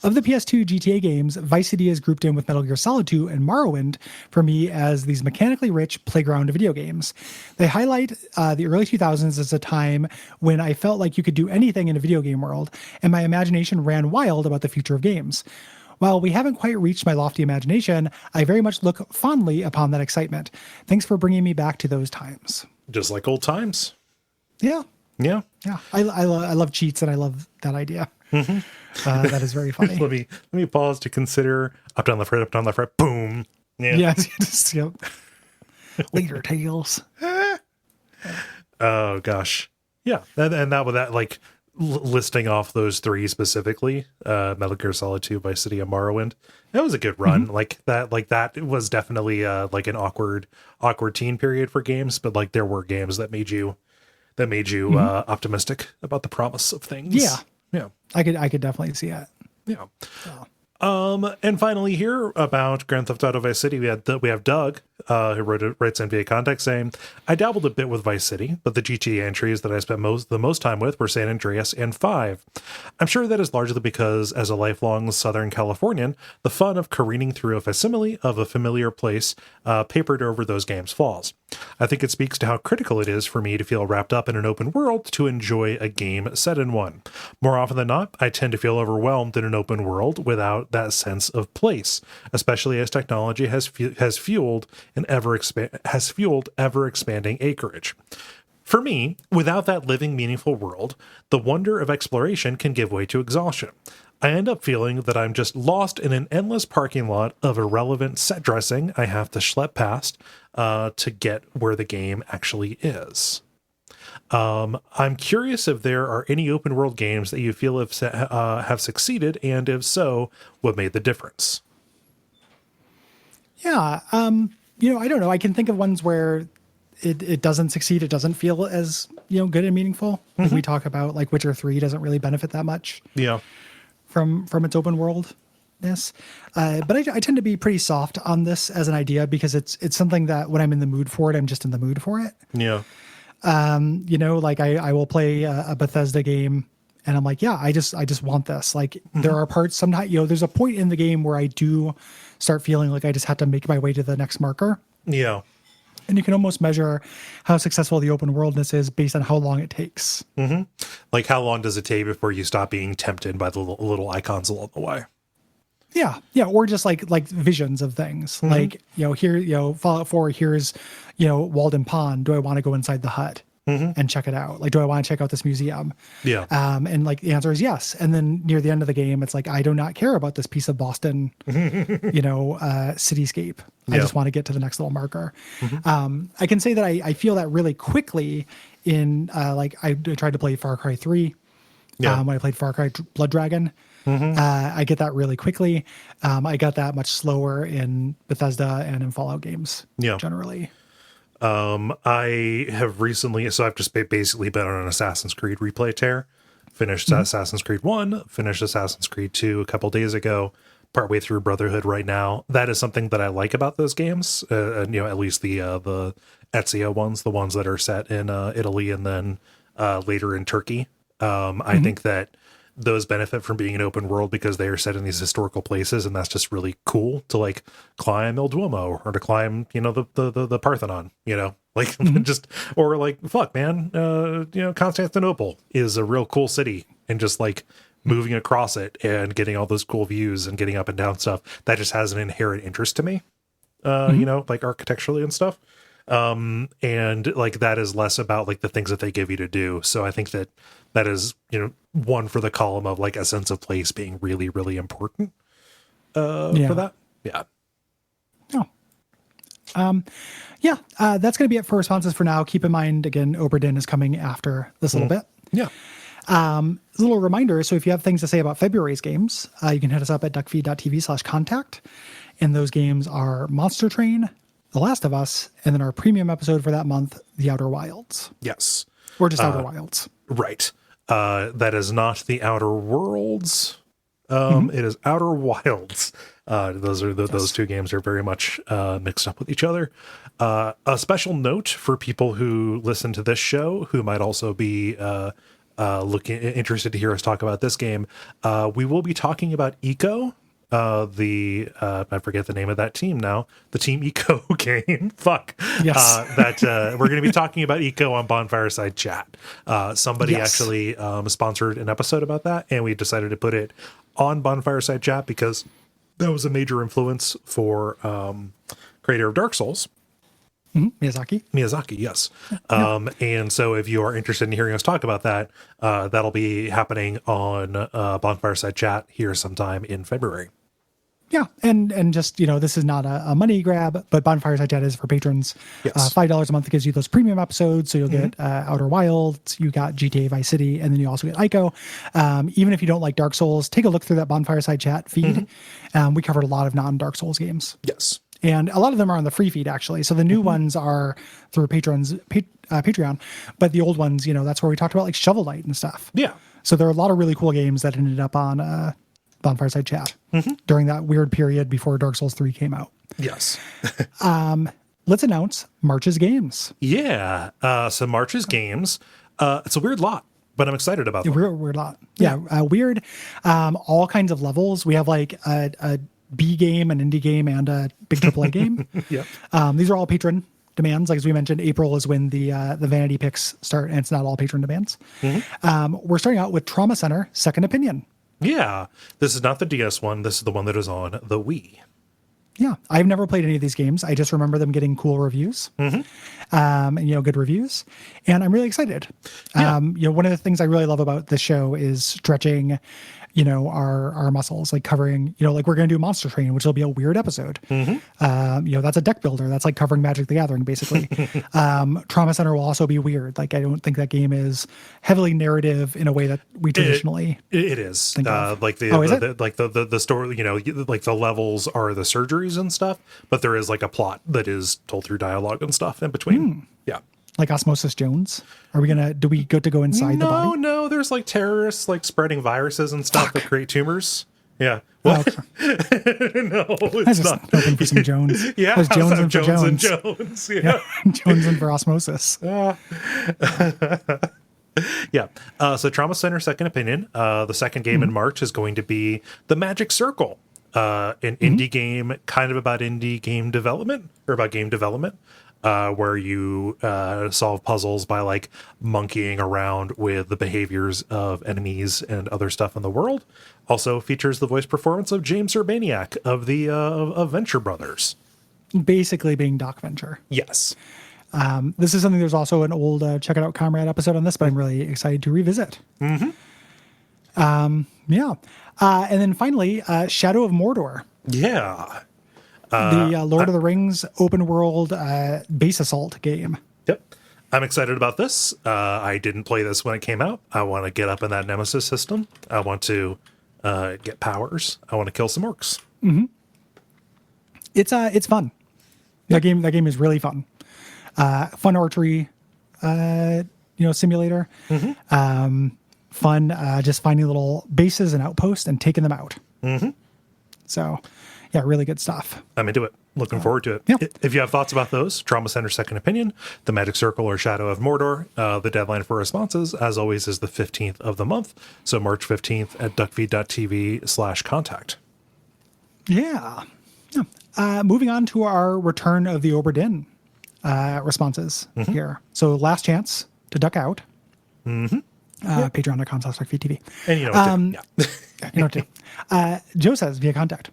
Of the PS2 GTA games, Vice City is grouped in with Metal Gear Solid 2 and Morrowind for me as these mechanically rich playground video games. They highlight the early 2000s as a time when I felt like you could do anything in a video game world, and my imagination ran wild about the future of games. While we haven't quite reached my lofty imagination, I very much look fondly upon that excitement. Thanks for bringing me back to those times. Just like old times. Yeah. I love cheats, and I love that idea. That is very funny. let me pause to consider up down left right, boom. Yes. Yep. Later tales. Oh gosh, yeah, and that like listing off those three specifically, Metal Gear Solid 2, Vice City, and Morrowind. That was a good run. Like that was definitely like an awkward teen period for games, but like there were games that made you optimistic about the promise of things. Yeah. I could definitely see that. Yeah. And finally, here about Grand Theft Auto Vice City, we have Doug, who writes in via contact saying, "I dabbled a bit with Vice City, but the GTA entries that I spent the most time with were San Andreas and 5. I'm sure that is largely because, as a lifelong Southern Californian, the fun of careening through a facsimile of a familiar place papered over those games' flaws. I think it speaks to how critical it is for me to feel wrapped up in an open world to enjoy a game set in one. More often than not, I tend to feel overwhelmed in an open world without that sense of place, especially as technology has fueled ever expanding acreage. For me, without that living, meaningful world, the wonder of exploration can give way to exhaustion. I end up feeling that I'm just lost in an endless parking lot of irrelevant set dressing I have to schlep past to get where the game actually is. I'm curious if there are any open world games that you feel have succeeded, and if so, what made the difference?" Yeah. I don't know. I can think of ones where it doesn't succeed. It doesn't feel as, good and meaningful. Like we talk about, like Witcher 3 doesn't really benefit that much Yeah. from its open worldness. But I tend to be pretty soft on this as an idea because it's something that when I'm in the mood for it, I'm just in the mood for it. Yeah. Like I will play a Bethesda game and I'm like, yeah, I just want this. Like there are parts sometimes, there's a point in the game where I do start feeling like I just have to make my way to the next marker. Yeah. And you can almost measure how successful the open worldness is based on how long it takes. Mm-hmm. Like how long does it take before you stop being tempted by the little icons along the way? Yeah. Yeah. Or just like visions of things like, here, Fallout 4, here's, Walden Pond. Do I want to go inside the hut and check it out? Like, do I want to check out this museum? Yeah. And like the answer is yes. And then near the end of the game, it's like, I do not care about this piece of Boston, cityscape. I just want to get to the next little marker. I can say that I feel that really quickly in I tried to play Far Cry 3 when I played Far Cry Blood Dragon. I get that really quickly. I got that much slower in Bethesda and in Fallout games generally. I have recently, so I've just basically been on an Assassin's Creed replay tear. Finished Assassin's Creed 1, finished Assassin's Creed 2 a couple days ago, partway through Brotherhood right now. That is something that I like about those games. At least the Ezio ones, the ones that are set in Italy and then later in Turkey. I think that those benefit from being an open world because they are set in these historical places, and that's just really cool to like climb El Duomo or to climb, the Parthenon, just, or like, fuck man, Constantinople is a real cool city, and just like moving across it and getting all those cool views and getting up and down stuff, that just has an inherent interest to me, like architecturally and stuff. And like that is less about like the things that they give you to do. So I think that is, one for the column of like a sense of place being really, really important for that. Yeah. Oh. That's going to be it for responses for now. Keep in mind, again, Oberdin is coming after this little bit. Yeah. A little reminder. So if you have things to say about February's games, you can hit us up at Duckfeed.tv/contact. And those games are Monster Train, The Last of Us, and then our premium episode for that month, The Outer Wilds. Yes. Or just Outer Wilds. Right. That is not The Outer Worlds. It is Outer Wilds. Those two games are very much mixed up with each other. A special note for people who listen to this show who might also be interested to hear us talk about this game. We will be talking about Eco. I forget the name of that team now. The Team Eco game. Fuck. Yes. We're going to be talking about Eco on Bonfireside Chat. Somebody actually sponsored an episode about that, and we decided to put it on Bonfireside Chat because that was a major influence for creator of Dark Souls. Miyazaki, yes. And so if you are interested in hearing us talk about that, that'll be happening on Bonfireside Chat here sometime in February. Yeah, and just, this is not a money grab, but Bonfireside Chat is for patrons. Yes. $5 a month gives you those premium episodes, so you'll get Outer Wilds, you got GTA Vice City, and then you also get Ico. Even if you don't like Dark Souls, take a look through that Bonfireside Chat feed. We covered a lot of non-Dark Souls games. Yes. And a lot of them are on the free feed, actually. So the new ones are through Patreon, but the old ones, that's where we talked about like Shovel Knight and stuff. Yeah. So there are a lot of really cool games that ended up on Bonfireside Chat during that weird period before Dark Souls 3 came out. Yes. Let's announce March's games. Yeah. So March's games. It's a weird lot, but I'm excited about them. Weird lot. Yeah. Weird. All kinds of levels. We have like a B game, an indie game, and a big AAA game. Yeah. These are all patron demands. Like as we mentioned, April is when the vanity picks start, and it's not all patron demands. We're starting out with Trauma Center Second Opinion. Yeah. This is not the DS one. This is the one that is on the Wii. Yeah, I've never played any of these games. I just remember them getting cool reviews, and good reviews, and I'm really excited. Yeah. One of the things I really love about this show is stretching, our muscles, like covering, like we're going to do Monster Train, which will be a weird episode. That's a deck builder. That's like covering Magic the Gathering, basically. Trauma Center will also be weird. Like I don't think that game is heavily narrative in a way that we traditionally. It is. Think of. Like the story, like the levels are the surgeries and stuff, but there is like a plot that is told through dialogue and stuff in between. Yeah. Like Osmosis Jones? Do we get to go inside the body? No, there's like terrorists like spreading viruses and stuff that create tumors. Yeah. Oh, What? okay. No, I it's just not. hoping for some Jones. Yeah, There's Jones in for Jones and Jones. Jones. Yeah. Jones in for Osmosis. Yeah. So Trauma Center Second Opinion. The second game in March is going to be The Magic Circle, an indie game kind of about indie game development or about game development. Where you solve puzzles by like monkeying around with the behaviors of enemies and other stuff in the world. Also features the voice performance of James Urbaniak of the of Venture Brothers. Basically being Doc Venture. Yes. This is something, there's also an old Check It Out Comrade episode on this, but I'm really excited to revisit. Yeah. And then finally, Shadow of Mordor. Yeah. The Lord of the Rings open world base assault game. Yep. I'm excited about this. I didn't play this when it came out. I want to get up in that Nemesis system. I want to get powers. I want to kill some orcs. It's fun. That game is really fun. Fun archery, simulator. Fun, just finding little bases and outposts and taking them out. So, yeah, really good stuff. I'm into it. Looking forward to it. Yeah. If you have thoughts about those, Trauma Center Second Opinion, The Magic Circle, or Shadow of Mordor, the deadline for responses, as always, is the 15th of the month. So March 15th at Duckfeed.tv/contact. Yeah. Moving on to our Return of the Obra Dinn responses here. So last chance to duck out. Patreon.com/Duckfeed.tv. And you know what to do. Yeah. You know what to do. Joe says via contact,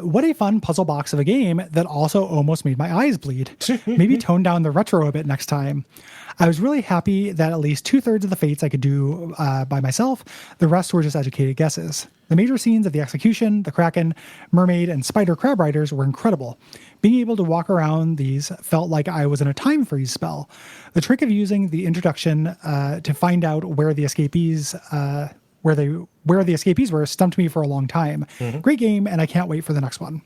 what a fun puzzle box of a game that also almost made my eyes bleed. Maybe tone down the retro a bit next time. I was really happy that at least 2/3 of the fates I could do by myself. The rest were just educated guesses. The major scenes of the execution, the Kraken, Mermaid, and Spider Crab Riders were incredible. Being able to walk around these felt like I was in a time freeze spell. The trick of using the introduction to find out where the escapees where the escapees were stumped me for a long time. Great game, and I can't wait for the next one.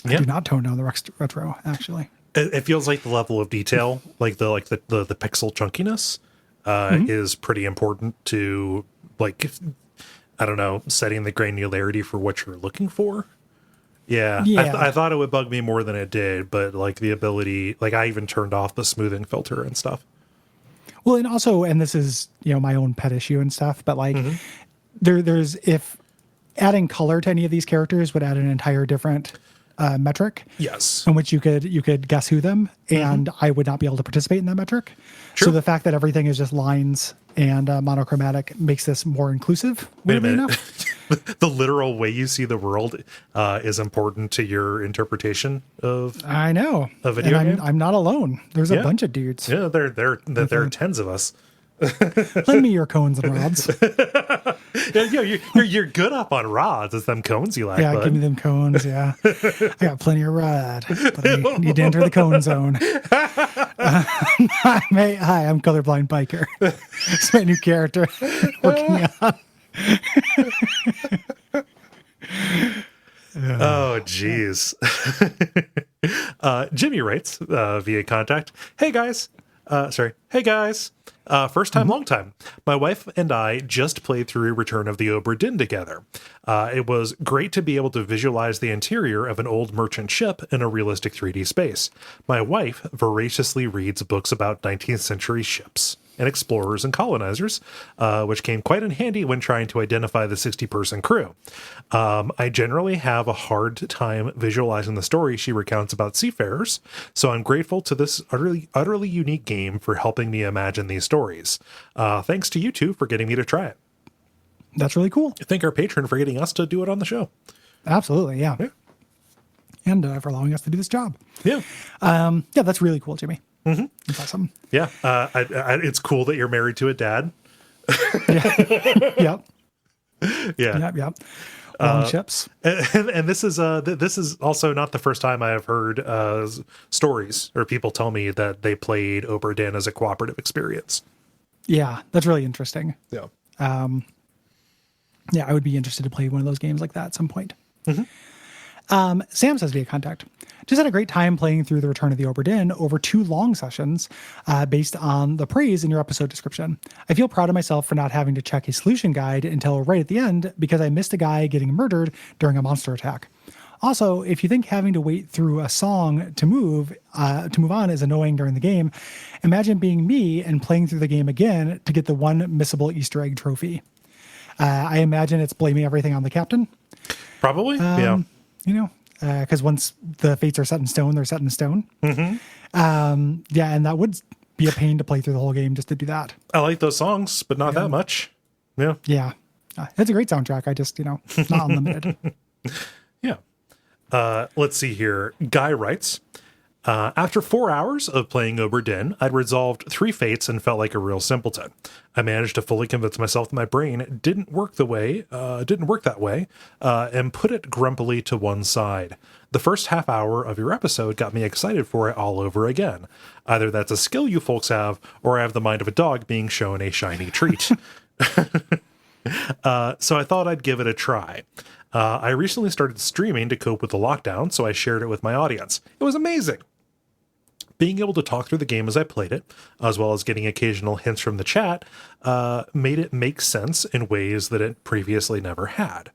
Yeah. I do not tone down the retro, actually. It feels like the level of detail, like the pixel chunkiness, is pretty important to, like, I don't know, setting the granularity for what you're looking for. Yeah. I thought it would bug me more than it did, but like the ability, like I even turned off the smoothing filter and stuff. Well, and also, and this is, my own pet issue and stuff, but like there's, if adding color to any of these characters would add an entire different metric. Yes. In which you could guess who them, and I would not be able to participate in that metric. Sure. So the fact that everything is just lines and monochromatic makes this more inclusive. Wait a minute. Enough. The literal way you see the world is important to your interpretation of. I know. A video and game? I'm not alone. There's a bunch of dudes. Yeah, there are tens of us. Lend me your cones and rods. You're good up on rods. It's them cones you like. Yeah, bud. give me them cones. Yeah, I got plenty of rod, but I need to enter the cone zone. Hi, I'm colorblind biker. It's my new character. Working on. Oh, geez. Jimmy writes via contact, "Hey guys, Sorry. Hey guys. First time, long time. My wife and I just played through Return of the Obra Dinn together. It was great to be able to visualize the interior of an old merchant ship in a realistic 3D space. My wife voraciously reads books about 19th century ships and explorers and colonizers, which came quite in handy when trying to identify the 60-person crew. I generally have a hard time visualizing the story she recounts about seafarers, so I'm grateful to this utterly unique game for helping me imagine these stories. Thanks to you two for getting me to try it. That's really cool. Thank our patron for getting us to do it on the show. Absolutely, yeah. And for allowing us to do this job. Yeah. Yeah, that's really cool, Jimmy. Mm-hmm. That's awesome. Yeah. It's cool that you're married to a dad. Yep. Yeah. Yep. Long ships. And this is also not the first time I have heard stories or people tell me that they played Obra Dinn as a cooperative experience. Yeah, that's really interesting. Yeah. Yeah, I would be interested to play one of those games like that at some point. Sam says via contact, just had a great time playing through the Return of the Obra Dinn over 2 long sessions based on the praise in your episode description. I feel proud of myself for not having to check a solution guide until right at the end because I missed a guy getting murdered during a monster attack. Also, if you think having to wait through a song to move on is annoying during the game, imagine being me and playing through the game again to get the one missable Easter egg trophy. I imagine it's blaming everything on the captain. Probably. Yeah. You know, because once the fates are set in stone, they're set in stone. Yeah, and that would be a pain to play through the whole game just to do that. I like those songs, but not that much. Yeah. Yeah. It's a great soundtrack. I just, not unlimited. Yeah. Let's see here. Guy writes, after 4 hours of playing Obra Dinn, I'd resolved 3 fates and felt like a real simpleton. I managed to fully convince myself that my brain didn't work that way, and put it grumpily to one side. The first half hour of your episode got me excited for it all over again. Either that's a skill you folks have, or I have the mind of a dog being shown a shiny treat. So I thought I'd give it a try. I recently started streaming to cope with the lockdown, so I shared it with my audience. It was amazing. Being able to talk through the game as I played it, as well as getting occasional hints from the chat, made it make sense in ways that it previously never had.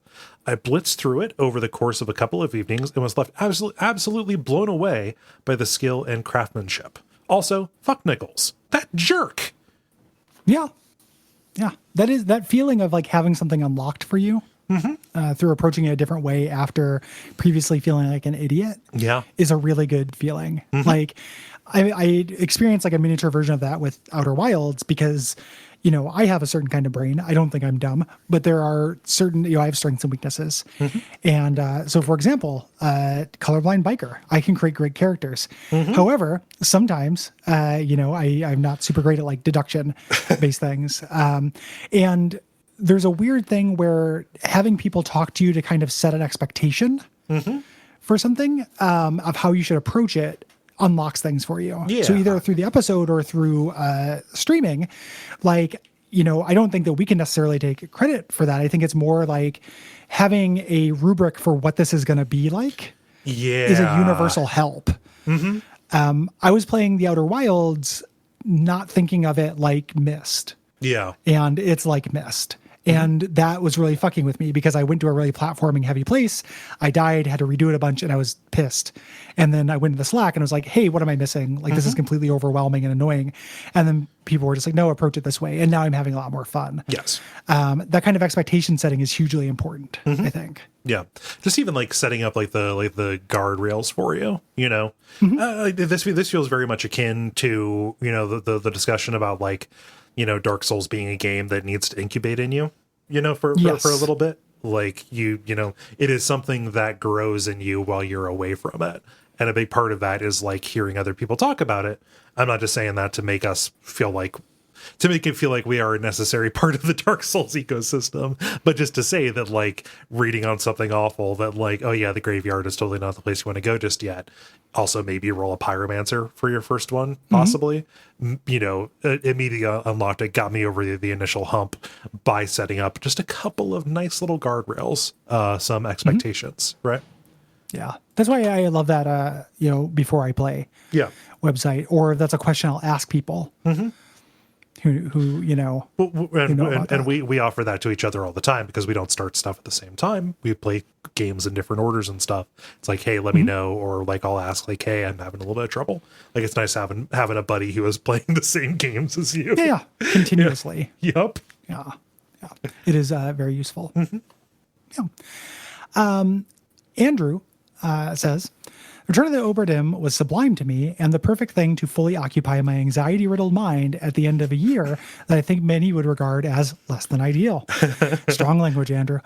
I blitzed through it over the course of a couple of evenings and was left absolutely blown away by the skill and craftsmanship. Also, fuck Nichols. That jerk! Yeah. Yeah. That feeling of like having something unlocked for you through approaching it a different way after previously feeling like an idiot is a really good feeling. Like I experienced like a miniature version of that with Outer Wilds because, I have a certain kind of brain. I don't think I'm dumb, but there are certain, I have strengths and weaknesses. And so, for example, colorblind biker, I can create great characters. However, sometimes, I'm not super great at like deduction based things. And there's a weird thing where having people talk to you to kind of set an expectation for something of how you should approach it unlocks things for you. Yeah. So either through the episode or through streaming, like, I don't think that we can necessarily take credit for that. I think it's more like having a rubric for what this is going to be like is a universal help. I was playing the Outer Wilds, not thinking of it like Myst. Yeah. And it's like Myst. And that was really fucking with me because I went to a really platforming heavy place. I died, had to redo it a bunch, and I was pissed. And then I went to the Slack and I was like, hey, what am I missing? Like, this is completely overwhelming and annoying. And then people were just like, no, approach it this way. And now I'm having a lot more fun. Yes. That kind of expectation setting is hugely important, I think. Yeah. Just even like setting up like the guardrails for you, this feels very much akin to, the discussion about like, Dark Souls being a game that needs to incubate in you, for a little bit. Like it is something that grows in you while you're away from it. And a big part of that is like hearing other people talk about it. I'm not just saying that to make it feel like we are a necessary part of the Dark Souls ecosystem, but just to say that like reading on something awful that like, oh yeah, the graveyard is totally not the place you want to go just yet. Also maybe roll a pyromancer for your first one, possibly, immediately unlocked it, got me over the initial hump by setting up just a couple of nice little guardrails, some expectations, right? Yeah. That's why I love that, before I play Yeah. website, or that's a question I'll ask people who who know about And that. we offer that to each other all the time because we don't start stuff at the same time. We play games in different orders and stuff. It's like, hey, let me know, or like I'll ask, like, hey, I'm having a little bit of trouble. Like, it's nice having a buddy who is playing the same games as you. Yeah. Continuously. Yep. Yeah. Yeah. It is very useful. Yeah. Andrew says, Return of the Obra Dinn was sublime to me and the perfect thing to fully occupy my anxiety-riddled mind at the end of a year that I think many would regard as less than ideal. Strong language, Andrew.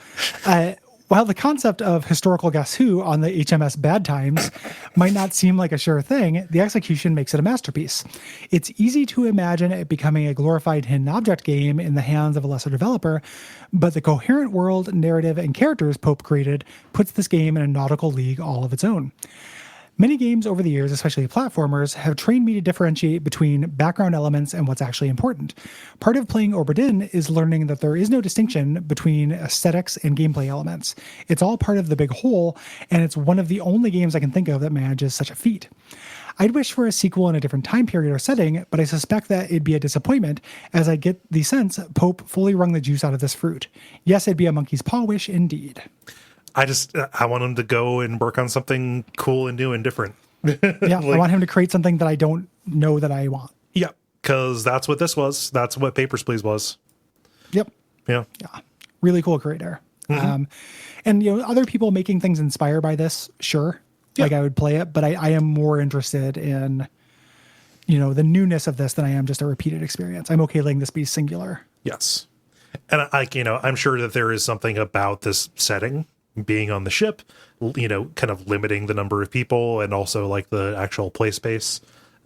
While the concept of historical Guess Who on the HMS Bad Times might not seem like a sure thing, the execution makes it a masterpiece. It's easy to imagine it becoming a glorified hidden object game in the hands of a lesser developer, but the coherent world, narrative, and characters Pope created puts this game in a nautical league all of its own. Many games over the years, especially platformers, have trained me to differentiate between background elements and what's actually important. Part of playing Obra Dinn is learning that there is no distinction between aesthetics and gameplay elements. It's all part of the big whole, and it's one of the only games I can think of that manages such a feat. I'd wish for a sequel in a different time period or setting, but I suspect that it'd be a disappointment, as I get the sense Pope fully wrung the juice out of this fruit. Yes, it'd be a monkey's paw wish indeed. I want him to go and work on something cool and new and different. Yeah, I want him to create something that I don't know that I want. Yeah, because that's what this was. That's what Papers, Please was. Yep. Yeah. Yeah. Really cool creator. And, other people making things inspired by this, sure. Yeah. Like I would play it, but I am more interested in, the newness of this than I am just a repeated experience. I'm okay letting this be singular. Yes. And I'm sure that there is something about this setting being on the ship, kind of limiting the number of people and also like the actual play space.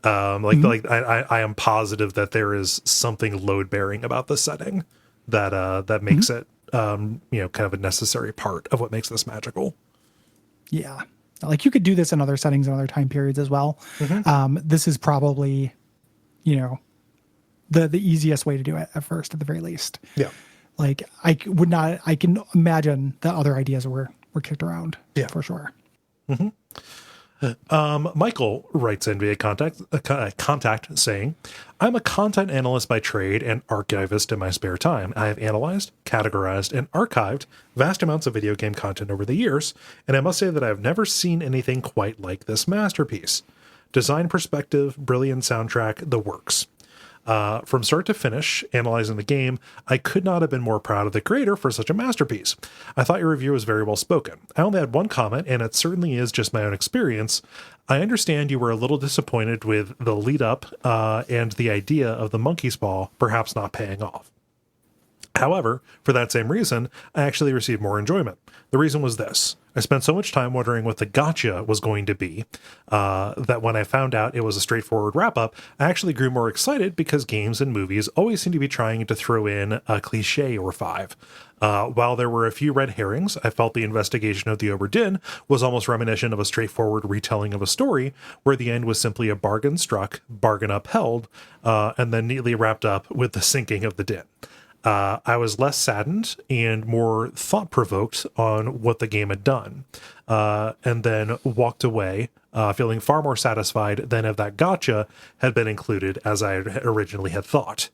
I am positive that there is something load bearing about the setting that makes it, kind of a necessary part of what makes this magical. Yeah. Like you could do this in other settings and other time periods as well. This is probably, the easiest way to do it at first, at the very least. Yeah. Like I can imagine that other ideas were kicked around. Yeah, for sure. Michael writes in via contact saying, I'm a content analyst by trade and archivist in my spare time. I have analyzed, categorized, and archived vast amounts of video game content over the years, and I must say that I've never seen anything quite like this masterpiece. Design perspective, brilliant soundtrack, the works. From start to finish, analyzing the game, I could not have been more proud of the creator for such a masterpiece. I thought your review was very well spoken. I only had one comment, and it certainly is just my own experience. I understand you were a little disappointed with the lead up and the idea of the monkey's paw perhaps not paying off. However, for that same reason, I actually received more enjoyment. The reason was this. I spent so much time wondering what the gotcha was going to be that when I found out it was a straightforward wrap-up, I actually grew more excited because games and movies always seem to be trying to throw in a cliche or five. While there were a few red herrings, I felt the investigation of the Obra Dinn was almost reminiscent of a straightforward retelling of a story where the end was simply a bargain struck, bargain upheld, and then neatly wrapped up with the sinking of the Dinn. I was less saddened and more thought-provoked on what the game had done, and then walked away feeling far more satisfied than if that gotcha had been included as I originally had thought.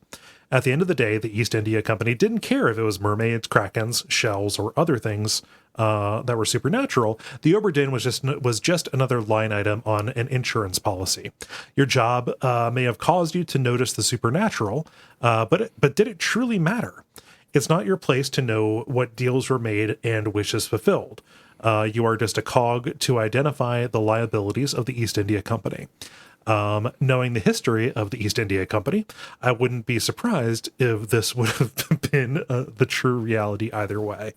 At the end of the day, the East India Company didn't care if it was mermaids, krakens, shells, or other things that were supernatural. The Obra Dinn was just another line item on an insurance policy. Your job may have caused you to notice the supernatural, but did it truly matter? It's not your place to know what deals were made and wishes fulfilled. You are just a cog to identify the liabilities of the East India Company. Knowing the history of the East India Company, I wouldn't be surprised if this would have been the true reality either way.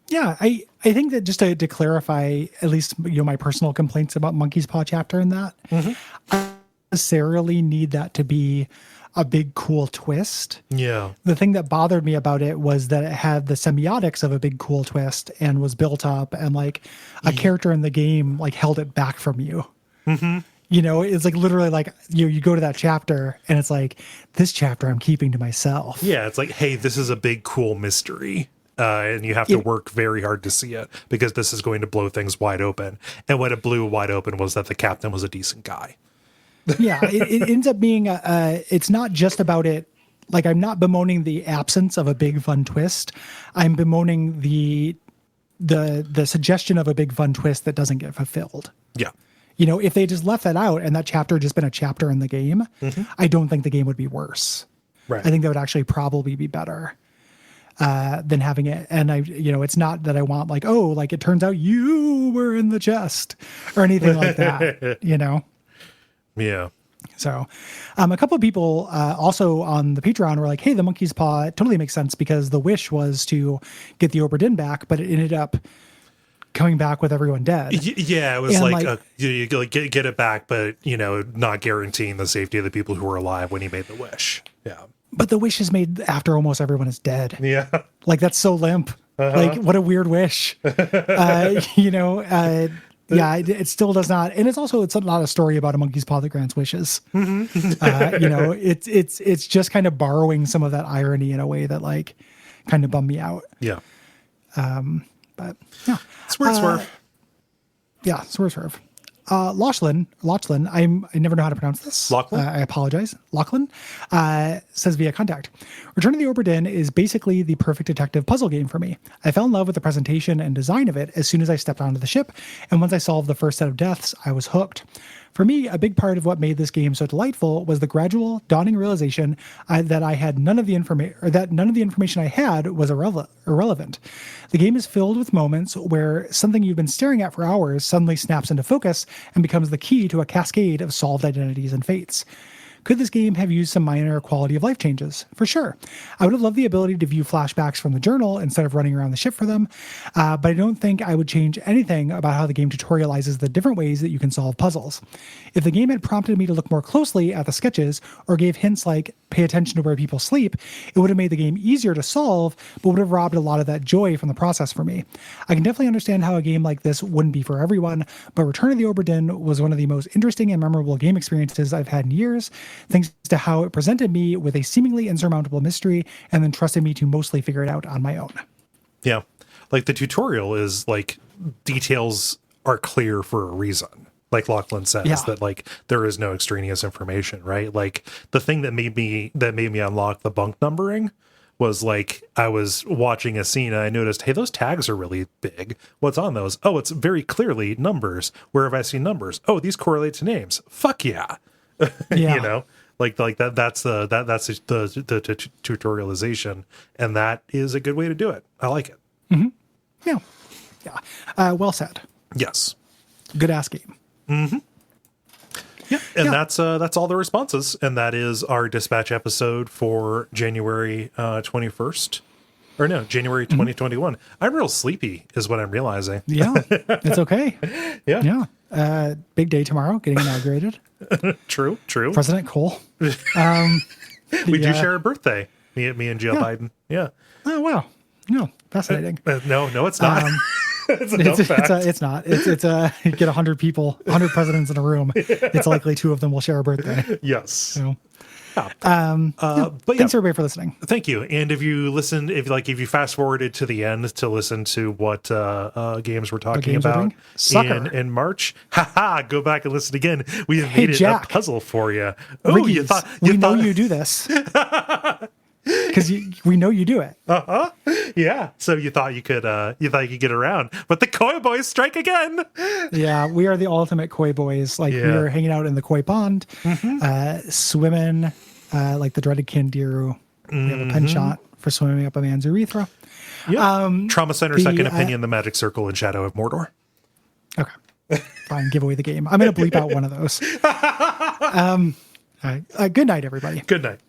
Yeah, I think that just to clarify, at least my personal complaints about Monkey's Paw chapter in that, I don't necessarily need that to be a big cool twist. Yeah. The thing that bothered me about it was that it had the semiotics of a big cool twist and was built up, and like a character in the game like held it back from you. It's like literally like you go to that chapter and it's like, this chapter I'm keeping to myself. Yeah, it's like, hey, this is a big cool mystery. and you have to work very hard to see it because this is going to blow things wide open. And what it blew wide open was that the captain was a decent guy. Yeah, it ends up being it's not just about it. Like, I'm not bemoaning the absence of a big fun twist. I'm bemoaning the suggestion of a big fun twist that doesn't get fulfilled. Yeah. You know, if they just left that out and that chapter had just been a chapter in the game, I don't think the game would be worse. Right. I think that would actually probably be better than having it. And it's not that I want like, oh, like it turns out you were in the chest or anything like that, Yeah. So a couple of people also on the Patreon were like, hey, the monkey's paw totally makes sense because the wish was to get the Obra Dinn back, but it ended up coming back with everyone dead. Yeah, it was you get it back, but, not guaranteeing the safety of the people who were alive when he made the wish. Yeah. But the wish is made after almost everyone is dead. Yeah. Like, that's so limp. Like, what a weird wish. Yeah, it still does not, and it's not a story about a monkey's paw that grants wishes. It's just kind of borrowing some of that irony in a way that like kind of bummed me out. Yeah. But yeah, swerve. Yeah, swerve. Lachlan, I never know how to pronounce this. Lachlan? I apologize. Lachlan says via contact, Return of the Obra Dinn is basically the perfect detective puzzle game for me. I fell in love with the presentation and design of it as soon as I stepped onto the ship, and once I solved the first set of deaths, I was hooked. For me, a big part of what made this game so delightful was the gradual, dawning realization that I had none of the information I had was irrelevant. The game is filled with moments where something you've been staring at for hours suddenly snaps into focus and becomes the key to a cascade of solved identities and fates. Could this game have used some minor quality of life changes? For sure. I would have loved the ability to view flashbacks from the journal instead of running around the ship for them, but I don't think I would change anything about how the game tutorializes the different ways that you can solve puzzles. If the game had prompted me to look more closely at the sketches or gave hints like pay attention to where people sleep, it would have made the game easier to solve, but would have robbed a lot of that joy from the process for me. I can definitely understand how a game like this wouldn't be for everyone, but Return of the Obra Dinn was one of the most interesting and memorable game experiences I've had in years, thanks to how it presented me with a seemingly insurmountable mystery and then trusted me to mostly figure it out on my own. Yeah. Like the tutorial is like details are clear for a reason. Like Lachlan says, that like there is no extraneous information, right? Like the thing that made me unlock the bunk numbering was like I was watching a scene and I noticed, hey, those tags are really big. What's on those? Oh, it's very clearly numbers. Where have I seen numbers? Oh, these correlate to names. Fuck yeah. Yeah. Like that. That's the tutorialization, and that is a good way to do it. I like it. Mm-hmm. Yeah. Well said. Yes. Good ass game. Mm-hmm. Yeah, and that's all the responses, and that is our dispatch episode for January 21st. Or no, January 2021. I'm real sleepy, is what I'm realizing. Yeah, it's okay. Yeah. Yeah. Big day tomorrow, getting inaugurated. True. President Cole. We do share a birthday, me and Jill Biden. Yeah. Oh, wow. No, fascinating. No, it's not. It's a dumb fact. It's not. It's you get 100 people, 100 presidents in a room. It's likely 2 of them will share a birthday. Yes. So. But thanks everybody for listening. Thank you. And if you fast forwarded to the end to listen to what games we're talking about in March, go back and listen again. We have made it a puzzle for you. Oh, Riggies, we know you do this because we know you do it. Yeah. So you thought you could get around, but the Koi Boys strike again. Yeah, we are the ultimate Koi Boys. Like we were hanging out in the Koi Pond, swimming, like the dreaded Kandiru. We have a penchant for swimming up a man's urethra. Yeah. Trauma Center, Second Opinion, The Magic Circle, and Shadow of Mordor. Okay. Fine, give away the game. I'm going to bleep out one of those. All right. Good night, everybody. Good night.